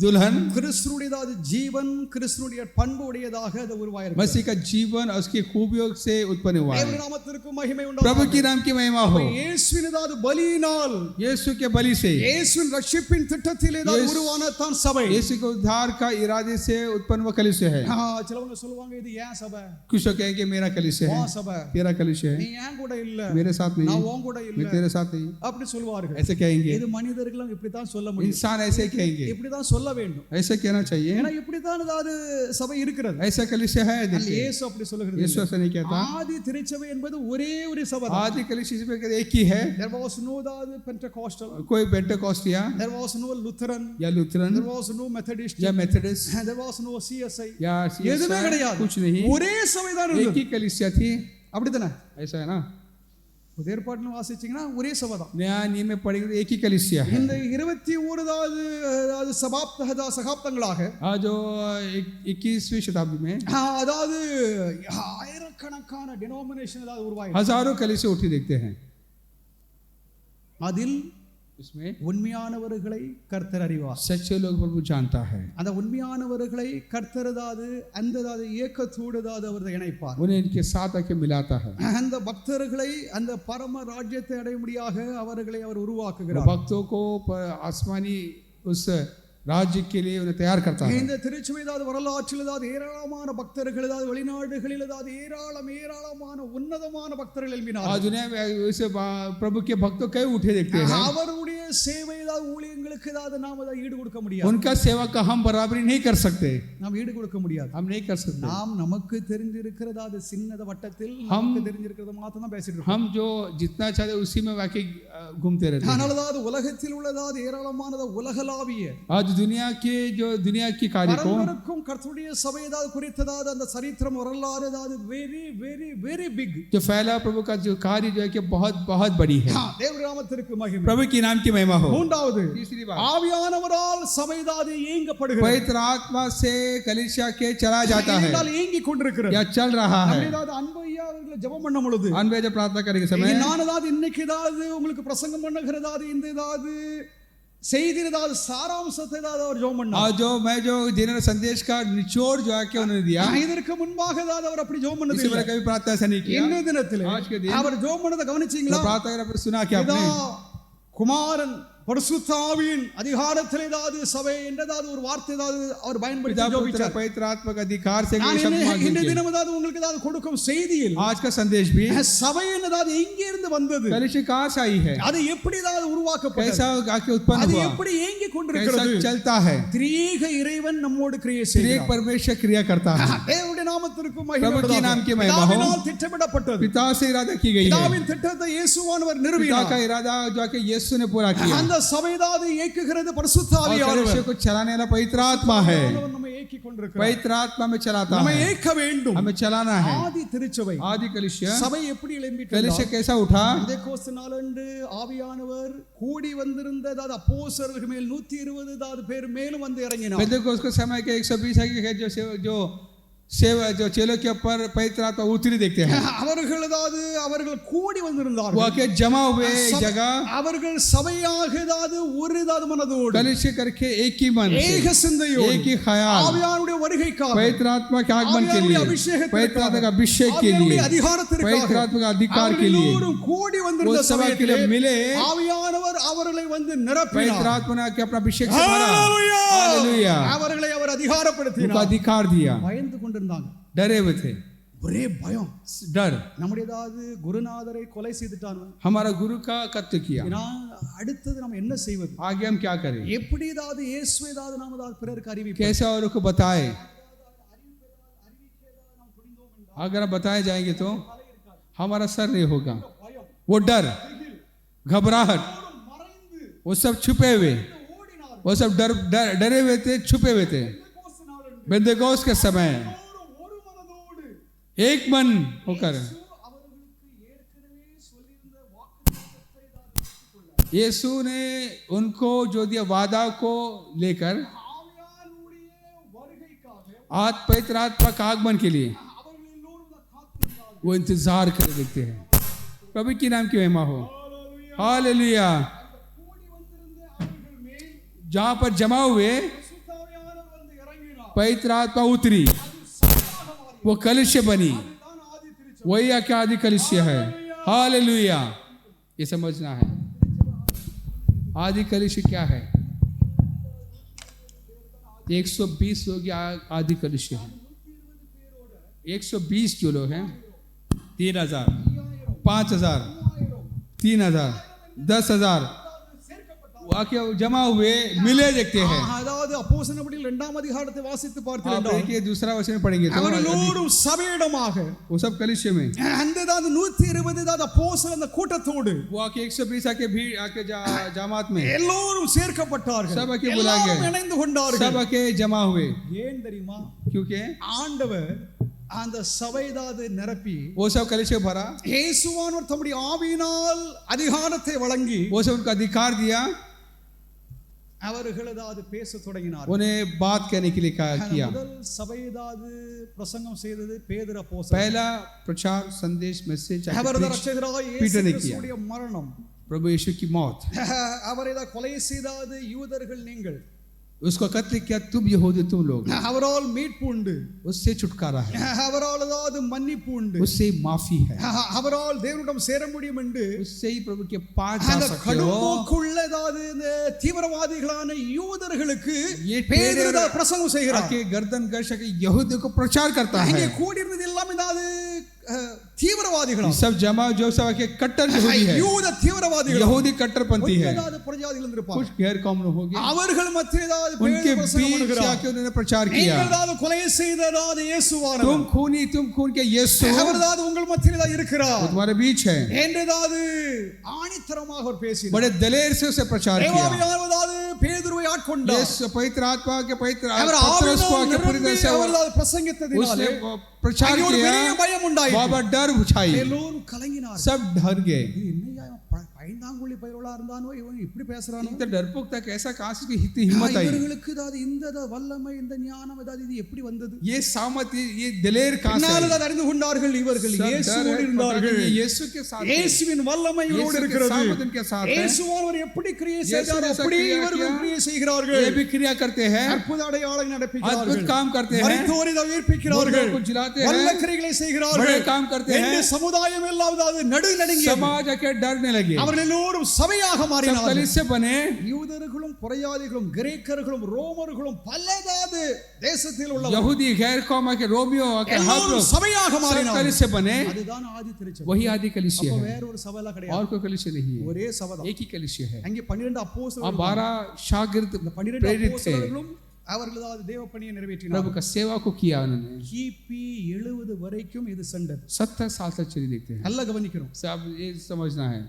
दुल्हन, கிறிஸ்துவுடையதாவது ஜீவன், கிறிஸ்துவுடைய பண்பு உடையதாக அது உருவாயிருக்கு. मसीह का जीवन और उसकी खूबियों से उत्पन्न हुआ है. தேவனுடைய நாமத்திற்கு மகிமை प्रभु உண்டாவதாக. की नाम की महिमा हो. இயேசுவினதாவது பலியினால், यीशु के बलि से, இயேசுவின் ரட்சிப்பின் திட்டத்திலே தான் உருவான தான் சபை. यीशु के उद्धार का इरादे से उत्पन्न हुआ कलीसिया है. சிலவங்க சொல்லுவாங்க இது ஏன் சபை, कुछ लोग कहेंगे मेरा कलीसिया है, உன் சபை, तेरा कलीसिया நீ है, ஏன் கூட இல்ல, मेरे साथ नहीं நான் है, உன் கூட मैं இல்ல, तेरे साथ नहीं. அப்படி சொல்வார்கள். ऐसे कहेंगे. இது மனிதர்களும் இப்படித்தான் சொல்ல முடியும், इंसान ऐसे ही कहेंगे, இப்படிதான் சொல்ல வேண்டும். ऐसे कहना चाहिए. ஏன்னா இப்படித்தான் ஏதாவது சபை இருக்கிறது. ऐसा कलीसिया है. அல்ல, देखिए, இயேசு அப்படி சொல்லுகிறது. यीशु ऐसा नहीं कहता. ஆதி திருச்சபை என்பது ஒரே ஒரு சபை தான். आदि कलीसिया में एक ही है. There was no ஏதாவது Pentecostal, कोई पेंटेकोस्टिया there was no Lutheran, या Lutheran there was no Methodist, या Methodist there was no CSI, या எதுவுமே CSI, கிடையாது. कुछ नहीं. ஒரே சபை தான் एक இருந்தது. ही कलीसिया थी. அப்படிதானே? ऐसा है ना. புதிய ஏற்பாட்டில் வாசிச்சீங்கன்னா ஒரே சபை தான். नया नियम में पढ़ेंगे एक ही कलीसिया है. இந்த 21வது சகாப்தங்களாக, जो 21वीं शताब्दी में அதாவது ஆயிரக்கணக்கான டினோமினேஷன் ஏதாவது உருவாகி, हजारों कलीसिया उठी देखते हैं. அதில் इसमें உண்மையானவர்களை கர்த்தர் அறிவார். सच्चे लोग प्रभु जानता है. அந்த உண்மையானவர்களை கர்த்தர் ஏதாவது அந்த இயக்கத்தோடு ஏதாவது அவர் இணைப்பார். उन्हें इनके साथ आके मिलाता है. அந்த பக்தர்களை அந்த பரம ராஜ்யத்தை அடையும்படியாக அவர்களை அவர் உருவாக்குகிறார். भक्तों को आसमानी उस राज्य के लिए उन्हें तैयार करता है. இந்த திருச்சபை ஏதாவது வரலாற்றில் ஏதாவது ஏராளமான பக்தர்கள், ஏதாவது வெளிநாடுகளில் ஏதாவது ஏராளமான உன்னதமான பக்தர்கள் எழுப்பினார். आज दुनिया में इस प्रभु के भक्तों कई उठे देखते हैं. அவருடைய சேவை ஏதாவது ஊழியங்களுக்கு ஏதாவது நாம் ஏதாவது ஈடு கொடுக்க முடியாது. उनका सेवा का हम बराबरी नहीं कर सकते. நாம் ஈடு கொடுக்க முடியாது. हम नहीं कर सकते. நாம் நமக்கு தெரிந்திருக்கிறதா அது சின்னத வட்டத்தில் நமக்கு தெரிஞ்சிருக்கிறது மாத்திரம் தான் பேசிட்டு இருக்கோம். हम जो जितना चाहते उसी में वाकई घूमते रहते हैं. ஆனால் அதாவது உலகத்தில் உள்ளதாவது ஏராளமானது உலகளாவிய आज दुनिया की कार्य को பரம்பரைக்கும் கர்த்தருடைய சபை ஏதாவது குறித்ததாவது அந்த சரித்திரம் வரலாறு ஏதாவது வெரி வெரி வெரி பிக், जो फैला प्रभु का जो कार्य जो है कि बहुत बहुत बड़ी है. தேவனுடைய நாமத்திற்கு மகிமை. प्रभु की नाम की महिमा हो. மூன்றாவது, तीसरी बात, ஆவியானவரால் சபை ஏதாவது இயங்கப்படுகிறது. पवित्र आत्मा से कलीसिया के चला जाता है இயங்கிக் கொண்டிருக்கிறது. या चल रहा है. ஏதாவது அன்பையா அவர்களை ஜெபம் பண்ணும் பொழுது, अनवेज प्रार्थना करने के समय நான் ஏதாவது இன்னைக்கு ஏதாவது உங்களுக்கு பிரசங்கம் பண்ணுகிறதாவது இந்த ஏதாவது செய்தி ஏதாவது சாராம்சத்தை ஏதாவது அவர் ஜெபம் பண்ணார். और जो मैं जो जिन्होंने संदेश का निचोड़ जो है कि उन्होंने दिया, இதற்கு முன்பாக ஏதாவது அவர் அப்படி ஜெபம் பண்ணது इससे இல்லை. मैंने कभी प्रार्थना ऐसा नहीं किया. இந்த தினத்தில் आज के दिन அவர் ஜெபம் பண்ணதை जो கவனிச்சீங்களா? प्रार्थना करना सुना क्या இதோ आपने? குமாரன் பரிசுத்த ஆவியின் அதிகாரத்தில் ஏதாவது சபை என்றதாவது ஒரு வார்த்தை ஏதாவது அவர் பயன்படுத்தி पिता पुत्र ஜெபிச்சார். पवित्र आत्मा का अधिकार से நான் ये शब्द मांग இன்றைய लीजिए। தினம் ஏதாவது உங்களுக்கு ஏதாவது கொடுக்கும் செய்தியில் आज का संदेश भी சபை என்னதாவது எங்கே இருந்து வந்தது, कलिसिया कहाँ से आई है, அது எப்படி ஏதாவது உருவாக்கப்பட்டது, कैसा आके उत्पन्न அது हुआ, எப்படி ஏங்கி कैसा கொண்டிருக்கிறது. चलता है। திரியேக இறைவன் நம்மோடு கிரியை एक செய்கிறார். परमेश्वर क्रिया करता है। தேவனுடைய நாமத்திற்கு மகிமை प्रभु के नाम की महिमा हो। பிதாவினால் திட்டமிடப்பட்டது. पिता से इरादा की गई है, பிதாவின் திட்டத்தை இயேசுவானவர் पिता நிறுவினார். का इरादा जो कि यीशु ने पूरा किया। அந்த சபைதாவது இயக்குகிறது பரிசுத்த और ஆவியானவர். कलिसिया को चलाने वाला पवित्र आत्मा है। ஆவியானவர் நம்மை இயக்கிக் கொண்டிருக்கிறார். पवित्र आत्मा में चलाता நம்மை है, இயக்க வேண்டும். हमें चलाना है। ஆதி திருச்சபை आदि कलिसिया சபை எப்படி எழும்பிட்டு कलिसिया कैसा उठा, பெந்தெகோஸ்து நாளன்று ஆவியானவர் கூடி வந்திருந்ததாவது அப்போஸ்தலர்கள் மேல் 120 பேர் மேலும் வந்து இறங்கினார். पेंतेकोस्त के समय के 120 है जो सेवा जो चेलों के ऊपर पवित्र आत्मा उतरी देखते हैं। அவர்கள் கூடி வந்திருந்தார்கள். वो आके जमा हुए एक जगह, அவர்கள் சபையாக ஒரு மனதோடு कलिसिया करके एक ही मन से, ஏக சிந்தையோடு एक ही ख्याल, ஆவியானுடைய வருகைக்காக, पवित्र आत्मा के आगमन के लिए, पवित्र आत्मा का अभिषेक के लिए, पवित्र आत्मा का अधिकार के लिए எல்லோரும் கூடி வந்திருந்த वो सभा के लिए मिले। ஆவியானவர் அவர்களை வந்து पवित्र நிரப்பினார். आत्मा ने आके अपना अभिषेक से भरा। हालेलुया! हालेलुया! அவர்களை அவர் उनको அதிகாரப்படுத்தினார். अधिकार दिया। பயந்து கொண்டிருந்தாங்க. डरे हुए थे, ஒரே பயம். डर। நம்முடைய ஏதாவது குருநாதரை கொலை செய்துட்டாங்க, हमारा गुरु का कत्ल किया, அடுத்தது நம்ம என்ன செய்வது, आगे हम क्या करें, எப்படி ஏதாவது இயேசுவை ஏதாவது நாம ஏதாவது பிறருக்கு அறிவிப்போம். कैसे औरों को बताए। अगर हम बताए जाएंगे तो हमारा सर नहीं होगा। वो डर, घबराहट, वो सब छुपे हुए, वो सब डरे हुए थे, छुपे हुए थे। पेंतेकोस्त के समय एक मन होकर यीशु ने उनको जो दिया वादा को लेकर आज पवित्र आत्मा का आगमन के लिए वो इंतजार कर देखते हैं। प्रभु की नाम की महिमा हो। हालेलुया! जहां पर जमा हुए पवित्र आत्मा उतरी, वो कलिसिया बनी, वही आके आदि कलिसिया है। हालेलुया! ये समझना है आदि कलिसिया क्या है। 120 लोग आदि कलिसिया है। 120 जो लोग हैं, 3000, 5000, 3000, 10,000 आके जमा हुए मिले देखते हैं। அதாவது அப்போஸ்தலர் நடவடிக்கைகள் 2ஆம் அதிகாரத்தை வாசித்து आप பார்த்தீர்கள். देखिए दूसरा वचन पढ़ेंगे तो அவர்கள் எல்லோரும் சபையிடமாக वो सब कलिसिया में அந்த 120 அப்போஸ்தலர் அந்த கூட்டத்தோடு वो आके 120 आके भीड़ आके जमात में எல்லோரும் சேர்க்கப்பட்டார்கள். सब आके बुलाए எல்லாரும் गए, இணைந்து கொண்டார்கள். सब आके जमा हुए। ஏன் தெரியுமா? क्योंकि ஆண்டவர் அந்த சபைதாவது நிரப்பி वो सब कलिसिया भरा, இயேசுவானவர் தம்முடைய ஆவியினால் அதிகாரத்தை வழங்கி वो सब उनका अधिकार दिया, அவர்கள் ஏதாவது பேச தொடங்கினார். उन्हें बात कहने के लिए किया। முதல் சபைதாவது பிரசங்கம் செய்தது பேதுரு அப்போஸ்தலன். पहला प्रचार संदेश मैसेज அவரது ரட்சகராகிய இயேசு पीटर ने किया। கிறிஸ்துவுடைய மரணம், प्रभु यीशु की मौत, அவரை கொலை செய்தாது யூதர்கள் நீங்கள், उसको कत्ल किया तुम यहूदी तुम लोग, அவரால் மீட்பு உண்டு, उससे छुटकारा है, அவரால் ஏதாவது மன்னிப்பு உண்டு, उससे माफी है, அவரால் தேவனிடம் சேர முடியும் என்று उससे ही प्रभु के पास जा அந்த सकते हो। கடும்போக்குள்ள ஏதாவது இந்த தீவிரவாதிகளான யூதர்களுக்கு ये பேதுரு ஏதாவது பிரசங்கம் செய்கிறார். आके गर्दन कर्ष के यहूदी को प्रचार करता இங்கே है। கூடி இருந்தது எல்லாம் ஏதாவது தீவிரவாதிகள், सब जमा जो सब आके कट्टर यहूदी है, யூத தீவிரவாதிகள், यहूदी कट्टरपंथी है, ஏதாவது பிரஜாதிகள் இருந்திருப்பாங்க. कुछ गैर कौम लोग होंगे, அவர்கள் மத்தியில் ஏதாவது उनके பேதுரு பிரசங்கம் बीच பண்ணுகிறார். आके उन्होंने प्रचार किया, நீங்கள் ஏதாவது கொலை செய்ததாவது இயேசுவானவர், तुम खून के यीशु அவர் ஏதாவது உங்கள் மத்தியில் ஏதாவது இருக்கிறார் वो तुम्हारे बीच है। என்றதாவது ஆணித்தரமாக அவர் பேசினார். बड़े दलेर से उसे प्रचार किया। தேவாவியானவராவது பேதுருவை ஆட்கொண்டார். यीशु पवित्र आत्मा के पवित्र அவர் पत्रस को ஆவியால் आके पूरी तरह நிரம்பி से அவர் ஏதாவது பிரசங்கித்ததினாலே उसने प्रचार அங்கே ஒரு किया, பெரிய பயம் உண்டாயிற்று. बाबा डर बुझाई, எல்லோரும் கலங்கினார். सब डर गए। இது என்னையா ஐந்தாங்குழி பயிரோளா இருந்தானோ இவன் இப்படி பேசுறானோ, तो डरपोक था कैसा, कहां से इतनी हिम्मत आई, இவர்களுக்கு ஏதாவது இந்த வல்லமை இந்த ஞானம் ஏதாவது இது எப்படி வந்தது? ये सामत ये दिलेर कहां से பின்னால் आई? தான் அறிந்து கொண்டார்கள் இவர்கள் सब डर இயேசுவோடு है, पता இருந்தார்கள். नहीं, ये यीशु के साथ है, இயேசுவின் வல்லமை यीशु இவரோடு के இருக்கிறது. सामर्थ उनके साथ है। இயேசுவானவர் எப்படி கிரியை यीशु செய்தார் जैसा அப்படி क्रिया இவர்கள் किया, கிரியை செய்கிறார்கள். ये भी क्रिया करते हैं, அற்புத அடையாளங்களை நடப்பிக்கிறார்கள், अद्भुत काम करते हैं, மரித்தோரை உயிர்ப்பிக்கிறார்கள், मुर्दों को जिलाते हैं, வல்ல கிரிகளை செய்கிறார்கள். बड़े काम करते हैं। என்று சமுதாயம் எல்லாம் நடு நடுங்கி समाज आके डरने लगे, அவர்கள் அவர்கள் எல்லோரும் சபையாக सब மாறினார்கள். कलीसिया बने, யூதர்களும் புறையாதிகளும் கிரேக்கர்களும் ரோமர்களும் பலதாது தேசத்தில் உள்ள यहूदी गैर कौम के रोमियो के हर எல்லோரும் लोग சபையாக सब மாறினார்கள். कलीसिया बने, அதுதான் ஆதி திருச்சபை. वही आदि कलीसिया அப்ப है, வேற ஒரு சபைலாம் और கிடையாது, कोई कलीसिया नहीं है, ஒரே சபை தான். एक ही कलीसिया है। அங்கே 12 और அப்போஸ்தலர்கள் 12 शागिर्द 12 प्रेरित थे, அப்போஸ்தலர்களும் அவர்களாவது தேவ பணியை प्रभु நிறைவேற்றினார்கள். का सेवा को किया उन्होंने। கிபி 70 வரைக்கும் இது சென்றது. 70 साल तक चली देखते हैं, நல்லா கவனிக்கிறோம். सब ये समझना है।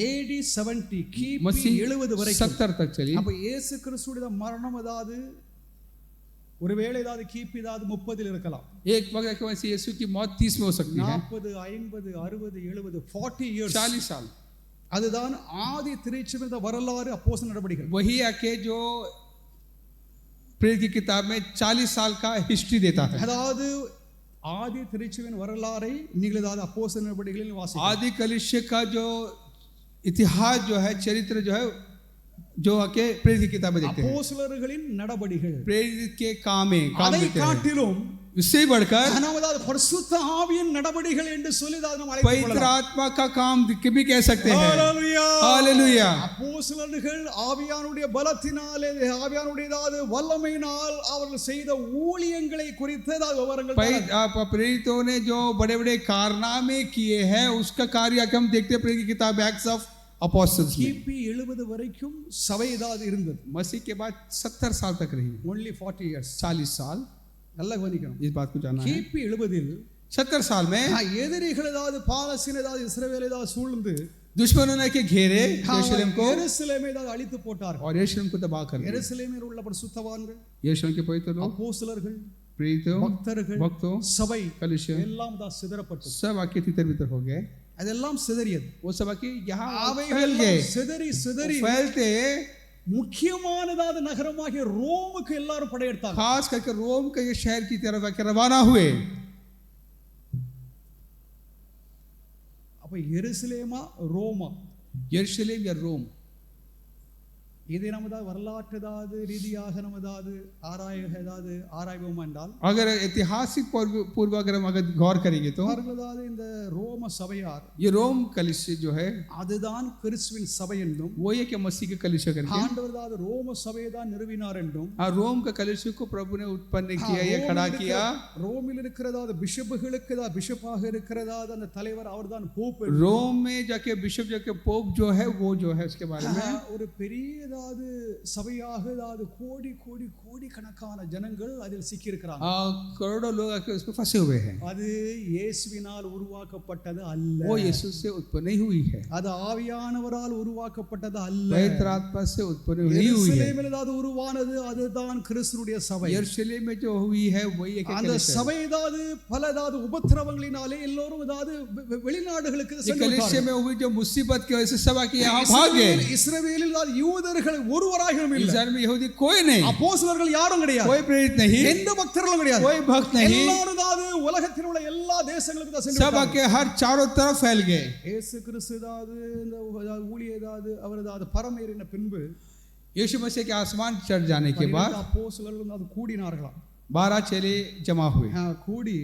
AD 70 கிபி मसीह 70 வரைக்கும். 70 तक चली। அப்ப இயேசு கிறிஸ்துவுடைய மரணம் அதாவது ஒருவேளை ஏதாவது கிபி ஏதாவது 30 இருக்கலாம், एक वक्त के वैसे यीशु की मौत 30 में हो सकती है, 40 50 60 70 40 इयर्स. 40 साल। அதுதான் ஆதி திருச்சபையின் வரலாறு அப்போஸ்தலர் நடபடிகள். वही आके जो प्रेरित की किताब में 40 साल का हिस्ट्री देता है। அதாவது ஆதி திருச்சபையின் வரலாறை நீங்கள் ஏதாவது அப்போஸ்தலர் நடபடிகளில் வாசிக்கலாம். आदि कलीसिया का जो इतिहास जो है, चरित्र जो है, जो आके प्रेरित की किताब में देखते हैं, அப்போஸ்தலர்களின் நடபடிகள். प्रेरित के काम அதை देते हैं। காட்டிலும் उससे बढ़कर நாம் அதாவது பரிசுத்த ஆவியின் நடபடிகள் என்று சொல்லி அதை நாம் पवित्र அழைத்துக் கொள்ளலாம். आत्मा का काम भी कह सकते हैं। ஹalleluya. हालेलुया। அப்போஸ்தலர்கள் ஆவியானுடைய பலத்தினாலே ஆவியானுடைய ஏதாவது வல்லமையினால் அவர்கள் செய்த ஊழியங்களை குறித்து ஏதாவது விவரங்கள் தராங்க. प्रेरितों ने जो बड़े बड़े कारनामे किए हैं, उसका कार्य हम देखते हैं प्रेरित की किताब एक्ट्स ऑफ apostles में। கிபி 70 வரைக்கும் சபை ஏதாவது இருந்தது. मसीह के बाद 70 साल तक रही, only 40 years. 40 साल। நல்லா கவனிக்கணும். इस बात को जानना है। கிபி 70 70 साल में எதிரிகள் ஏதாவது பாலஸ்தீன் ஏதாவது இஸ்ரவேல் ஏதாவது சூழ்ந்து दुश्मनों ने के घेरे यरूशलेम को எருசலேமை ஏதாவது அழித்து போட்டார்கள். और यरूशलेम को तबाह कर दिया। எருசலேமில் உள்ள பரிசுத்தவான்கள், यरूशलेम के पवित्र लोग, அப்போஸ்தலர்கள், प्रेरितों, பக்தர்கள், भक्तों, சபை कलीसिया எல்லாம் தான் சிதறப்பட்டது. सब आके तितर बितर हो गए। அதெல்லாம் சிதறியது. वो सब आके यहाँ அவைகள் फैल गए। சிதறி சிதறி फैलते முக்கியமானதான நகரமாகிய ரோமுக்கு எல்லாரும் படையெடுத்தாங்க. खास करके रोम के ये शहर की तरफ आके रवाना हुए। அப்ப எருசலேமா ரோமா, यरूशलेम या रोम, இதை நம்ம ஏதாவது வரலாற்று ஏதாவது ரீதியாக நம்ம ஏதாவது ஆராய்வோமா என்றால், अगर ऐतिहासिक पूर्व अगर हम अगर गौर करेंगे तो அவர்கள் ஏதாவது இந்த ரோம சபையார் ये रोम कलीसिया जो है, அதுதான் கிறிஸ்துவின் சபை என்றும், वो ये कि मसीह के कलीसिया करके, ஆண்டவர் ஏதாவது ரோம சபையை தான் நிறுவினார் என்றும், रोम का कलीसिया को प्रभु ने उत्पन्न किया या खड़ा किया। ரோமில் இருக்கிறதாவது பிஷப்புகளுக்கு ஏதாவது பிஷப்பாக இருக்கிறதாவது அந்த தலைவர் அவர்தான் போப். रोम में जाके बिशप जाके पोप जो है वो जो है उसके बारे में ஒரு பெரிய ஏதாவது சபையாக ஏதாவது கோடி கோடி கோடி கணக்கான ஜனங்கள் அதில் சிக்கி இருக்கிறாங்க. करोड़ों लोग आके उसमें फंसे हुए हैं। அது இயேசுவினால் உருவாக்கப்பட்டது அல்ல, वो यीशु से उत्पन्न नहीं हुई है, அது ஆவியானவரால் உருவாக்கப்பட்டது அல்ல. पवित्र आत्मा से उत्पन्न नहीं हुई है। எருசலேமில் ஏதாவது உருவானது அதுதான் கிறிஸ்துவுடைய சபை. यरूशलेम में जो हुई है वही एक அந்த कलीसिया है। சபை ஏதாவது பல ஏதாவது உபத்திரவங்களினாலே எல்லோரும் ஏதாவது வெளிநாடுகளுக்கு ये சென்று कलीसिया விட்டார்கள். में हुई जो मुसीबत की वजह से सब आके यहाँ भाग गए। இஸ்ரவேலில் ஏதாவது யூதர்கள் ஒருவராகவும் இல்லை, इस्राएल में यहूदी कोई नहीं, அப்போஸ்தலர்கள் யாரும் கிடையாது, कोई प्रेरित नहीं, எந்த பக்தர்களும் கிடையாது, कोई भक्त नहीं, எல்லாரும் ஏதாவது உலகத்தில் உள்ள எல்லா தேசங்களுக்கும் தான் சென்று सब விட்டார்கள். आके हर चारों तरफ फैल गए। இயேசு கிறிஸ்து ஏதாவது இந்த ஊழிய ஏதாவது அவர் ஏதாவது பரமேறின பின்பு यीशु मसीह के आसमान चढ़ जाने के बाद அப்போஸ்தலர்கள் அது கூடினார்களாம். 12 चेले जमा हुए, கூடி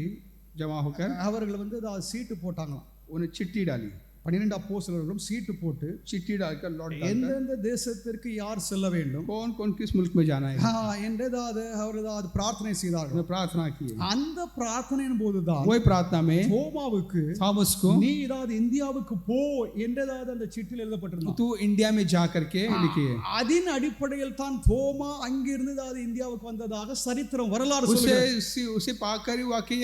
जमा होकर அவர்கள் ஏதாவது சீட்டு போட்டாங்களாம். उन्हें चिट्ठी डाली, 12 அப்போஸ்தலர்களும் சீட்டு போட்டு चिट्ठी डालकर लौट डालकर எந்தெந்த தேசத்திற்கு யார் செல்ல வேண்டும் कौन कौन किस मुल्क में जाना है என்று ஏதாவது அவர் ஏதாவது பிரார்த்தனை செய்தார்கள். उन्हें प्रार्थना की। அந்த பிரார்த்தனையின் போதுதான் वही प्रार्थना में தோமாவுக்கு थॉमस को நீ ஏதாவது இந்தியாவுக்கு போ என்றதாவது அந்த சிட்டில் எழுதப்பட்டிருந்தது. तू इंडिया में जा करके लिखिए। அதன் அடிப்படையில் தான் தோமா அங்கிருந்து ஏதாவது இந்தியாவுக்கு வந்ததாக சரித்திரம் வரலாறு उसे சொல்லுகிறது. उसे पाकर ही वाकई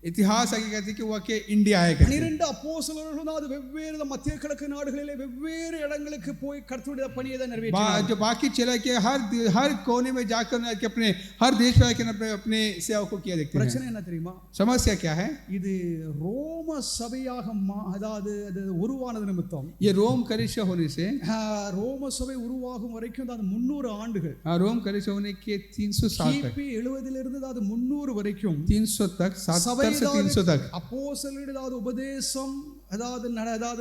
इतिहास आगे कहती कि वाकई इंडिया है करके। 12 அப்போஸ்தலர்கள் அது வெவ்வேறு மத்திய கிழக்கு நாடுகளிலே வெவ்வேறு இடங்களுக்கு போய் கர்த்தருடைய பணியை தான் நிறைவேற்றினார்கள். जो बाकी चला के हर कोने में जाकर उन्होंने अपने हर देश में आकर अपने सेवा को किया देखते हैं। பிரச்சனை என்ன தெரியுமா? समस्या क्या है? இது ரோம சபையாக அதாவது அது உருவானது நிமித்தம் ये रोम कलीसिया होने से, ரோம சபை உருவாகும் வரைக்கும் அது 300 ஆண்டுகள், रोम कलीसिया होने के 300 साल तक, கிபி 70 இருந்து அது 300 வரைக்கும் 300 तक, 70 से 300 तक அப்போஸ்தலர்கள் உபதேசம் அதாவது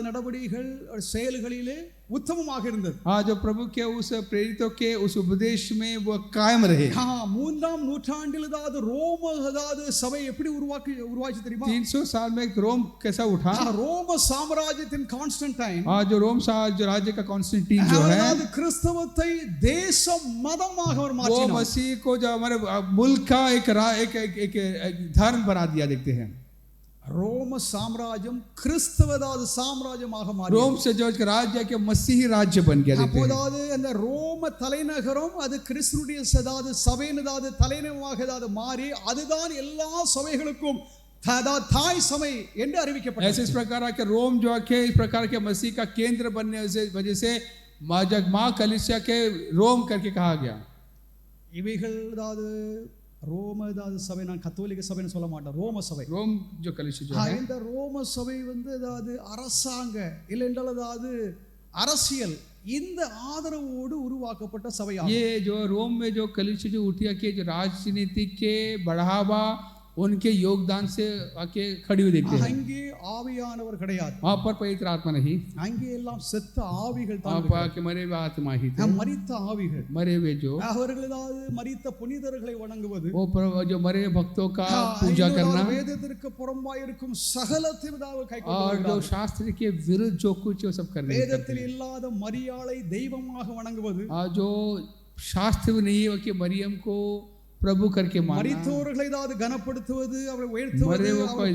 நடவடிக்கைகள் செயல்களிலே உத்தமமாக இருந்தது. हाँ, जो प्रभु के उस प्रेरितों के उस उपदेश में वो कायम रहे. மூன்றாம் நூற்றாண்டில் அதாவது ரோம அதாவது சபை எப்படி உருவாச்சு தெரியுமா? 300 साल में रोम कैसा उठा? ரோம சாம்ராஜ்யத்தின் கான்ஸ்டன்டைன், हाँ, जो रोम जो राज्य का कॉन्स्टेंटीन जो है, கிறிஸ்தவத்தை தேச மதமாக அவர் वो மாற்றினார். मसीह को जो हमारे मुल्क का एक धर्म बना दिया. देखते हैं ரோம சாம்ராஜ்யம் கிறிஸ்தவதாது சாம்ராஜ்யமாக மாறியது. रोम से जो राज्य के मसीही राज्य बन गया. देखते हैं அப்போதாவது அந்த ரோம தலைநகரம் அது கிறிஸ்துடைய சதாது சபையினதாது தலைநகரமாக அதாவது மாறி அதுதான் எல்லா சபைகளுக்கும் தாய் சபை என்று அறிவிக்கப்பட்டது. ऐसे इस प्रकार के रोम जो है इस प्रकार के मसीह का केंद्र बनने से वजह से माँ कलीसिया के रोम करके कहा गया. இவைகள் அதாவது ரோம அதாவது சபை, நான் கத்தோலிக்க சபைன்னு சொல்ல மாட்டேன், ரோம சபை. रोम जो कलीसिया जो है, இந்த ரோம சபை அதாவது அரசாங்க இல்லை என்றால் அதாவது அரசியல் இந்த ஆதரவோடு உருவாக்கப்பட்ட சபையாகும். ये जो रोम में जो कलीसिया जो उठिया के जो राजनीति के बढ़ावा उनके योगदान से आके खड़ी हुई देखते हैं. அங்கே ஆவியானவர் கிடையாது, वहाँ पर पवित्र आत्मा नहीं, அங்கே எல்லாம் செத்த ஆவிகள் தான். वहाँ पर के मरे हुए आत्मा ही थे. மரித்த ஆவிகள், मरे हुए जो அவர்கள் அதாவது மரித்த புனிதர்களை வணங்குவது, वो जो मरे भक्तों का पूजा करना வேதத்திற்கு புறம்பாய் இருக்கும் சகலத்தையும் கை और जो शास्त्र के विरुद्ध जो कुछ वो सब करने. வேதத்தில் இல்லாத மரியாளை தெய்வமாக வணங்குவது, जो शास्त्र में नहीं है कि मरियम को प्रभु करके मानना, மரித்தோர்களை அதாவது கனப்படுத்துவது, அவர்களை உயர்த்துவது,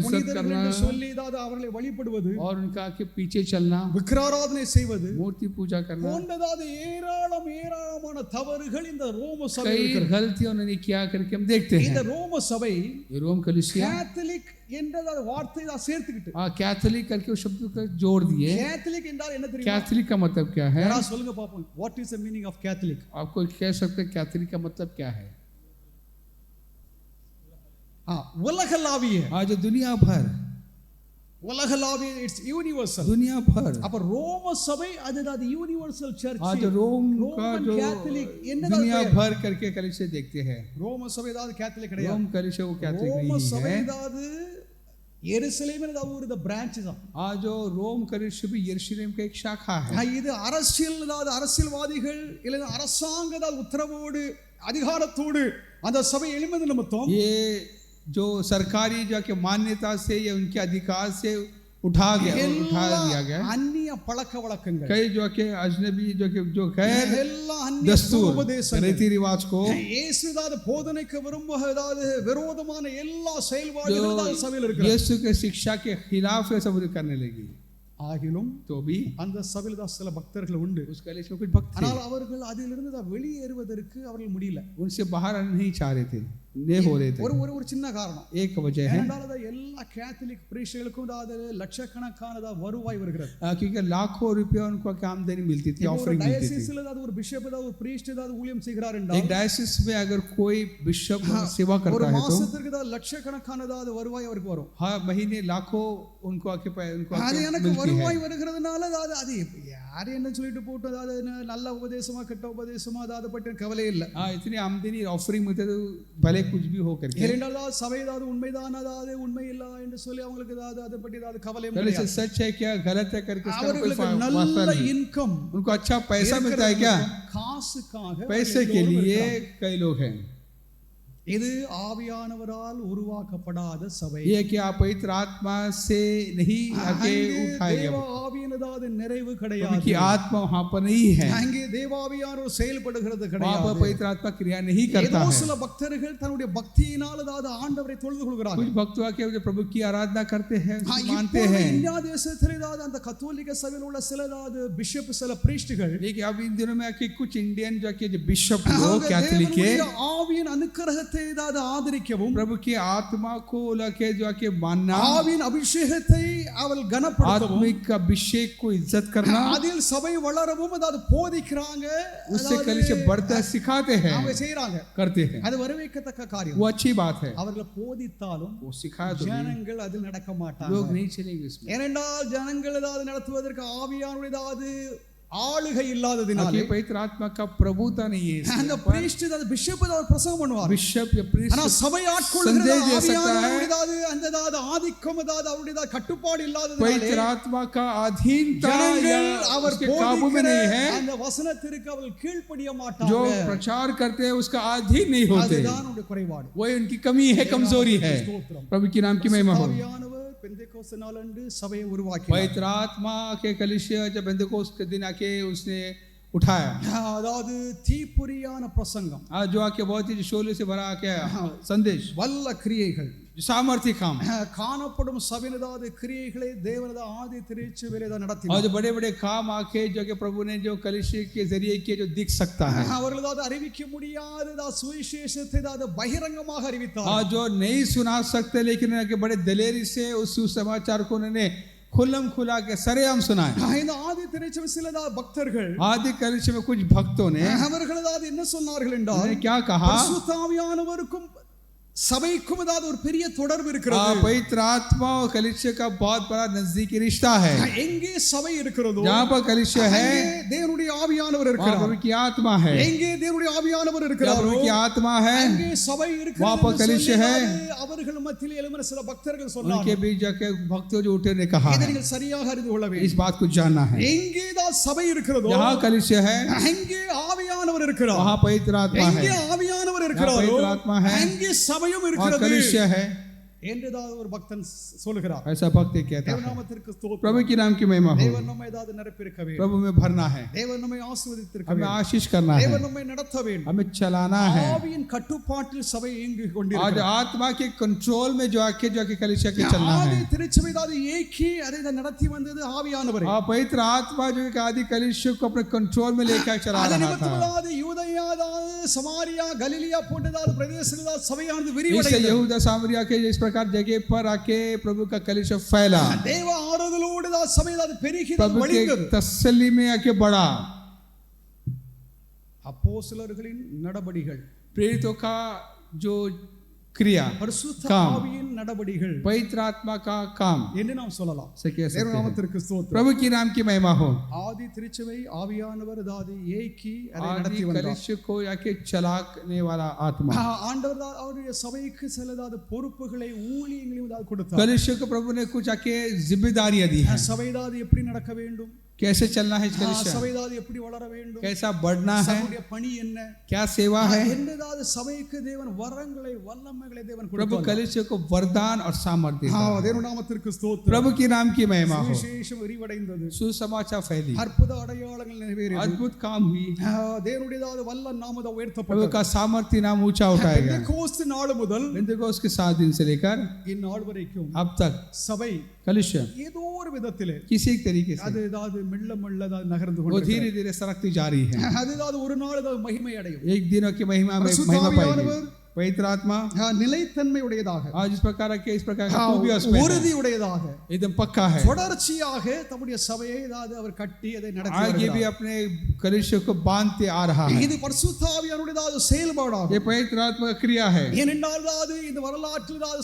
புனிதர்கள் என்று சொல்லி அதாவது அவர்களை வழிபடுவது और उनका के पीछे चलना, விக்கிராராதனை செய்வது, मूर्ति पूजा करना, போன்றதாவது ஏராளமான தவறுகள் இந்த ரோம சபை कई இருக்கிறது. गलतियां उन्होंने किया करके हम देखते இந்த हैं. ரோம சபை ये रोम कलीसिया கேத்தலிக் என்ற வார்த்தையை தான் சேர்த்துக்கிட்டு कैथोलिक करके उस शब्द को जोड़ दिए. கேத்தலிக் என்றால் என்ன தெரியுமா? कैथोलिक का मतलब क्या है? யாரா சொல்லுங்க பாப்போம், what is the meaning of Catholic? आपको कह सकते हैं कैथोलिक का मतलब क्या है? உலகளாவிய, आज दुनिया भर, உலகளாவிய, இட்ஸ் யூனிவர்சல். दुनिया भर. அப்ப ரோம சபை அது யூனிவர்சல் சர்ச். आज रोम का जो कैथोलिक दुनिया भर करके कलीसिया देखते हैं. ரோம சபை அதாவது கேத்தலிக் கிடையாது. रोम कलीसिया वो कैथोलिक ரோம नहीं சபை है. அதாவது எருசலேமின் அதாவது ஒரு பிரான்ச் தான். आज जो रोम कलीसिया भी यरूशलेम का एक शाखा है. இது அரசியல் அதாவது அரசியல்வாதிகள் இல்லை அரசாங்க அதாவது உத்தரவோடு அதிகாரத்தோடு அந்த சபை எழுந்தது நிமித்தம் ये जो सरकारी जो के मान्यता से या उनके अधिकार से उठा दिया गया. அந்நிய பழக்க வழக்கங்கள், कई जो के अजनबी जो गैर எல்லாம் அந்நிய दस्तूर உபதேசங்கள், रीति रिवाज को இயேசுதாத போதனைக்கு விரும்புவதாவது விரோதமான எல்லா செயல்பாடுகளும் தான் சபையில் இருக்கு. यीशु के शिक्षा के खिलाफ ये सब करने लगी. ஆகிலும் तो भी அந்த சபையில் தான் சில பக்தர்கள் உண்டு. उस कलीसिया में कुछ भक्त थे, ஆனால் அவர்கள் அதிலிருந்து வெளியேறுவதற்கு அவர்கள் முடியல. उनसे बाहर आना नहीं चाह रहे थे, नहीं हो रहे थे. ஒரு சின்ன காரணம், एक वजह है எல்லா கேத்தலிக் பிரீஸ்டுகளுக்கும் லட்சக்கணக்கான வருவாய் வருகிறது. क्योंकि लाखों रुपया उनको आमदनी मिलती थी, ऑफरिंग मिलती थी. டயசிஸ்ல ஒரு பிஷப் ஒரு பிரீஸ்ட் ஊழியம் செய்கிறார் एक என்றால் डायसिस में अगर कोई बिशप सेवा ஒரு करता है तो மாசத்துக்கு லட்சக்கணக்கான வருவாய் அவருக்கு வரும். हर महीने लाखों उनको आके அது எனக்கு मिलती வருவாய் है. வருகிறதுனால அது யார் என்ன சொல்லிட்டு போட்டு அதாவது நல்ல உபதேசமா கெட்ட உபதேசமா அதை பற்றி கவலை இல்லை. इतनी आमदनी ऑफरिंग मिलती है तो भले कुछ भी हो करके. இரண்டாவது சபை ஏதாவது உண்மைதான் அதாவது உண்மை இல்லை என்று சொல்லி அவங்களுக்கு ஏதாவது அதை பற்றி ஏதாவது கவலை पहले से सच है क्या गलत है करके उसका कोई அவர்களுக்கு वास्ता நல்ல नहीं. இன்கம், उनको अच्छा पैसा मिलता है क्या? காசுக்காக पैसे के लिए कई लोग हैं. இது ஆவியானவரால் உருவாக்கப்படாத சபை. ये कि आप पवित्र आत्मा से नहीं आके उठाए தேவ गए. ஆவியானதாவது நிறைவு उनकी கிடையாது. आत्मा वहां पर नहीं है, அங்கே தேவாவியானவர் செயல்படுகிறது वहां पर கிடையாது. पवित्र आत्मा क्रिया नहीं करता ஏதோ है. சில பக்தர்கள் தன்னுடைய பக்தியினால் அதாவது ஆண்டவரை தொழுது கொள்கிறார்கள். कुछ भक्त आके जो प्रभु की आराधना करते हैं, उसको मानते இப்பொழுது हैं. இந்தியா தேசத்தில் ஏதாவது அந்த கத்தோலிக்க சபையில் உள்ள சில அதாவது பிஷப் சில பிரீஸ்டுகள் लेकिन अब इन दिनों में आके कुछ इंडियन जो के बिशप लोग कैथोलिक के ஆவியின் அனுக்கிரகத்தை ஏதாவது ஆதரிக்கவும் प्रभु की आत्मा को लगे जो आके मानना, ஆவியின் அபிஷேகத்தை அவள் கனப்படுத்தவும் आत्मिक अभिषेक को इज्जत करना, அதில் சபை வளரவும் அதாவது போதிக்கிறாங்க, उससे कलीसिया बढ़ता है, सिखाते हैं, அவங்க செய்யறாங்க. करते हैं. அது வரவேற்கத்தக்க காரியம். वो अच्छी बात है. அவர்களை போதித்தாலும் वो सिखाया तो ஜனங்கள் அதில் நடக்க लोग மாட்டாங்க. नहीं चलेंगे इसमें. ஏனென்றால் ஜனங்கள் ஏதாவது நடத்துவதற்கு ஆவியானவர் ஏதாவது ஆளுகை இல்லாததினாலே कि पवित्र आत्मा का प्रभुता नहीं है इसके அந்த ऊपर। priest அது பிஷப் அது பிரசங்கம் பண்ணுவார். बिशप या प्रीस्ट ஆனா சபை ஆட்கொள்கிற संदेश दे सकता है। ஆவியானவருடையது அந்த ஆதிக்கம் அவருடைய கட்டுப்பாடு இல்லாததினாலே पवित्र आत्मा का अधीनता या ஜனங்கள் அவர் उसके काबू में नहीं है, அந்த வசனத்திற்கு அவர்கள் கீழ்ப்படிய जो மாட்டாங்க. प्रचार करते हैं उसका अधीन नहीं होते, அதுதான் உடைய குறைபாடு. वही उनकी कमी है, कमजोरी है। प्रभु के नाम की महिमा हो। ஆவியானவர் பெந்தெகோஸ்து நாளன்று சபையை உருவாக்கினார். पवित्र आत्मा के कलीसिया जब पेंतेकोस्त के दिन आके उसने उठाया, அதாவது தீப்பொறியான பிரசங்கம், आज जो आके बहुत ही शोले से भरा आके संदेश, வல்ல கிரியைகள், जो सामर्थ्य काम, காணப்படும் சபையினதாது கிரியைகளை தேவனது ஆதி திருச்சபையிலே और நடத்தினார். जो बड़े बड़े काम आके जो कि प्रभु ने जो कलीसिया के जरिए किए जो दिख सकता है, அவர்களாவது அறிவிக்க முடியாத சுவிசேஷத்தை பகிரங்கமாக அறிவித்தார். और जो नहीं सुना सकते लेकिन उनके बड़े दलेरी से उस सुसमाचार को उन्होंने खुल्लम खुला के सरेआम सुनाए। இந்த ஆதி திருச்சபை சிலதா பக்தர்கள் आदि कलीसिया में कुछ भक्तों ने அவர்களாவது என்ன சொன்னார்கள் என்றால், उन्होंने क्या कहा, பரிசுத்த ஆவியானவருக்கும் சபைக்கும் ஏதாவது ஒரு பெரிய தொடர்பு இருக்கிறது. पवित्र आत्मा और कलीसिया का बहुत बड़ा नजदीकी रिश्ता है। எங்கே சபை இருக்கிறதோ जहाँ पर कलीसिया है அங்கே தேவனுடைய ஆவியானவர் वहाँ இருக்கிறார். प्रभु की आत्मा है, எங்கே தேவனுடைய ஆவியானவர் जहाँ இருக்கிறாரோ प्रभु की आत्मा है அங்கே சபை இருக்கிறது. वहाँ पर कलीसिया है। அவர்கள் மத்தியில் எழும்பின சில பக்தர்கள் उनके சொன்னார்கள், बीच जाके भक्तों जो उठे ने कहा இதை है, நீங்கள் சரியாக அறிந்து கொள்ள इस வேண்டும். बात को जानना है, எங்கே தான் சபை இருக்கிறதோ जहाँ कलीसिया है அங்கே ஆவியானவர் இருக்கிறார். वहाँ पवित्र आत्मा है, எங்கே ஆவியானவர் இருக்கிறாரோ पवित्र आत्मा है அங்கே சபையும் और இருக்கிறது कलीसिया है, என்றுதான் ஒரு பக்தன் சொல்லுகிறார். ऐसा भक्त कहता है। தேவநாமத்திற்கு ஸ்தோத்திரம். प्रभु के नाम की महिमा हो। தேவன் நம்மை ஏதாவது நிரப்பியிருக்க வேண்டும். प्रभु में भरना है, தேவன் நம்மை ஆசீர்வதித்திருக்க हमें வேண்டும். आशीष करना है, தேவன் நம்மை நடத்த வேண்டும். हमें चलाना है। ஆவியின் கட்டுப்பாட்டில் சபை இயங்கிக் आज கொண்டிருக்கிறது. आत्मा के कंट्रोल में जो आके कलीसिया के चलना ஆதி है। திருச்சபை ஏதாவது ஏக்கி அதை நடத்தி வந்தது ஆவியானவர். पवित्र आत्मा जो एक आदि कलीसिया को अपने कंट्रोल में लेकर चला அது रहा था। நிமித்தமாக யூதேயா சமாரியா கலிலியா போன்றதான பிரதேசங்களில் சபையானது इससे விரிவடைந்தது. यहूदा सामरिया के इस प्रकार जगह पर आके प्रभु का कलीसिया फैला, தேவ ஆறுதலோடு சபையானது பெருகி प्रभु வழிந்தது. के तसल्ली में आके बढ़ा। அப்போஸ்தலர்களின் நடபடிகள், प्रेरितों का जो क्रिया, பரிசுத்த काम, ஆவியின் நடபடிகள் पवित्र आत्मा का काम என்று நாம் சொல்லலாம். से कह सकते हैं। தேவநாமத்திற்கு ஸ்தோத்திரம். प्रभु की नाम की महिमा हो। ஆதி திருச்சபை ஆவியானவர் அதாவது ஏக்கி அதை आदि நடத்தி வந்தார். कलीसिया को आके चलाने वाला आत्मा, ஆண்டவர் அவருடைய சபைக்கு சிலதாவது பொறுப்புகளை ஊழியங்களையும் கொடுத்தார். कलीसिया को प्रभु ने कुछ आके जिम्मेदारियां दी है, சபைதாது எப்படி நடக்க வேண்டும், कैसे चलना है इस कलीसिया, சபைதாது எப்படி வளர வேண்டும், कैसा बढ़ना है, சபையுடைய பணி என்ன, क्या सेवा है। என்னதாவது சபைக்கு தேவன் வரங்களை வல்லமைகளை தேவன் प्रभु கொடுத்தார். कलीसिया को वरदान और सामर्थ्य देता है। தேவ நாமத்திற்கு ஸ்தோத்திரம். प्रभु की नाम की महिमा हो। விசேஷம் விரிவடைந்தது. सुसमाचार फैली, அற்புத அடையாளங்கள் நிறைவேறியது. अद्भुत काम हुई, தேவனுடையதாவது வல்ல நாமத प्रभु உயர்த்தப்பட்டது. का सामर्थ्य नाम ऊंचा उठाया गया। பெந்தெகோஸ்து நாள் முதல் पेंतेकोस्त के 7 दिन से लेकर இந்நாள் வரைக்கும் अब तक சபை कलीसिया ஏதோ ஒரு விதத்திலே किसी एक तरीके से அது ஏதாவது மெல்ல மெல்ல நகர்ந்து वो கொண்டிருக்கிறது. धीरे धीरे सरकती जा रही है। அது ஏதாவது ஒரு நாள் ஏதாவது மகிமை அடையும். एक दिनों की महिमा में பரிசுத்த महिमा ஆவியானவர் पाएगी। पवित्र आत्मा நிலைத்தன்மை உடையதாக, आज इस प्रकार के इस प्रकार का खूबी उसमें है, உறுதி உடையதாக, एकदम पक्का है। தொடர்ச்சியாக தம்முடைய சபையை ஏதாவது அவர் கட்டி அதை நடத்தி आगे भी வருகிறார். अपने कलीसिया को बांधते आ रहा है। இது பரிசுத்த ஆவியானவருடைய செயல்பாடாகும். ये पवित्र आत्मा का क्रिया है। ஏனென்றால் அதாவது இந்த வரலாற்றில் ஏதாவது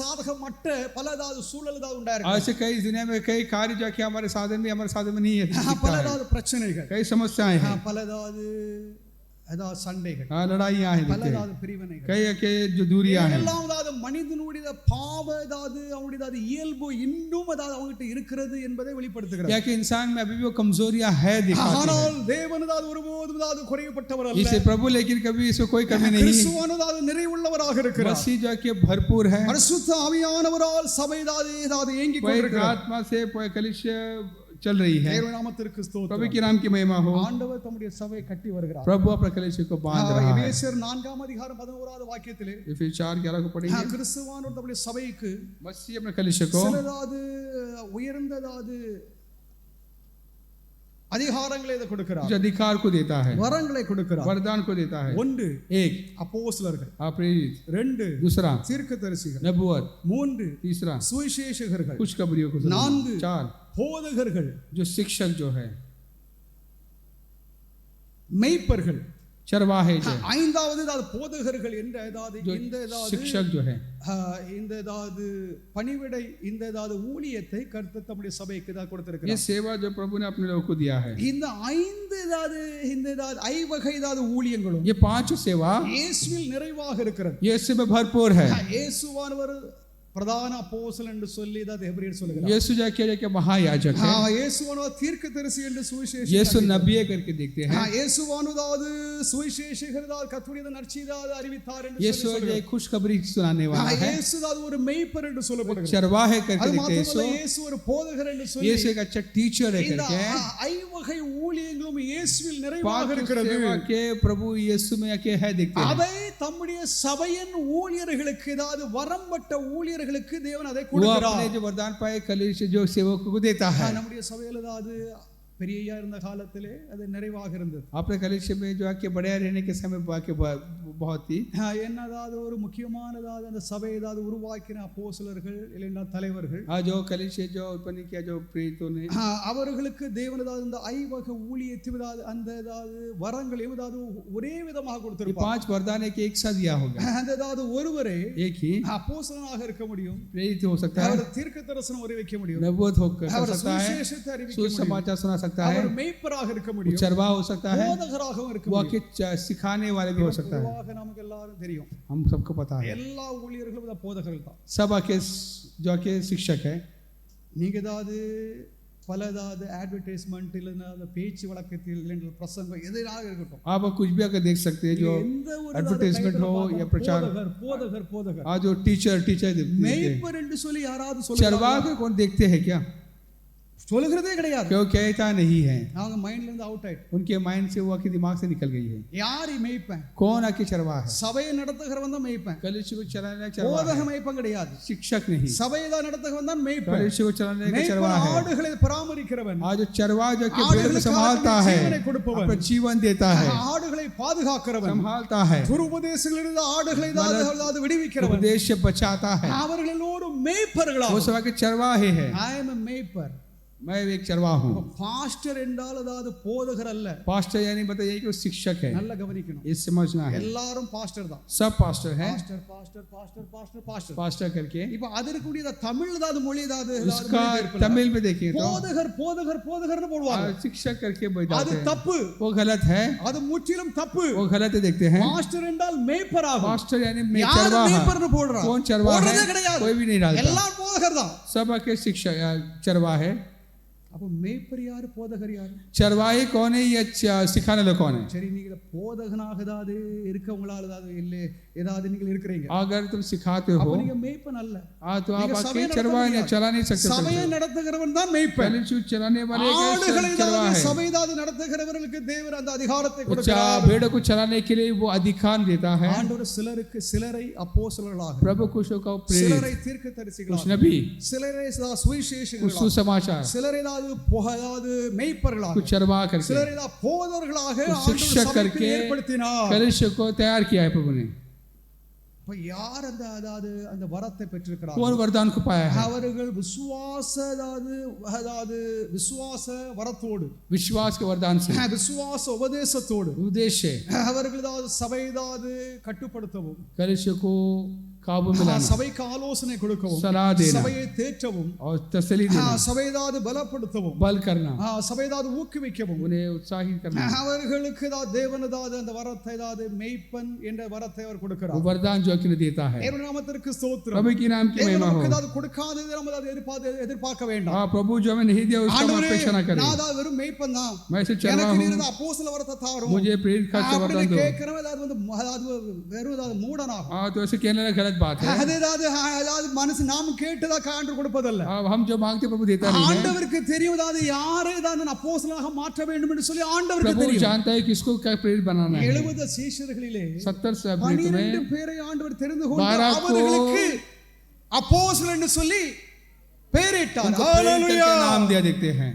சாதகமற்ற பல ஏதாவது சூழல் ஏதாவது உண்டாயிருக்கு. आज से कई दुनिया में कई कार्य जो कि हमारे साधन में नहीं है, பல ஏதாவது பிரச்சனைகள், कई समस्याएं हैं, பல ஏதாவது சண்டைகள், लड़ाइयां हैं, பல ஏதாவது பிரிவினைகள், कई के जो दूरियां हैं, எல்லாம் அதாவது மனிதனுடைய பாவ ஏதாவது அவனுடைய இயல்பு இன்னும் அதாவது அவங்ககிட்ட இருக்கிறது என்பதை வெளிப்படுத்துகிறார். या कि इंसान में अभी भी वो कमजोरियां है दिखाते हैं। ஆனால் தேவன் அதாவது ஒருபோதும் அதாவது குறைவுபட்டவர் அல்ல. इसे प्रभु लेकिन कभी इसमें कोई कमी नहीं है। கிறிஸ்துவானதாவது நிறைவுள்ளவராக இருக்கிறார். मसीह जो कि भरपूर है, பரிசுத்த ஆவியானவரால் சபை ஏதாவது ஏங்கிக் पवित्र கொண்டிருக்கிறார். आत्मा से कलीसिया चल रही है। தேவ நாமத்திற்கு ஸ்தோத்திரம். प्रभु की नाम की महिमा हो। ஆண்டவர் தம்முடைய சபையை கட்டி வருகிறார். प्रभु अपने कलीसिया को बांध रहा है। எபேசியர் 4:11 வாக்கியத்திலே Ephesians 4:11 को पढ़ेंगे। கிறிஸ்துவானவர் தம்முடைய சபைக்கு मसीह अपने कलीसिया को சிலதாவது உயர்ந்ததாவது அதிகாரங்களை கொடுக்கிறார், जो अधिकार को देता है, வரங்களை கொடுக்கிறார். वरदान को देता है। 1 एक அப்போஸ்தலர்கள், प्रेरित, 2 दूसरा தீர்க்கதரிசிகள், नबूवत, 3 तीसरा சுவிசேஷகர்கள், कुछ खबरियों को, 4 चार போதகர்கள், जो शिक्षक जो है, மெய்ப்பர்கள், चरवाहे जो है, ஐந்தாவது அதாவது போதகர்கள் என்ற அதாவது जो இந்த அதாவது शिक्षक जो है, இந்த அதாவது பணிவிடை இந்த அதாவது ஊழியத்தை கர்த்தர் தம்முடைய சபைக்கு தான் ये கொடுத்திருக்கிறார். सेवा जो प्रभु ने अपने लोगों को दिया है, இந்த ஐந்து அதாவது இந்த அதாவது ஐவகை அதாவது ஊழியங்களும் ये 5 सेवा இயேசுவில் நிறைவாக இருக்கிறது. यीशु में भरपूर है। இயேசுவானவர் பிரதான அப்போஸ்தலன் என்று சொல்லி அதாவது எபிரேயர் சொல்லுகிறார். यीशु जाके महायाजक है, இயேசுவானவர் தீர்க்கதரிசி என்று சுவிசேஷம். यीशु नबी करके देखते हैं, இயேசுவானவர் சுவிசேஷகர் கர்த்தருடைய நற்செய்தியை அறிவித்தார் என்று यीशु சொல்லி एक खुशखबरी सुनाने वाला है, இயேசு அது ஒரு மெய்ப்பர் என்று சொல்லப்படுகிறது. चरवाहे करके அது देखते हैं, மாத்திரமல்ல இயேசு ஒரு போதகர் என்று சொல்லி यीशु एक अच्छा टीचर है இந்த करके ஐவகை ஊழியங்களும் இயேசுவில் நிறைவாக 5 இருக்கிறது. सेवा के प्रभु यीशु में के है देखते हैं। அதை தம்முடைய சபையின் ஊழியர்களுக்கு அதாவது வரம்பட்ட ஊழியர்களுக்கு தேவன் அதை वो கொடுக்கிறார். अपने जो वरदान पाए कलीसिया जो सेवकों को देता है। நம்முடைய சபையில அதாவது பெரியயா இருந்த காலத்திலே அது நிறைவாக இருந்தது. अपने कलीसिया में जो आके बढ़िया रहने के समय बाकी बहुत ही என்னதாவது ஒரு முக்கியமானதாவது அந்த சபை ஏதாவது உருவாக்கின அப்போஸ்தலர்கள் இல்லைன்னா தலைவர்கள் जो कलीसिया जो उत्पन्न किया जो प्रेरितों ने அவர்களுக்கு தேவன் ஏதாவது இந்த ஐவக ஊழியத்தை அந்த ஏதாவது வரங்களையும் ஏதாவது ஒரே விதமாக ये கொடுத்திருப்பார். 5 वरदान एक साथ दिया होगा, அந்த ஏதாவது ஒருவரே एक ही அப்போஸ்தலனாக இருக்க முடியும், प्रेरित हो सकता है, அவர் தீர்க்கதரிசனம் உரைக்க முடியும், नबूवत होकर அவர் सकता है, சுவிசேஷத்தை அறிவிக்க முடியும், सुसमाचार सुना सकता है, அவர் மெய்ப்பராக இருக்க முடியும், चरवाहा हो सकता है, போதகராகவும் இருக்க वो முடியும். आके सिखाने वाले भी हो सकता है। பொதுவாக நமக்கு எல்லாரும் தெரியும் हम सबको पता है, எல்லா ஊழியர்களும் இந்த போதகர்கள் தான். सब आके जो आके शिक्षक है। நீங்க ஏதாவது பல ஏதாவது அட்வர்டைஸ்மெண்ட் இல்லைன்னா அந்த பேச்சு வழக்கத்தில் இல்லைன்ற பிரசங்கம் எதிராக இருக்கட்டும், आप कुछ भी आकर देख सकते हैं, जो எந்த ஒரு advertisement हो या प्रचार, போதகர் போதகர் போதகர் आज जो टीचर மெய்ப்பர் என்று சொல்லி யாராவது சொல்லுவாங்க? चरवाहा को कौन देखते हैं क्या? சொல்லுகிறதே கிடையாது. क्यों कहता नहीं है, அவங்க மைண்ட்ல இருந்து அவுட் ஆயிட்டு. उनके माइंड से वो आके दिमाग से निकल गई है। யார் மெய்ப்பன்? कौन आके चरवाहा है? சபையை நடத்துகிறவன் தான் மெய்ப்பன், कलीसिया को चलाने चरवाहा போதக है, மெய்ப்பன் கிடையாது. शिक्षक नहीं। சபையை தான் நடத்துகிறவன் தான் மெய்ப்பன். कलीसिया को चलाने का மெய்ப்பன் चरवाहा है। ஆடுகளை பராமரிக்கிறவன், आज जो चरवाहा जो कि ஆடுகளுக்கு भेड़ को संभालता है, ஜீவனை கொடுப்பவன், अपना जीवन देता है, ஆடுகளை பாதுகாக்கிறவன், संभालता है, துருபதேசங்களிலிருந்து ஆடுகளை ஏதாவது விடுவிக்கிறவன், उपदेश से बचाता है, அவர்கள் எல்லோரும் மெய்ப்பர்களா. वो सब के चरवाहे हैं। I am a மெய்ப்பர். मैं एक चरवाहा हूँ। பாஸ்டர் என்றால் அதாவது போதகர் அல்ல. पास्टर यानी बताइए कि वो शिक्षक है, நல்லா கவனிக்கணும். ये समझना है। எல்லாரும் பாஸ்டர் தான். सब पास्टर है, pastor pastor pastor pastor pastor. Pastor करके இப்போ அதற்குரிய தமிழ் ஏதாவது மொழி ஏதாவது उसका तमिल में देखिए तो போதகர் போதகர் போதகர்னு போடுவாங்க. शिक्षक करके அது बताते हैं, தப்பு, वो गलत है, அது முற்றிலும் தப்பு. वो गलत है। देखते हैं பாஸ்டர் என்றால் மெய்ப்பராகும். पास्टर यानी யார் चरवाहा, மெய்ப்பர்னு போடுறா? कौन चरवाहा போடுறதே है? கிடையாது. कोई भी नहीं डालता, எல்லாம் போதகர் தான். सब के शिक्षक चरवाहा है। அப்ப மெய்ப்பர் யாரு போதகர் யாரு? चरवाही कौन है या सिखाने वाला कौन है? சரி, நீங்க போதகனாக ஏதாவது இருக்கவங்களால ஏதாவது இல்ல ஏதாவது நீங்க இருக்கிறீங்க, अगर तुम सिखाते हो அப்ப நீங்க மெய்ப்பன் அல்ல. तो आप நீங்க आके சபையை चरवाहा நடத்த चला नहीं सकते। சபையை நடத்துகிறவன் தான் மெய்ப்பன். कलीसिया चलाने वाले ஆடுகளை चरवाहा ஏதாவது है। சபை ஏதாவது நடத்துகிறவர்களுக்கு தேவன் அந்த அதிகாரத்தை கொடுக்கிறார். भेड़ों को चलाने के लिए वो अधिकार देता है। ஆண்டவர் சிலரை அப்போஸ்தலர்களாக, प्रभु कुछ को प्रेरित, சிலரை कुछ தீர்க்கதரிசிகளாக, नबी, சிலரை कुछ சுவிசேஷகர்களாக, सुसमाचार, சிலரை ஏதாவது மெய்ப்பர்களாக, कुछ चरवाहा करके, சிலரை போதகர்களாக कुछ ஆண்டவர் शिक्षक சபைக்கு करके ஏற்படுத்தினார். कलीसिया को तैयार किया है प्रभु ने। இப்ப யார் அந்த அதாவது அந்த வரத்தை பெற்றிருக்கிறார்? कौन वरदान को पाया है? அவர்கள் விசுவாச அதாவது விசுவாச வரத்தோடு, विश्वास के वरदान से, விசுவாச உபதேசத்தோடு उद्देश्य அவர்கள் ஏதாவது சபை ஏதாவது கட்டுப்படுத்தவும், कलीसिया को काबू में लाना, சபைக்கு ஆலோசனை கொடுக்கவும், सलाह देना சபையை தேற்றவும், और तसल्ली देना, சபை ஏதாவது பலப்படுத்தவும், बल करना, சபை ஏதாவது ஊக்குவிக்கவும், उन्हें उत्साहित करना, அவர்களுக்கு ஏதாவது தேவன் ஏதாவது அந்த வரத்தை ஏதாவது மெய்ப்பன் என்ற வரத்தை அவர் वो கொடுக்கிறார். वरदान जो कि देता है। தேவ நாமத்திற்கு ஸ்தோத்திரம். प्रभु की नाम की தேவன் महिमा हो। நமக்கு ஏதாவது கொடுக்காதது நம்ம அதை எதிர்பார்க்க வேண்டாம். हाँ, प्रभु जो हमें नहीं दिया उसका हम ஆண்டவரே, अपेक्षा न करें। நான் அதாவது வெறும் மெய்ப்பன் தான், मैं ऐसे चरवाहा எனக்கு हूँ, நீர் அப்போஸ்தல வரத்தை தாரும், मुझे प्रेरित का वरदान அப்படின்னு दो। கேட்கிறவன் ஏதாவது அதாவது வெறும் ஏதாவது மூடனாகும். हाँ, तो ऐसे कहने वाला गलत बात है। அது ஏதாவது மனசு நாம் கேட்டதா ஆண்டவர் கொடுப்பதல்ல. हम जो मांगते प्रभु देता नहीं है। ஆண்டவருக்கு தெரியும் ஏதாவது யாரை தான் அப்போஸ்தலனாக மாற்ற வேண்டும் என்று சொல்லி ஆண்டவருக்கு प्रभु தெரியும். जानता है किसको क्या प्रेरित बनाना है। 70 சீஷர்களிலே 70 से 12 பேரை ஆண்டவர் தெரிந்து கொண்டு 12 को அவர்களுக்கு அப்போஸ்தலர் என்று சொல்லி பெயரிட்டார். उनको प्रेरित करके ஹalleluya. नाम दिया देखते हैं।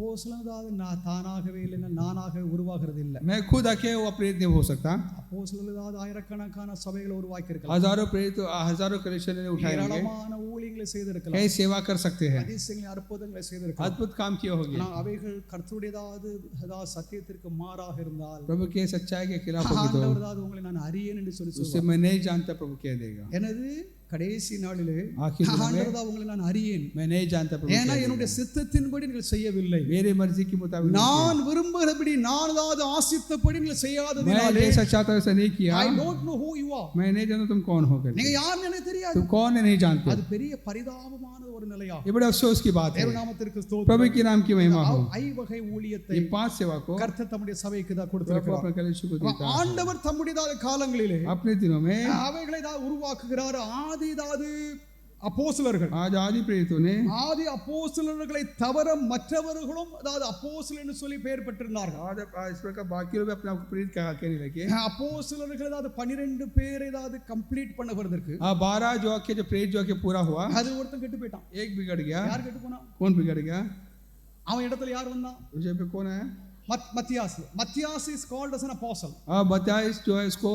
அப்போஸ்தலன் அதாவது நான் தானாகவே இல்லை நானாக உருவாகிறது இல்லை. मैं खुद अकेले वो प्रेरित नहीं हो सकता. அப்போஸ்தலன் அதாவது ஆயிரக்கணக்கான சபைகளை உருவாக்கி இருக்கலாம். हजारों प्रेरित हजारों कलीसिया ने उठाएंगे, ஏராளமான ஊழியங்களை செய்திருக்கலாம். कई सेवा कर सकते हैं, அதிசயங்களை அற்புதங்களை செய்திருக்கலாம். अद्भुत काम किए होंगे. ஆனால் அவைகள் கர்த்தருடையதாவது அதாவது சத்தியத்திற்கு மாறாக இருந்தால் प्रभु के सच्चाई के खिलाफ होगी तो ஆண்டவர் அதாவது உங்களை நான் அறியேன் என்று சொல்லி उससे मैं नहीं जानता, प्रभु कह देगा. எனது கடைசி நாளிலே आखिर दिन में ஆண்டவர் தான் உங்களை நான் அறியேன், मैं नहीं जानता, प्रभु ஏன்னா कह देगा. என்னுடைய சித்தத்தின்படி நீங்கள் செய்யவில்லை, मेरी मर्जी के मुताबिक நான் விரும்புகிறபடி நான் அதாவது ஆசித்தபடி நீங்கள் मैं செய்யாததினாலே जैसा चाहता वैसा नहीं किया. I don't know who you are. मैं नहीं जानता तुम कौन हो करके. நீங்க யாருன்னு எனக்கு தெரியாது. तुम कौन है नहीं जानते. அது பெரிய பரிதாபமான ஒரு நிலையாகும். ये बड़े अफसोस की बात है. தேவநாமத்திற்கு ஸ்தோத்திரம். प्रभु के नाम की महिमा हो. ஐவகை ஊழியத்தை ये 5 सेवा को கர்த்தர் தம்முடைய சபைக்கு தான் प्रभु கொடுத்திருக்கிறார். अपने कलीसिया को देता है. ஆண்டவர் தம்முடைய காலங்களிலே अपने दिनों में அவைகளை தான் உருவாக்குகிறார். ஆதிதாவது அப்போஸ்தலர்கள், आज आदि प्रेरितों ने ஆதி அப்போஸ்தலர்களை தவிர மற்றவர்களும் அதாவது அப்போஸ்தலர் என்று சொல்லி பெயர் பெற்றிருந்தார்கள். आज इस प्रकार बाकी लोग भी अपने आप को प्रेरित कहने लगे. அப்போஸ்தலர்கள் அதாவது 12 பேர் ஏதாவது கம்ப்ளீட் பண்ணுவதற்கு 12 जो आके जो प्रेरित जो आके पूरा हुआ, அது ஒருத்தன் கெட்டு போயிட்டான். एक बिगड़ गया. யார் கெட்டு போனா? कौन बिगड़ गया? அவன் இடத்துல யார் வந்தான்? मुझे पे कौन है? Mathias. Mathias is called as an apostle. मत्तियास जो है इसको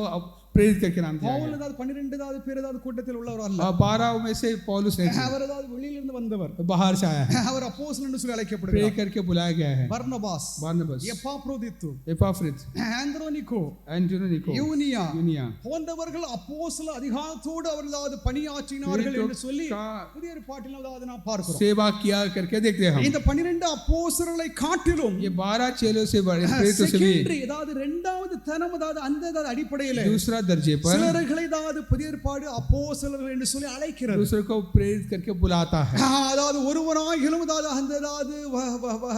प्रेरित करके नाम दिया பவுல் गया. அதாவது 12 ஏதாவது பேர் ஏதாவது கூட்டத்தில் உள்ளவர் அல்ல. 12 में से पौलुस नहीं थे, அவர் ஏதாவது வெளியிலிருந்து வந்தவர். बाहर से आया है, அவர் அப்போஸ்தலன் என்று சொல்லி प्रेरित அழைக்கப்படுகிறார். करके बुलाया गया है. பர்னபாஸ், बारनबास, எப்பாப்ரோதித்து, एपाफ्रित, ஆந்திரோனிகோ, एंटियोनिको, யூனியா यूनिया போன்றவர்கள் அப்போஸ்தல அதிகாரத்தோடு அவர்களாவது பணியாற்றினார்கள் என்று சொல்லி புதிய ஏற்பாட்டில் அதாவது நாம் பார்க்கிறோம். सेवा किया करके देखते हैं हम. இந்த 12 அப்போஸ்தலர்களை காட்டிலும் ये 12 चेलों से बड़े प्रेरितों से भी செகண்டரி அதாவது இரண்டாவது தரம் அதாவது அந்த அடிப்படையில் दूसरा दर्जे पर சிலர்களை அதாவது புதிய ஏற்பாடு அப்போஸ்தலர்கள் என்று சொல்லி அழைக்கிறது. दूसरे को प्रेरित करके बुलाता है. அதாவது ஒருவராகிலும் அதாவது அந்த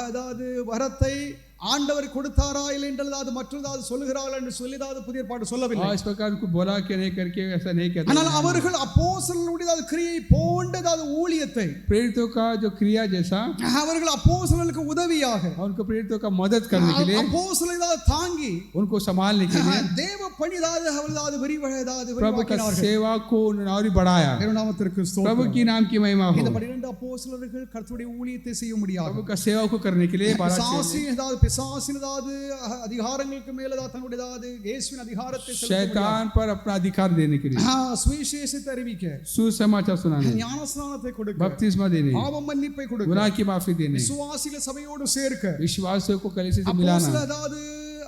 அதாவது வரத்தை ஆண்டவர் கொடுத்தாரா இல்லை என்றதாவது மற்றதாவது சொல்லுகிறார்கள் என்று சொல்லி அதாவது புதிய ஏற்பாடு சொல்லவில்லை. इस प्रकार उनको बोला कि नहीं करके ऐसा नहीं कहते. ஆனால் அவர்கள் அப்போஸ்தலர்களுடைய கிரியை போன்றதாவது ஊழியத்தை प्रेरितों का जो क्रिया जैसा அவர்கள் அப்போஸ்தலர்களுக்கு உதவியாக उनको प्रेरितों का मदद करने के लिए, அப்போஸ்தலரை தாங்கி उनको संभालने के लिए தேவ பணிதாவது அவர்களாவது விரிவாக प्रभु का सेवा को उन्होंने और भी बढ़ाया. நாமத்திற்கு प्रभु ஸ்தோத்திரம். की नाम की महिमा हो. இந்த 12 அப்போஸ்தலர்கள் கர்த்தருடைய ஊழியத்தை செய்ய முடியாது. प्रभु का सेवा को करने के लिए 12 चेले பிசாசினதாவது அதிகாரங்களுக்கு மேலதாவது தன்னுடைய இயேசுவின் அதிகாரத்தை शैतान पर अपना अधिकार देने के लिए, சுவிசேஷத்தை அறிவிக்க, सुसमाचार सुनाने, ஞானஸ்நானத்தை கொடுக்க, बपतिस्मा देने, பாவ மன்னிப்பை கொடுக்க, गुनाह की माफी देने, விசுவாசிகளை சபையோடு சேர்க்க, विश्वासियों को कलीसिया से मिलाना, அப்போஸ்தலர் அதாவது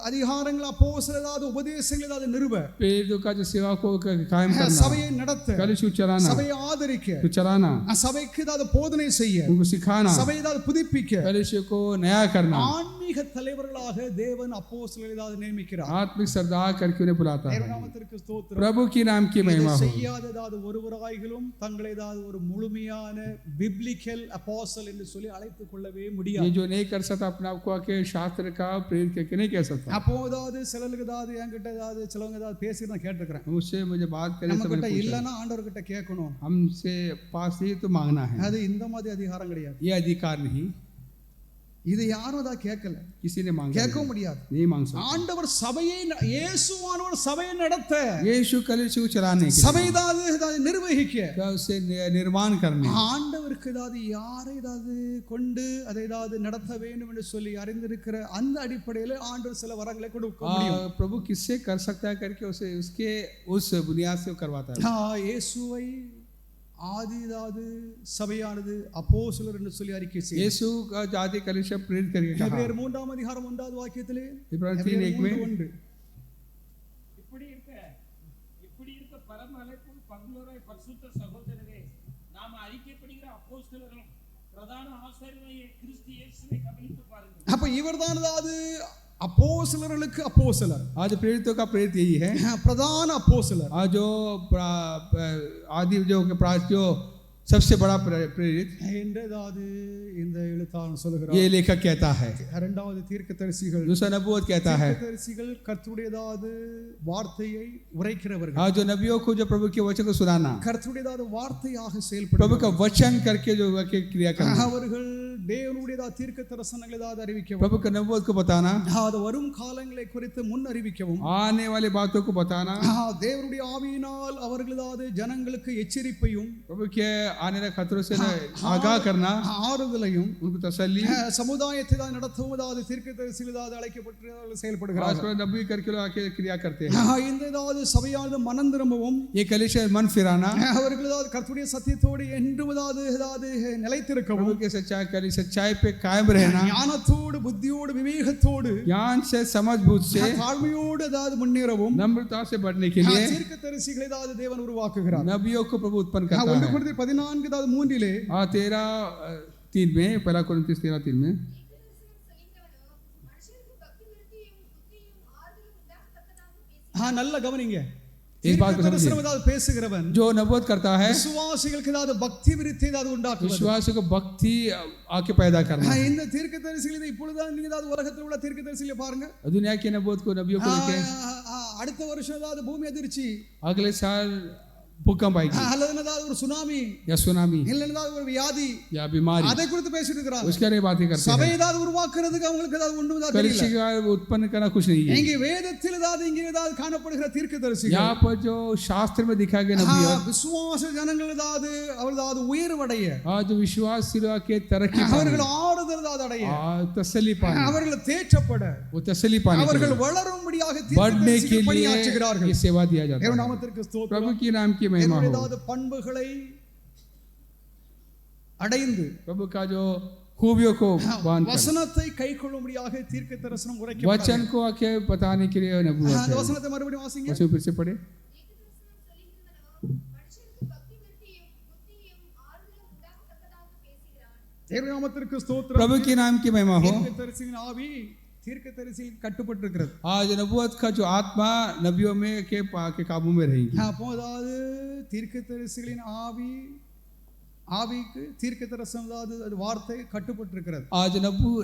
அதிகாரங்கள் அப்போஸ்தலர் அதாவது உபதேசங்கள் அதாவது நிறுவ, प्रेरितों का जो सेवा को कायम करना, சபையை நடத்த, कलीसिया को चलाना, சபையை ஆதரிக்க, तो चलाना, சபைக்கு அதாவது போதனை செய்ய, उनको सिखाना, சபையை அதாவது புதுப்பிக்க, कलीसिया को नया करना, ஆன்மீக தலைவர்களாக தேவன் அப்போஸ்தலரை அதாவது நியமிக்கிறார். आत्मिक सरदार करके उन्हें बुलाता है. நாமத்திற்கு ஸ்தோத்திரம். प्रभु की नाम की महिमा हो. செய்யாததாவது ஒருவராயிலும் தங்களை ஏதாவது ஒரு முழுமையான பிப்லிக்கல் அப்போஸ்தல் என்று சொல்லி அழைத்துக் கொள்ளவே ये முடியாது. जो नहीं कर सकता अपने आप को आके शास्त्र का प्रेरित करके नहीं कह सकता. அப்போ ஏதாவது சிலருக்கு ஏதாவது என்கிட்ட ஏதாவது சிலவங்க ஏதாவது பேசி நான் கேட்டிருக்கிறேன். मुझसे मुझे बात करे நம்ம तो கிட்ட मैंने पूछा, இல்லைன்னா ஆண்டவர்கிட்ட கேட்கணும். हमसे पास नहीं तो मांगना है. அது இந்த மாதிரி அதிகாரம் கிடையாது. ये अधिकार नहीं, இது யாரும் அதை கேட்கல, किसी ने मांगा கேட்கவும் முடியாது. नहीं मांग सकता. ஆண்டவர் சபையை இயேசுவானவர் சபையை நடத்த, यीशु कलीसिया को चलाने के சபை ஏதாவது நிர்வகிக்க, लिए, उसे निर्माण करने, ஆண்டவருக்கு ஏதாவது யாரை ஏதாவது கொண்டு அதை ஏதாவது நடத்த வேண்டும் என்று சொல்லி அறிந்திருக்கிற அந்த அடிப்படையில் ஆண்டவர் சில வரங்களை கொடுக்க முடியும். प्रभु किससे कर सकता है करके उसे उसके उस बुनियाद से करवाता है. இயேசுவை ஆதிதாவது சபையானது அப்போஸ்தலர் என்று சொல்லி அறிக்கை செய்யும். यीशु का जाति कलीसिया प्रेरित करके कहा. எபிரேயர் 3 அதிகாரம் 1வது வாக்கியத்திலே इब्रानियों 3:1 में இப்படி இருக்க பரம அழைப்பும் பங்குள்ளவராய் பரிசுத்த சகோதரரே, நாம் அறிக்கைப்படுகிற அப்போஸ்தலரும் பிரதான ஆசாரியராகிய கிறிஸ்து இயேசுவை கவனித்து பாருங்கள். அப்ப இவர்தான் அதாவது அப்போஸ்தலர்களுக்கு அப்போஸ்தலர், आज प्रेरितों का प्रेरित यही है. பிரதான அப்போஸ்தலர். आज जो आदि जो सबसे बड़ा प्रेरित என்றதாவது இந்த எழுத்தாளன் சொல்லுகிறார். ये लेखक कहता है. இரண்டாவது தீர்க்கதரிசிகள், दूसरा नबूवत कहता है. தீர்க்கதரிசிகள் கர்த்தருடையதாவது வார்த்தையை உரைக்கிறவர்கள். आज जो नबियों को जो प्रभु के वचन को सुनाना, கர்த்தருடையதாவது வார்த்தையாக प्रभु செயல்படுவார்கள். का वचन करके जो वाक्य क्रिया करना, அவர்கள் தேவனுடையதாவது தீர்க்க தரிசனங்களை ஏதாவது அறிவிக்கவும், प्रभु का नबूवत को बताना, அது வரும் காலங்களை குறித்து முன் அறிவிக்கவும், आने वाली बातों को बताना, தேவனுடைய ஆவியினால் அவர்கள் ஏதாவது ஜனங்களுக்கு எச்சரிப்பையும், प्रभु के आने वाले खतरों से आगाह करना, ஆறுதலையும் उनको तसल्ली। சமுதாயத்தை தான் நடத்தவும் அதாவது தீர்க்கதரிசிகள் அதாவது அழைக்கப்பட்டு செயல்படுகிறார்கள். खासकर नबी करके लोग आके क्रिया करते हैं। இந்த அதாவது சபையானது மனம் திரும்பவும் ये कलीसिया मन फिराना, அவர்கள் அதாவது கர்த்தருடைய சத்தியத்தோடு என்றும் அதாவது நிலைத்திருக்கவும், प्रभु के सच्चाई पे कायम रहना, ஞானத்தோடு புத்தியோடு விவேகத்தோடு ज्ञान से समझ बूझ से தாழ்மையோடு அதாவது முன்னேறவும் नम्रता से बढ़ने के लिए தீர்க்கதரிசிகளை அதாவது தேவன் உருவாக்குகிறார். नबियों को प्रभु उत्पन्न करता 1 है। கொரிந்தியர் 14:3 हाँ 13:3 में, पहला कोरिन्थियस 13:3 में, மனுஷருக்கு பக்தி விருத்தியும் புத்தியும் ஆறுதலும் உண்டாகத்தக்கதாக பேசி நல்ல கவனிங்க. इस बात को தீர்க்கதரிசனம் समझिए, அதாவது பேசுகிறவன் जो नबूवत करता है விசுவாசிகளுக்கு அதாவது பக்தி விருத்தி அதாவது உண்டாக்குவது. विश्वास को भक्ति आके पैदा करना। இந்த தீர்க்கதரிசிகளை இப்பொழுதுதான் நீங்க அதாவது உலகத்தில் உள்ள தீர்க்கதரிசிகளை பாருங்க. दुनिया के नबूवत को, नबियों को देखें, அடுத்த வருஷம் அதாவது பூமி அதிர்ச்சி अगले साल भूकंप आएगी அல்லது அதாவது ஒரு சுனாமி या सुनामी இல்லைன்னா ஒரு வியாதி या बीमारी, அதை குறித்து பேசிட்டு இருக்கிறாங்க. उसके बारे में बातें करते சபை हैं। ஏதாவது உருவாக்குறதுக்கு அவங்களுக்கு ஏதாவது ஒண்ணுமே தெரியல. कलीसिया का उत्पन्न करना कुछ नहीं है। இங்கே வேதத்தில் ஏதாவது இங்கே ஏதாவது காணப்படுகிற தீர்க்கதரிசிகள் यहाँ पर जो शास्त्र में दिखा गया नबी விசுவாச ஜனங்கள் ஏதாவது அவர்கள் உயர்வடைய, आज जो विश्वास सिवा के तरक्की அவர்கள் ஆறுதல் ஏதாவது அடைய, तसल्ली पाने, அவர்கள் தேற்றப்பட, वो तसल्ली पाने के அவர்கள் लिए, வளரும்படியாக बढ़ने के தீர்க்கதரிசிகள் लिए பணியாற்றுகிறார்கள். ये सेवा दिया जाता தேவ है। நாமத்திற்கு ஸ்தோத்திரம். प्रभु की नाम की महिमा हो। ஏதாவது பண்புகளை அடைந்து प्रभु का जो खूबियों को बांध कर, வசனத்தை கைக்கொள்ளும்படியாக தீர்க்கதரிசனம் உரைக்க. वचन को आके बताने के लिए नबूवत அந்த है। வசனத்தை மறுபடியும் வாசிங்க. वचन फिर से पढ़े, மனுஷருக்கு பக்தி விருத்தியும் புத்தியும் ஆறுதலும் உண்டாகத்தக்கதாக பேசுகிறான். தேவ நாமத்திற்கு ஸ்தோத்திரம். प्रभु की नाम की महिमा हो। தீர்க்கதரிசியின் ஆவி தீர்க்கதரிசியில் கட்டுப்பட்டிருக்கிறது. आज नबूवत का जो आत्मा नबियों में के काबू में रहेगी। அப்போ அதாவது தீர்க்கதரிசிகளின் ஆவிக்கு தீர்க்கதரிசனம் அதாவது அது வார்த்தை கட்டுப்பட்டிருக்கிறது. आज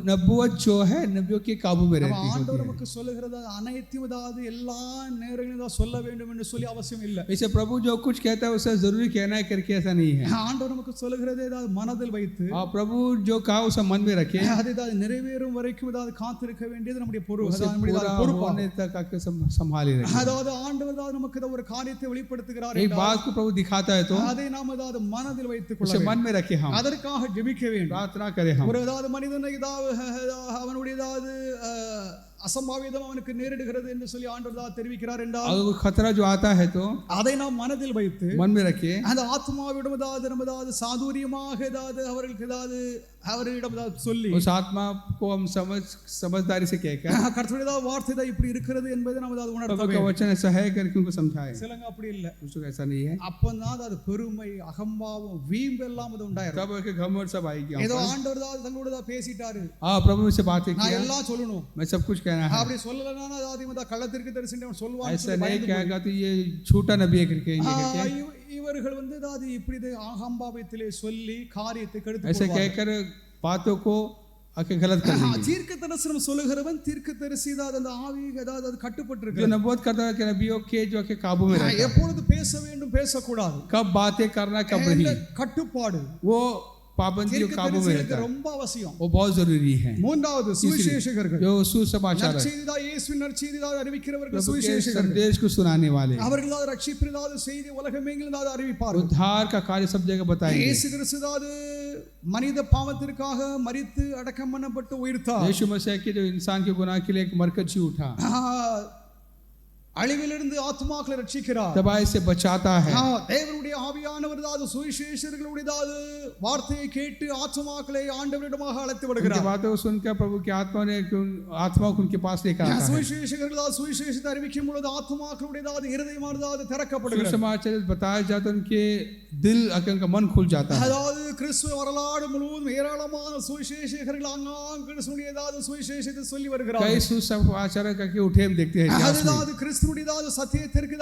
नबूवत जो है नबियों के काबू में रहती है। ஆண்டவர் நமக்கு சொல்லுகிறது அனைத்தும் அதாவது எல்லா நேரங்களிலும் தான் சொல்ல வேண்டும் என்று சொல்லி அவசியம் இல்லை. वैसे प्रभु जो कुछ कहता है उसे जरूरी कहना है करके ऐसा नहीं है। ஆண்டவர் நமக்கு சொல்லுகிறது ஏதாவது மனதில் வைத்து प्रभु जो कहा उसे मन में रखे, அது ஏதாவது நிறைவேறும் வரைக்கும் ஏதாவது காத்திருக்க வேண்டியது நம்முடைய பொறுப்பு. उसे पूरा होने तक आके संभाले रखे। அதாவது ஆண்டவர் ஏதாவது நமக்கு ஏதாவது ஒரு காரியத்தை வெளிப்படுத்துகிறார், एक बात को प्रभु दिखाता है तो அதை நாம் ஏதாவது மனதில் வைத்துக் கொள்ள उसे मन में रखे, हम அதற்காக ஜெபிக்க வேண்டும். प्रार्थना करें। हम ஒரு ஏதாவது மனிதனை ஏதாவது அவனுடைய ஏதாவது அசம்பாவிதம் அவனுக்கு நேரிடுகிறது என்று சொல்லி ஆண்டவர் தெரிவிக்கிறார் என்றால் अगर कोई खतरा जो आता है तो அதை நாம் மனதில் வைத்து मन में रखे, அந்த ஆத்மாவிடம் ஏதாவது நம்ம ஏதாவது சாதுரியமாக ஏதாவது அவர்களுக்கு ஏதாவது அவரிடம் ஏதாவது சொல்லி उस आत्मा को हम समझदारी से कहकर கர்த்தருடைய ஏதாவது வார்த்தை தான் இப்படி இருக்கிறது என்பதை நம்ம ஏதாவது உணர்த்த प्रभु का வேண்டும். वचन ऐसा है करके उनको समझाए। சிலங்க அப்படி இல்லை. उसको ऐसा नहीं है, அப்பதான் அது பெருமை அகம்பாவம் வீம்பு எல்லாம் அது உண்டாயிரும். तब के घमंड सब आएगी। ஏதோ ஆண்டவர் ஏதாவது தங்களோட ஏதாவது பேசிட்டாரு, प्रभु से बातें நான் किया, எல்லாம் சொல்லணும், मैं सब कुछ कहना है, அப்படி சொல்லலன்னா அதாவது கள்ளத்திற்கு தரிசனம் அவன் சொல்லுவான். ऐसा नहीं कहेगा तो ये झूठा नबी है करके இவர்கள் அதாவது இப்படி அகம்பாவத்திலே சொல்லி காரியத்தை கெடுத்து ऐसे कहकर बातों को आके गलत कर देंगे। தீர்க்க தரிசனம் சொல்லுகிறவன் தீர்க்க தரிசி அந்த ஆவி ஏதாவது அது கட்டுப்பட்டிருக்கு. जो नबूवत करता है कि नबियों के जो के काबू में रहता है, எப்பொழுது பேச வேண்டும் பேசக்கூடாது, कब बातें करना कब नहीं, கட்டுப்பாடு वो पाबंदी जो काबू में रहता है ரொம்ப அவசியம். वो बहुत जरूरी है। மூன்றாவது சுவிசேஷகர்கள், जो सुसमाचार है, இயேசுவின் நற்செய்தியை அறிவிக்கிறவர்கள் प्रभु के சுவிசேஷகர்கள், संदेश को सुनाने वाले, அவர்கள் ரட்சிப்பின் செய்தி உலகமெங்கிலும் அறிவிப்பார்கள். उद्धार का कार्य सब जगह बताएंगे। இயேசு கிறிஸ்து மனித பாவத்திற்காக மரித்து அடக்கம் பண்ணப்பட்டு உயிர்த்தார். यीशु मसीह के जो इंसान के गुनाह के लिए एक मरकत जी उठा, அழிவிலிருந்து ஆத்மாக்களை ரட்சிக்கிறார், तबाही से बचाता है। தேவனுடைய ஆவியானவர் சுவிசேஷர்களுடைய வார்த்தையை கேட்டு ஆத்மாக்களை ஆண்டவரிடமாக அழைத்து விடுகிறார். बातों को सुनकर प्रभु की आत्मा ने आत्मा को उनके पास लेकर आता है। சுவிசேஷகர்கள் சுவிசேஷத்தை அறிவிக்கும் பொழுது ஆத்மாக்களுடைய இருதயமானது திறக்கப்படுகிறது. समाचार बताया जाता है, उनके दिल उनका मन खुल जाता है। அதாவது கிறிஸ்துவ வரலாறு முழுவதும் ஏராளமான சுவிசேஷகர்கள் கிறிஸ்துவுடைய சுவிசேஷத்தை சொல்லி வருகிறார்கள். कई सुसमाचार करके उठे हम देखते हैं। அதாவது கிறிஸ்துவுடைய சத்தியத்திற்கு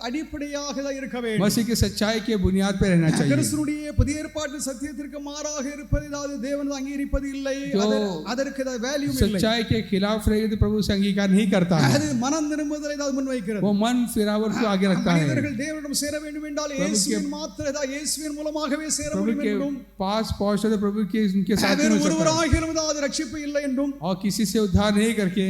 அடிப்படையாக இருக்க வேண்டும். मसीह की सच्चाई के बुनियाद पर रहना चाहिए। கிறிஸ்துவுடைய புதிய ஏற்பாட்டு சத்தியத்திற்கு மாறாக இருப்பது தேவன் அங்கீகரிப்பது இல்லை, அதற்கு வேல்யூ இல்லை. सच्चाई के खिलाफ रहे तो प्रभु से अंगीकार नहीं करता है। அது மனம் திரும்புதலை முன்வைக்கிறது. वो मन फिरावट को आगे रखता है। மனிதர்கள் தேவனிடம் சேர வேண்டும் என்றால் இயேசுவின் மூலமாகவே சேர முடியும் என்றும் पास पहुंचते तो प्रभु के उनके साथ வேறு नहीं हो सकता ஒருவராகிலும் அது ரட்சிப்பு இல்லை என்றும் और किसी से उद्धार नहीं करके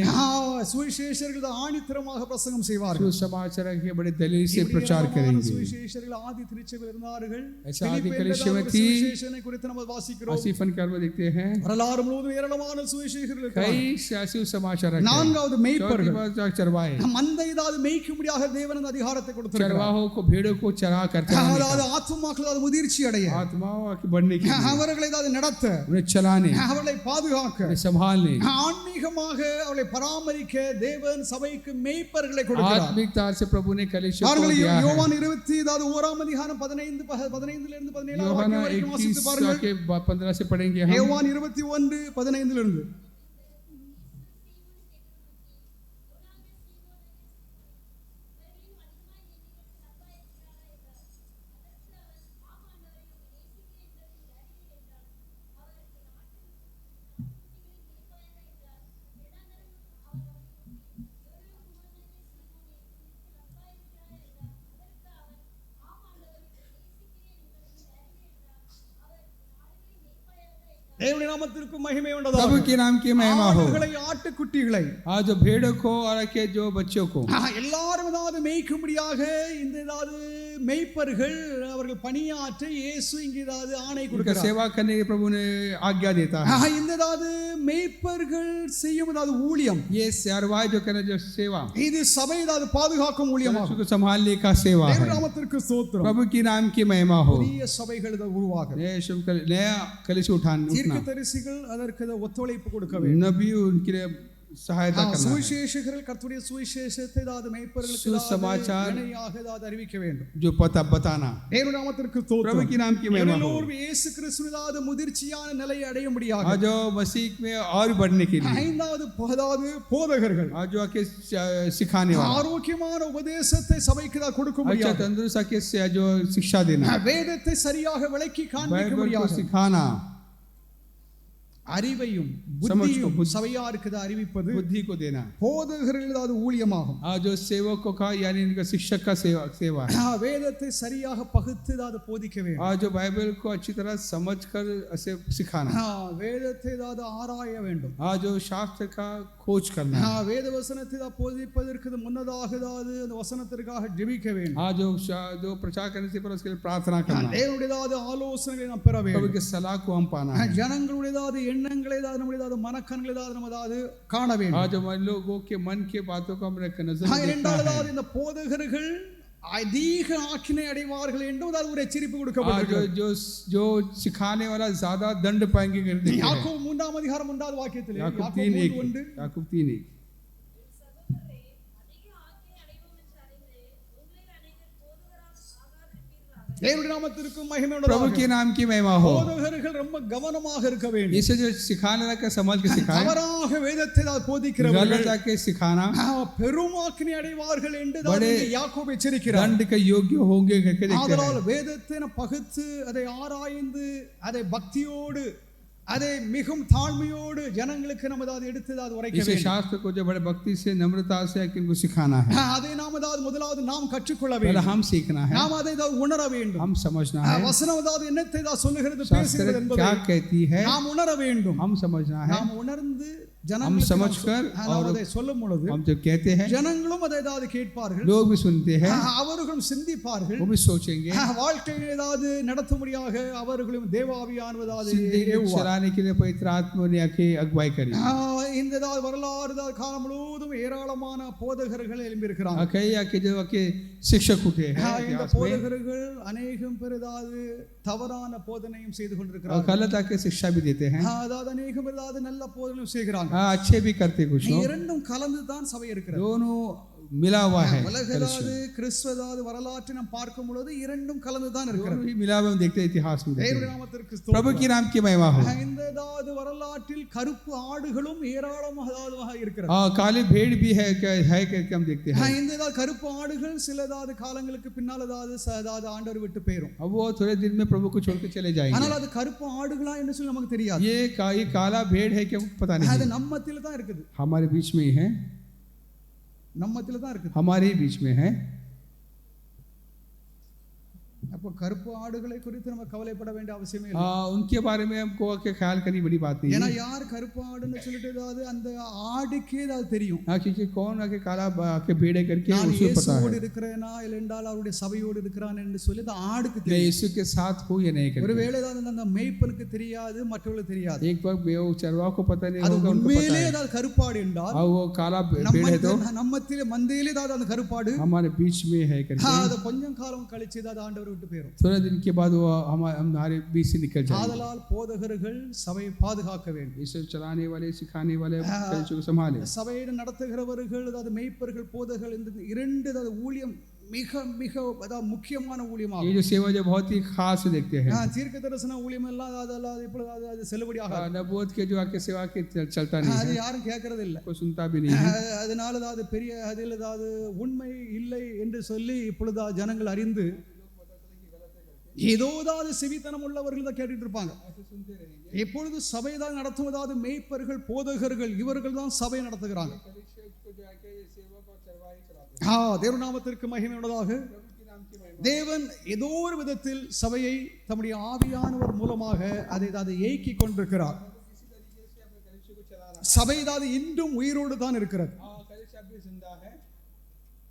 சுவிசேஷர்கள் ஆணித்தரமாக பிரசங்கம் செய்வார்கள். सुसमाचार के बड़े दलील से प्रचार करेंगे. சுவிசேஷர்கள் ஆதி திருச்சபையில் இருந்தார்கள். ऐसा आदि कलीसिया में थी. சுவிசேஷனை குறித்து நம்ம வாசிக்கிறோம். आसिफन कर्म देखते हैं. வரலாறு முழுவதும் ஏராளமான சுவிசேஷர்கள் இருக்காங்க. कई सियासी समाचार है. நான்காவது மேய்ப்பர்கள். चरवाहे. மந்தை ஏதாவது மேய்க்கும்படியாக தேவன் அந்த அதிகாரத்தை கொடுத்திருக்கிறார். चरवाहों को भेड़ों को चरा करते हैं. அதாவது ஆத்துமாக்கள் அது முதிர்ச்சி அடைய. आत्माओं की बढ़ने की. அவர்களை ஏதாவது நடத்த. उन्हें चलाने. அவர்களை பாதுகாக்க. उन्हें संभालने. ஆன்மீகமாக அவர்களை பராமரிக்க தேவன் சபைக்கு மேய்ப்பர்களை கொடுக்கிறார். आत्मिक तार से प्रभु ने कलीसिया को दिया है. யோவான் 20 அதிகாரம் 15 இருந்து 17 யோவான் வரைக்கும் வாசித்து பாருங்கள். 15 से पढ़ेंगे हम. யோவான் 21:15 இருந்து. தேவனுடைய நாமத்திற்கு மகிமை உண்டாவதாக. प्रभु के नाम की महिमा हो. ஆடுகளை ஆட்டுக்குட்டிகளை आज जो भेड़ों को और के जो बच्चों को எல்லாரும் ஏதாவது மேய்க்கும்படியாக இந்த ஏதாவது மேய்ப்பர்கள் அவர்கள் பணியாற்ற இயேசு இங்கே ஏதாவது ஆணை उनका கொடுக்கிறார். सेवा करने के प्रभु ने आज्ञा देता है. இந்த ஏதாவது மேய்ப்பர்கள் செய்யும் ஏதாவது ஊழியம், ये चरवाहे जो करे जो सेवा இது சபை ஏதாவது பாதுகாக்கும் ஊழியமாகும். को संभालने का सेवा है. தேவனுடைய நாமத்திற்கு ஸ்தோத்திரம். प्रभु की नाम की महिमा हो. புதிய சபைகள் ஏதாவது உருவாகும். नया कलीसिया उठाना தீர்க்கதரிசிகள் அதற்கு ஒத்துழைப்பு கொடுக்க வேண்டும். नबी उनके लिए सहायता करना है. சுவிசேஷகர்கள் கர்த்தருடைய சுவிசேஷத்தை ஏதாவது மேய்ப்பர்களுக்கு सुसमाचार இணையாக ஏதாவது அறிவிக்க வேண்டும். जो पता बताना. தேவனுடைய நாமத்திற்கு ஸ்தோத்திரம். प्रभु की नाम की महिमा हो. எல்லோரும் இயேசு கிறிஸ்துவின் ஏதாவது முதிர்ச்சியான நிலையை அடைய முடியாது. आज जो मसीह में और बढ़ने के लिए ஐந்தாவது போதகர்கள் आज जो आके सिखाने वाला ஆரோக்கியமான உபதேசத்தை சபைக்கு தான் கொடுக்க अच्छा முடியாது. तंदुरुस्त आके जो शिक्षा देना, வேதத்தை சரியாக விளக்கி காண்பிக்க बाइबल को முடியாது. सिखाना, அறிவையும் समझ புத்தியும் को சபையாருக்கு அறிவிப்பது बुद्धि को देना. போதகர்கள் ஏதாவது ஊழியமாகும். आज जो सेवकों का यानी इनका शिक्षक का सेवा है. வேதத்தை சரியாக பகுத்து ஏதாவது போதிக்க வேண்டும். आज जो बाइबल को अच्छी तरह समझकर ऐसे सिखाना. வேதத்தை ஏதாவது ஆராய வேண்டும். आज जो शास्त्र का खोज करना. வேத வசனத்தை போதிப்பதற்கு முன்னதாக ஏதாவது அந்த வசனத்திற்காக ஜெபிக்க வேண்டும். आज जो प्रचार करने से पहले उसके लिए प्रार्थना करना. தேவனுடைய ஏதாவது ஆலோசனைகளை நாம் பெற வேண்டும். प्रभु की सलाह को हम पाना है. ஜனங்களுடைய ஏதாவது எண்ணங்களை ஏதாவது நம்முடைய ஏதாவது மனக்கண்களை ஏதாவது நம்ம ஏதாவது காண வேண்டும். आज हमारे लोगों के मन के बातों को हमने नजर देखना है. இரண்டாவது இந்த போதகர்கள் அதிக ஆக்கினை அடைவார்கள் என்று ஏதாவது ஒரு எச்சரிப்பு கொடுக்கப்பட்டிருக்கிறது. जो सिखाने वाला ज्यादा दंड पाएंगे करने के யாக்கோபு 3 அதிகாரம் 1வது வாக்கியத்திலே याकूब யாக்கோபு 3:1 3:1 याकूब 3:1 தேவனுடைய நாமத்திற்கு மகிமை प्रभु के உண்டாவதாக. नाम की महिमा हो. போதகர்கள் ரொம்ப கவனமாக இருக்க வேண்டும். इसे जो सिखाने वाला का समझ के सिखाए, தவறாக வேதத்தை போதிக்கிறவர்கள் गलत आके सिखाना பெருமாக்கினை அடைவார்கள் என்று बड़े யாக்கோபு எச்சரிக்கிறார். दंड के योग्य होंगे करके देखते ஆதலால் हैं. வேதத்தை பகுத்து அதை ஆராய்ந்து அதை பக்தியோடு அதை மிகவும் தாழ்மையோடு ஜனங்களுக்கு நம்ம அதை எடுத்து அதை உரைக்க इसे வேண்டும். शास्त्र को जो बड़े भक्ति से नम्रता से इनको सिखाना है. அதை நாம் முதலாவது நாம் கற்றுக்கொள்ள पहले வேண்டும். हम सीखना है, நாம் அதை உணர வேண்டும். हम समझना है. வசனம் என்னத்தை சொல்லுகிறது शास्त्र பேசுகிறது என்பதை क्या कहती है நாம் உணர வேண்டும். हम समझना है. நாம் உணர்ந்து हम ஜனங்களுக்கு समझकर நாம் और அதை சொல்லும் பொழுது हम जो कहते हैं ஜனங்களும் அதை ஏதாவது கேட்பார்கள், लोग भी सुनते हैं, அவர்களும் சிந்திப்பார்கள், वो भी सोचेंगे. வாழ்க்கையை ஏதாவது நடத்தும்படியாக அவர்களும் தேவாவியானவதாவது जिंदगी को चलाने के लिए पवित्र आत्मा ने आके अगुवाई करी. இந்த ஏதாவது வரலாறு ஏதாவது காலம் முழுவதும் ஏராளமான போதகர்கள் எழும்பியிருக்கிறாங்க. कई आके जो आके शिक्षक उठे हैं இந்த इतिहास में, போதகர்கள் அநேகம் பேர் ஏதாவது தவறான போதனையும் செய்து और கொண்டிருக்கிறார்கள். गलत आके शिक्षा भी देते हैं. அதாவது அநேகம் பேர் ஏதாவது நல்ல போதனையும் செய்கிறாங்க. अच्छे भी करते कुछ लोग. இரண்டும் கலந்து தான் சபை இருக்கிறது. दोनों मिला हुआ है. உலகதாவது கிறிஸ்துவதாவது வரலாற்றை நாம் பார்க்கும் பொழுது இரண்டும் கலந்து தான் இருக்கிறது. दोनों ही मिला हुआ हम देखते हैं इतिहास में देखते தேவனுடைய हैं. நாமத்திற்கு प्रभु ஸ்தோத்திரம். की नाम की महिमा हो. இந்த ஏதாவது வரலாற்றில் கருப்பு ஆடுகளும் ஏராளமாக இருக்கிறது. काली भेड़ भी है करके हम देखते हैं. இந்த ஏதாவது கருப்பு ஆடுகள் சில ஏதாவது காலங்களுக்கு பின்னால் ஏதாவது ஆண்டவர் விட்டு போயிடும். अब वो थोड़े दिन में प्रभु को छोड़ के चले जाएंगे. ஆனால் அது கருப்பு ஆடுகளா என்று சொல்லி நமக்கு தெரியாது. ये काला भेड़ है क्या पता அது नहीं. நம்ம மத்தியில தான் இருக்குது. हमारे बीच में ही है, நம்ம மத்தியில தான் இருக்குது. हमारे बीच में है. அப்போ கருப்பு ஆடுகளை குறித்து நம்ம கவலைப்பட வேண்டிய அவசியமே இல்லை. उनके बारे में हमको के ख्याल करनी बड़ी बात नहीं ஏன்னா है, யார் கருப்பு ஆடுன்னு சொல்லிட்டு ஏதாவது அந்த ஆடுக்கே அது தெரியும். क्योंकि कौन आके काला आके भेड़े करके நான் उसको पता இயேசுவோடு है இருக்கிறேனா இல்லை என்றால் அவருடைய சபையோடு இருக்கிறான் என்று சொல்லி அந்த ஆடுக்கு मैं தெரியும். यीशु के साथ हूँ या नहीं करके. ஒருவேளை ஏதாவது அந்த மேய்ப்பனுக்கு தெரியாது, மற்றவர்களுக்கு தெரியாது. एक वक्त वो चरवाह को पता नहीं அது होगा, उनको पता உண்மையிலே है. ஏதாவது கருப்பாடு என்றால் और वो काला भेड़ है तो நம்மத்திலே மந்தையிலே ஏதாவது அந்த கருப்பாடு हमारे बीच में है करके அது கொஞ்சம் காலம் கழிச்சு ஏதாவது ஆண்டவர் விட்டு போயிடும். थोड़े दिन के बाद वो हमारे बीच से निकल जाएगा. ஆதலால் போதகர்கள் சபையை பாதுகாக்க வேண்டும். इसे चलाने वाले सिखाने वाले कलीसिया को संभाले. சபையை நடத்துகிறவர்கள் அதாவது மேய்ப்பர்கள் போதகர்கள் இந்த இரண்டு அதாவது ஊழியம் மிக மிக அதாவது முக்கியமான ये ஊழியமாகும். जो सेवा जो बहुत ही खास देखते हैं. தீர்க்க தரிசன ஊழியம் எல்லாம் அதெல்லாம் இப்பொழுது அது செல்லுபடியாக नबूवत के जो आके सेवा के चलता नहीं அது है, யாரும் கேட்கறது இல்லை. कोई सुनता भी नहीं है. அதனால அதாவது பெரிய அதில் அதாவது உண்மை இல்லை என்று சொல்லி இப்பொழுது ஜனங்கள் அறிந்து ஏதோதாவது செவித்தனம் உள்ளவர்கள் தான் கேட்டுட்டு இருப்பாங்க. எப்பொழுது சபை தான் நடத்துவதாவது மேய்ப்பர்கள் போதகர்கள் இவர்கள் தான் சபை நடத்துகிறாங்க. தேவநாமத்திற்கு மகிமை உள்ளதாக. தேவன் ஏதோ ஒரு விதத்தில் சபையை தம்முடைய ஆவியானவர் மூலமாக அதை ஏக்கி கொண்டிருக்கிறார். சபை அதாவது இன்றும் உயிரோடு தான் இருக்கிறது.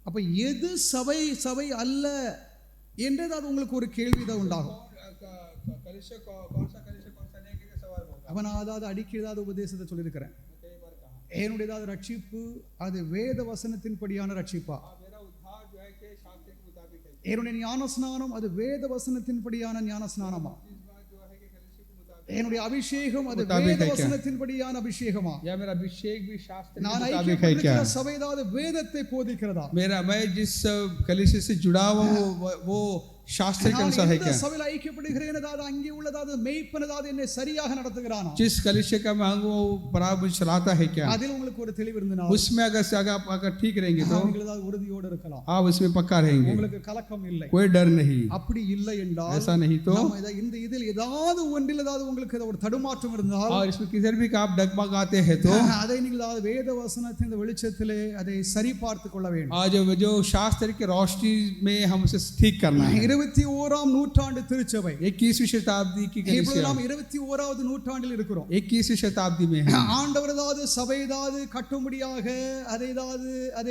அப்ப எது சபை சபை அல்ல என்றது உங்களுக்கு ஒரு கேள்விதான் உண்டாகும். அவன் அதாவது அடிக்கடி ஏதாவது உபதேசத்தை சொல்லியிருக்கிறேன். என்னுடையதாவது ரட்சிப்பு அது வேத வசனத்தின்படியான ரட்சிப்பா, என்னுடைய ஞானஸ்நானம் அது வேத வசனத்தின்படியான ஞானஸ்நானமா, என்னுடைய அபிஷேகம் அது வேத வசனத்தின்படியான அபிஷேகமா, या मेरा अभिषेक भी शास्त्र के நான் मुताबिक है क्या? சபை ஏதாவது வேதத்தை போதிக்கிறதா, मैं जिस कलीसिया से जुड़ा हुआ वो शास्त्र के अनुसार है क्या? சபையில் ஐக்கியப்படுகிறேன் அதாவது அங்கே உள்ளதாவது மெய்ப்பன் அதாவது என்னை சரியாக நடத்துகிறானா, जिस कलीसिया का मैं हूँ वो बराबर चलाता है क्या? அதில் உங்களுக்கு ஒரு தெளிவு இருந்தனா उसमें अगर ठीक रहेंगे तो நீங்கள் ஏதாவது உறுதியோடு இருக்கலாம். आप उसमें पक्का रहेंगे, உங்களுக்கு கலக்கம் இல்லை. कोई डर नहीं. அப்படி இல்லை என்றால் ऐसा नहीं तो இந்த இதில் ஏதாவது ஒன்றில் ஏதாவது உங்களுக்கு ஒரு தடுமாற்றம் இருந்தால் और इसमें किधर भी आप डगमगाते हैं तो அதை நீங்கள் அதாவது வேத வசனத்தின் இந்த வெளிச்சத்திலே அதை சரி பார்த்து கொள்ள வேண்டும். आज जो शास्त्र की रोशनी में हम उसे ठीक करना है. 21ஆம் நூற்றாண்டு திருச்சபை, 21वीं शताब्दी की இப்பொழுது कलीसिया நாம் 21வது நூற்றாண்டில் இருக்கிறோம். 21वीं शताब्दी में है. ஆண்டவர் ஏதாவது சபை ஏதாவது கட்டும்படியாக அதை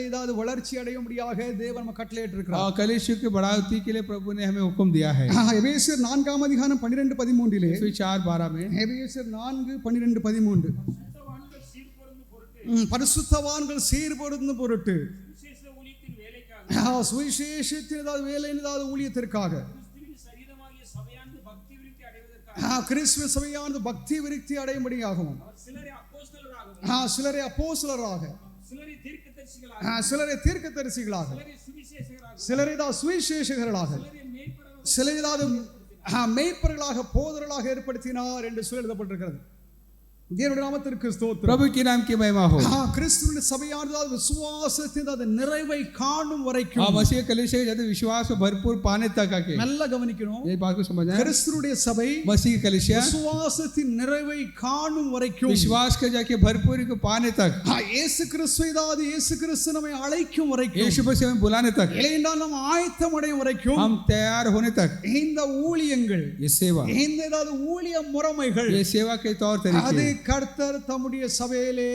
ஏதாவது வளர்ச்சி அடையும்படியாக தேவன் நம்ம கட்டளையிட்டு இருக்கிறார். कलीसिया की बढ़ावती के लिए प्रभु ने हमें हुक्म दिया है. எபேசியர் 4ஆம் அதிகாரம் 12-13 4:12 में எபேசியர் 4:12-13 பரிசுத்தவான்கள் சீர்பொருந்தும் பொருட்டு பரிசுத்தவான்கள் சீர்பொருந்தும் பொருட்டு சுவிசேஷ ஊழியத்தின் வேலைக்காக சுவிசேஷத்தின் ஏதாவது வேலையின் ஏதாவது ஊழியத்திற்காக கிறிஸ்துவின் சரீரமாகிய சபையானது பக்தி விருத்தி அடைவதற்காக கிறிஸ்துவ சபையானது பக்தி விருத்தி அடையும்படியாகவும் அவர் சிலரை அப்போஸ்தலராகவும் சிலரை அப்போஸ்தலராக சிலரை தீர்க்கதரிசிகளாக சிலரை தீர்க்கதரிசிகளாக சிலரை சுவிசேஷகராக சிலரை தான் சுவிசேஷகர்களாக சிலரை மேய்ப்பராக சிலரை ஏதாவது மேய்ப்பர்களாக போதர்களாக ஏற்படுத்தினார் என்று சொல்லி எழுதப்பட்டிருக்கிறது. தேவனுடைய நாமத்திற்கு ஸ்தோத்திரம். प्रभु के नाम की महिमा हो. கிறிஸ்துவின் சபையானது விசுவாசத்தின் அந்த நிறைவை காணும் வரைக்கும் मसीह कलीसिया जब विश्वास भरपूर पाने तक आके நல்லா கவனிக்கணும். ये बात को समझना है. கிறிஸ்துவுடைய சபை मसीह कलीसिया விசுவாசத்தின் நிறைவை காணும் வரைக்கும் विश्वास के जाके भरपूरी को पाने तक, இயேசு கிறிஸ்து நம்மை அழைக்கும் வரைக்கும், यीशु मसीह हमें बुलाने तक, இல்லையென்றால் நாம் ஆயத்தம் அடையும் வரைக்கும், हम तैयार होने तक இந்த ஊழியங்கள் ये सेवा, இந்த ஏதாவது ஊழிய முறைமைகள் ये सेवा के तौर அது तरीके கர்த்தர் தம்முடைய சபையிலே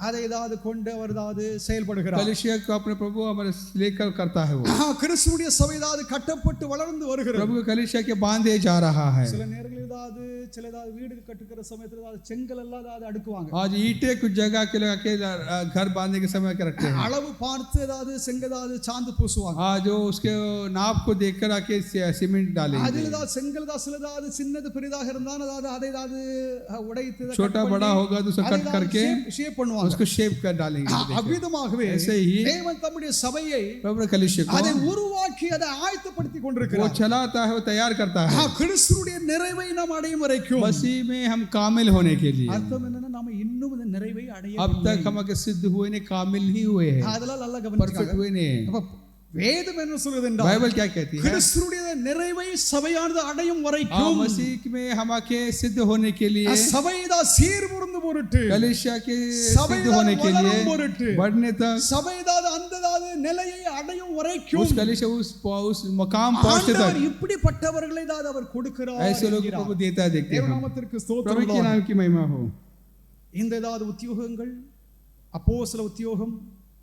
அதை ஏதாவது கொண்டு அவர் ஏதாவது செயல்படுகிறார். कलीसिया को अपने प्रभु हमारे लेकर करता है. वो கிறிஸ்துவுடைய சபை ஏதாவது கட்டப்பட்டு வளர்ந்து வருகிறது. प्रभु कलीसिया के बांधे जा रहा है. சில நேரங்களில் சில வீடு கட்டுகிற சமயத்தில் ஏதாவது செங்கல் எல்லாம் ஏதாவது அடுக்குவாங்க. आज ईंटें कुछ जगह के लगा के घर बांधने के समय के रखते हैं. அளவு பார்த்து ஏதாவது செங்கதாவது சாந்து பூசுவாங்க. आज जो उसके नाप को देखकर आके सीमेंट डालेंगे. அதில் ஏதாவது செங்கல் சிலதாவது சின்னது பெரிதாக இருந்தால் அதை ஏதாவது உடைத்து छोटा बड़ा होगा तो उसे कट करके ஷேப் பண்ணுவாங்க. उसको शेप कर डालेंगे. அவ்விதமாகவே ऐसे ही தேவன் தம்முடைய சபையை प्रभु कलीसिया को அதை உருவாக்கி அதை ஆயத்தப்படுத்தி वो கொண்டிருக்கிறார். चलाता है, वो तैयार करता है. கிறிஸ்துவுடைய நிறைவை நாம் அடையும் வரைக்கும் मसीह में हम कामिल होने के लिए. அர்த்தம் என்னன்னா நாம இன்னும் இந்த நிறைவை அடைய अब तक हम अगर सिद्ध हुए नहीं, कामिल नहीं हुए हैं, அதெல்லாம் நல்லா परफेक्ट கவனிச்சுங்க. हुए नहीं. அப்ப வேதம் என்ன சொல்லுது என்றால் बाइबल क्या कहती है? கிறிஸ்துவுடைய நிறைவை சபையானது அடையும் हाँ, வரைக்கும் मसीह में हम आके सिद्ध होने के लिए, சபைதா சீர்பொருந்து பொருட்டு, कलीसिया के சபை सिद्ध होने के வளரும் लिए, பொருட்டு, बढ़ने तक, சபைதா அந்த நிலையை அடையும் வரைக்கும் उस कलीसिया उस मकाम पहुंचते ஆண்டவர் तक இப்படிப்பட்டவர்களை தான் அவர் கொடுக்கிறார் ऐसे लोग என்கிறார். प्रभु देता देखते हैं हम। தேவநாமத்திற்கு प्रभु ஸ்தோத்திரம் के नाम की महिमा हो। இந்த ஏதாவது உத்தியோகங்கள் அப்போஸ்தல உத்தியோகம்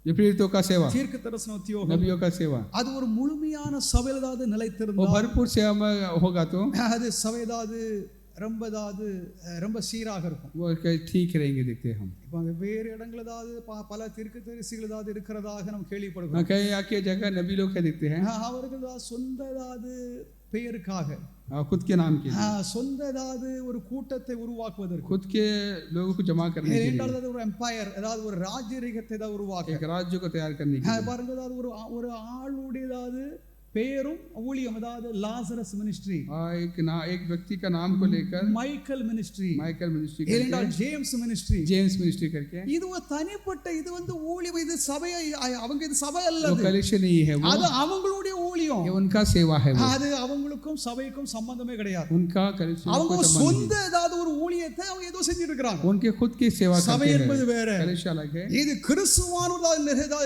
ये प्रेरितों का सेवा, தீர்க்க தரிசன உத்தியோகம் नबियों का सेवा, அது ஒரு முழுமையான சபையில் ஏதாவது वो நிலைத்திருந்தால் भरपूर सेवा में होगा तो அது சபை ஏதாவது ரொம்ப சீராக இருக்கும். वो ठीक रहेंगे देखते हैं हम। இப்போ வேறு இடங்கள் ஏதாவது பல தீர்க்க தரிசிகள் ஏதாவது இருக்கிறதாக நம்ம கேள்விப்படுகிறோம். कई आके जगह नबी लोग क्या देखते हैं, அவர்கள் சொந்த ஏதாவது பெயருக்காக खुद के नाम के, சொந்த ஏதாவது ஒரு கூட்டத்தை உருவாக்குவதற்கு, खुद के लोगों को जमा करने के लिए, ஏதாவது ஒரு எம்பையர் ஏதாவது ஒரு ராஜ்யரீகத்தை ஏதாவது உருவாக்க, एक राज्य को तैयार करने के लिए, பாருங்க ஏதாவது ஒரு ஆளுடைய ஏதாவது பெயரும் ஊழியம் ஏதாவது லாசரஸ் மினிஸ்ட்ரி, एक व्यक्ति का नाम को लेकर மைக்கேல் மினிஸ்ட்ரி, माइकल मिनिस्ट्री ஏனென்றால் ஜேம்ஸ் மினிஸ்ட்ரி, जेम्स मिनिस्ट्री करके, இது ஒரு தனிப்பட்ட இது ஊழியம், இது சபை, அவங்க இது சபை அல்ல, वो कलीसिया नहीं है, वो அது அவங்களுடைய ஊழியம், ये उनका सेवा है, वो அது அவங்களுக்கும் சபைக்கும் சம்பந்தமே கிடையாது. उनका कलीसिया அவங்க को संबंध சொந்த ஏதாவது ஒரு ஊழியத்தை அவங்க ஏதோ செஞ்சுட்டு இருக்காங்க. उनके खुद की सेवा சபை करते என்பது हैं, வேற, कलीसिया अलग है। இது கிறிஸ்துவானவரால்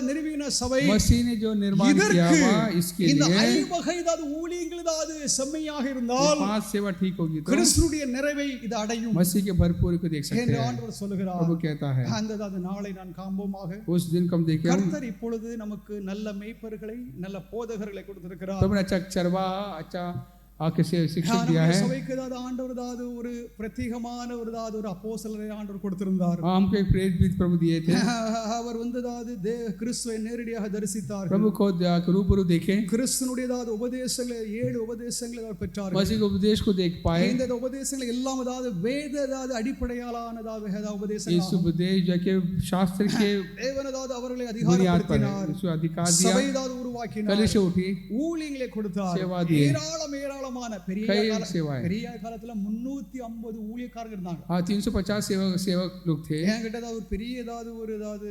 நிறுவின சபை. मसीह ने जो निर्माण किया இதற்கு हुआ इसके இந்த लिए ஐவகை ஏதாவது ஊழியங்கள் ஏதாவது செம்மையாக இருந்தால் 5 सेवा ठीक होगी तो கிறிஸ்துடைய நிறைவை இது அடையும் मसीह के भरपूर को देख सकते என்று हैं। ஆண்டவர் சொல்லுகிறார். प्रभु कहता है அந்த ஏதாவது நாளை நான் காண்போமாக. उस दिन को हम देखें, கர்த்தர் இப்பொழுது நமக்கு நல்ல மேய்ப்பர்களை நல்ல போதகர்களை கொடுத்திருக்கிறார். प्रभु ने अच्छा चरवा, अच्छा आके शिक्षक दिया நம்முடைய है। சபைக்கு ஏதாவது ஆண்டவர் ஏதாவது ஒரு பிரத்யேகமான ஒரு அப்போஸ்தலரை ஆண்டவர் கொடுத்திருந்தார். हमको एक प्रेरित भी प्रभु दिए थे, அவர் ஏதாவது கிறிஸ்துவை நேரடியாக தரிசித்தார். प्रभु को रूबरू देखे, கிறிஸ்துனுடைய ஏதாவது உபதேசங்களை 7 உபதேசங்களை அவர் பெற்றார். मसीह के उपदेश को देख पाए। இந்த உபதேசங்கள் எல்லாம் ஏதாவது வேத ஏதாவது அடிப்படையாலானதாவது इस உபதேசங்கள் उपदेश जाके शास्त्र के தேவன் ஏதாவது அவர்களை बुनियाद पर அதிகாரப்படுத்தினார். उसको अधिकार दिया, சபை ஏதாவது உருவாக்கினார். कलीसिया उठी, ஊழியங்களை கொடுத்தார். सेवा दिए, ஏராளமான பெரிய कई கால- सेवाएं। பெரிய காலத்துல 350 ஊழியக்காரங்க இருந்தாங்க. हाँ 350 सेवक लोग थे। என்கிட்ட ஏதாவது ஒரு பெரிய ஏதாவது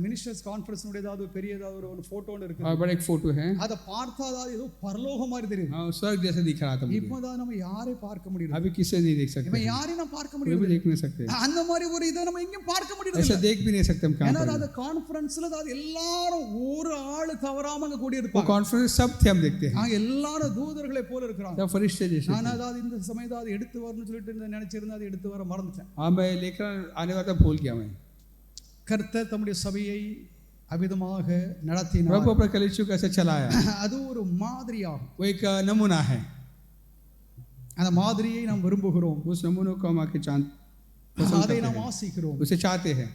மினிஸ்டர்ஸ் கான்ஃபரன்ஸ் ஏதாவது ஒரு பெரிய ஏதாவது ஒரு போட்டோ இருக்கு. और बड़ा एक फोटो है, அதை பார்த்தா அதாவது ஏதோ பரலோகம் மாதிரி தெரியுது. हाँ स्वर्ग जैसा दिख रहा था मुझे। இப்போதான் நம்ம யாரை பார்க்க முடியுது? अभी किसे नहीं देख सकते, இப்ப யாரையும் நான் பார்க்க कोई முடியுது? भी देख नहीं सकते, அந்த மாதிரி ஒரு இதை நம்ம எங்கேயும் பார்க்க முடியுது. ऐसा देख भी नहीं सकते हम कहाँ ஏன்னா पर। அது கான்ஃபரன்ஸ்ல அது எல்லாரும் ஒரு ஆளு தவறாம அங்க கூடி वो இருப்பாங்க. कॉन्फ्रेंस सब थे, हम देखते हैं எல்லாரும் தூதர்களை போல இருக்கிறாங்க. सब फरिश्ते जैसे நான் थे। அதாவது இந்த சமயம் ஏதாவது எடுத்து வரணும்னு சொல்லிட்டு நினைச்சிருந்தா அதை எடுத்து வர மறந்துட்டேன். हाँ मैं लेकर आने वाला था, भूल गया मैं। கர்த்தர் தம்முடைய சபையை அவிதமாக நடத்தினார். प्रभु अपने कलीसिया को कैसे चलाया, அது ஒரு மாதிரியாகும். वो एक नमूना है। அந்த மாதிரியை நாம் விரும்புகிறோம், उस नमूने को हम आके पसंद அதை करते நாம் हैं, ஆசிக்கிறோம். उसे चाहते हैं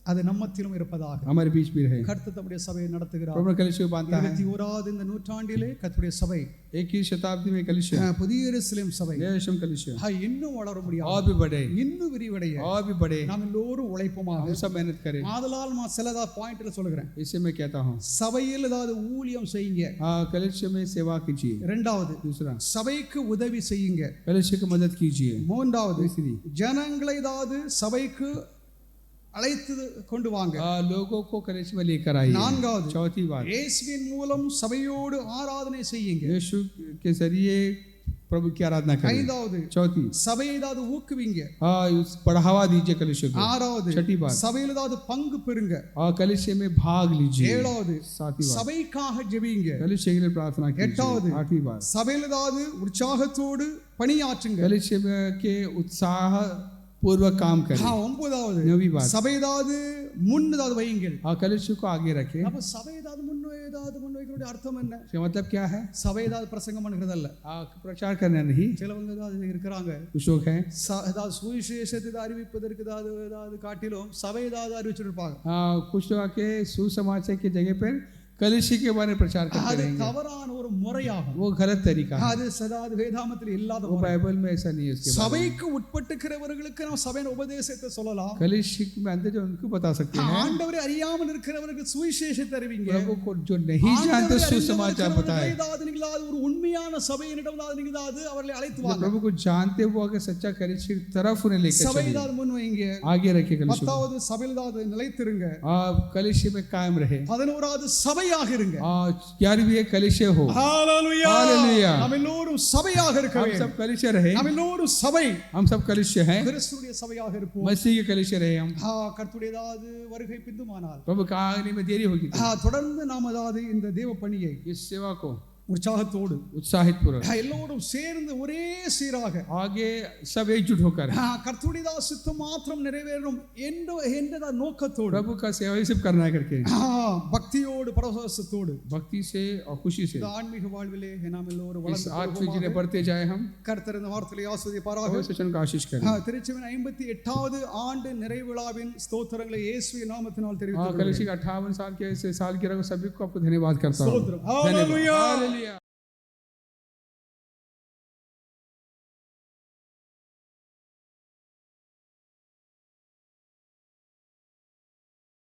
அது நம்மத்திலும் இருப்பதாக हमारे बीच भी रहे। கர்த்தர் தம்முடைய சபையை நடத்துகிறார். प्रभु कलीसिया को बांधता है। 21வது இந்த நூற்றாண்டிலே கர்த்தருடைய சபை 21वीं शताब्दी में कलीसिया, புதிய எருசலேம் சபை नया यरूशलेम कलीसिया இன்னும் வளர முடியாது, और भी बढ़े, இன்னும் விரிவடைய और भी बढ़े, நாம் எல்லோரும் உழைப்போமாக. हम सब मेहनत करें। ஆதலால் நான் சிலதா பாயிண்ட்ல சொல்லுகிறேன். इसे मैं कहता हूँ, சபையில் ஏதாவது ஊழியம் செய்யுங்க. हाँ कलीसिया में सेवा कीजिए। இரண்டாவது दूसरा, சபைக்கு உதவி செய்யுங்க. कलीसिया की मदद कीजिए। மூன்றாவது तीसरी, ஜனங்களை ஏதாவது சபைக்கு அழைத்து கொண்டு வாங்க. लोगों को कलीसिया में लेकर आइए। நான்காவது चौथी बात, இயேசுவின் மூலம் சபையோடு ஆராதனை செய்யுங்க. यीशु के जरिए प्रभु की आराधना करें। ஐந்தாவது चौथी, சபையை ஏதாவது ஊக்குவிங்க. बढ़ावा दीजिए कलीसिया को। ஆறாவது छठी बात, சபையில் ஏதாவது பங்கு பெறுங்க. कलीसिया में भाग लीजिए। ஏழாவது सातवीं बात, சபைக்காக ஜெபிங்க. कलीसिया के लिए प्रार्थना எட்டாவது कीजिए। आठवीं बात, சபையில் ஏதாவது உற்சாகத்தோடு பணியாற்றுங்க. कलीसिया के उत्साह पूर्वक काम करें। ஒன்பதாவது नौवीं बात, சபை ஏதாவது முன் ஏதாவது வையுங்கள். कलीसिया को आगे रखें। அப்ப சபை ஏதாவது முன் வைக்கிறதுடைய அர்த்தம் என்ன? इसका मतलब क्या है? சபை ஏதாவது பிரசங்கம் பண்ணுகிறது அல்ல. प्रचार करना नहीं। சிலவங்க ஏதாவது இருக்கிறாங்க, कुछ लोग हैं ஏதாவது சுவிசேஷத்தை அறிவிப்பதற்கு ஏதாவது காட்டிலும் சபை ஏதாவது அறிவிச்சுட்டு இருப்பாங்க. कुछ लोग आके सुसमाचार की जगह पर कलीसिया के बारे में प्रचार करते அது रहेंगे। தவறான ஒரு முறையாகும். वो गलत तरीका है, அது சதாது வேதாமத்தில் இல்லாத वो முறை. बाइबल में ऐसा नहीं है। उसके बारे में சபைக்கு உட்பட்டுக்கிறவர்களுக்கு நம்ம சபையின் உபதேசத்தை சொல்லலாம். कलीसिया में अंदर जो उनको बता सकते हैं, ஆண்டவரை அறியாமல் இருக்கிறவர்களுக்கு சுவிசேஷத்தை அறிவிங்க. प्रभु को जो नहीं जानते सुसमाचार बताए। ஒரு உண்மையான சபையினிடம் அவர்களை அழைத்து வாங்க. प्रभु को जानते वो अगर सच्चा कलीसिया की तरफ उन्हें लेकर சபை चलिए, ஏதாவது முன் வைங்க. आगे रखे कलीसिया। பத்தாவது சபையில் ஏதாவது நிலைத்திருங்க. कलीसिया में कायम रहे। 11வது சபை சபையாக இருங்க. 11वीं कलीसिया हो. ஹalleluya. Hallelujah. நாம் எல்லோரும் சபையாக இருக்க हम வேண்டும். सब कलीसिया रहे. நாம் எல்லோரும் சபை, हम सब कलीसिया हैं. கிறிஸ்துவுடைய சபையாக இருப்போம். मसीह के कलीसिया रहे हम. கர்த்தருடையதாவது வருகை பிந்துமானால் प्रभु का आने में देरी होगी तो தொடர்ந்து நாம் அதாவது இந்த தேவ பணியை इस सेवा को உற்சாகத்தோடு उत्साहित पूर्वक எல்லோரும் சேர்ந்து ஒரே சீராக आगे सब एकजुट होकर கர்த்தருடைய சித்தம் மாத்திரம் நிறைவேறும் என்ற நோக்கத்தோடு प्रभु का सेवा ही सब करना है करके பக்தியோடு பரவசத்தோடு भक्ति से और खुशी से இந்த ஆன்மீக வாழ்விலே நாம் எல்லோரும் इस आत्मिक जीवन बढ़ते जाए हम. கர்த்தர் இந்த வார்த்தையை ஆசீர்வதிப்பாராக. और सचन का आशीष करें. திருச்சபையின் 58வது ஆண்டு நிறைவு விழாவின் ஸ்தோத்திரங்களை இயேசுவின் நாமத்தினால் தெரிவித்துக் कलीसिया 58 साल के साल की सभी को आपको धन्यवाद करता हूँ. स्तोत्र. हालेलुया.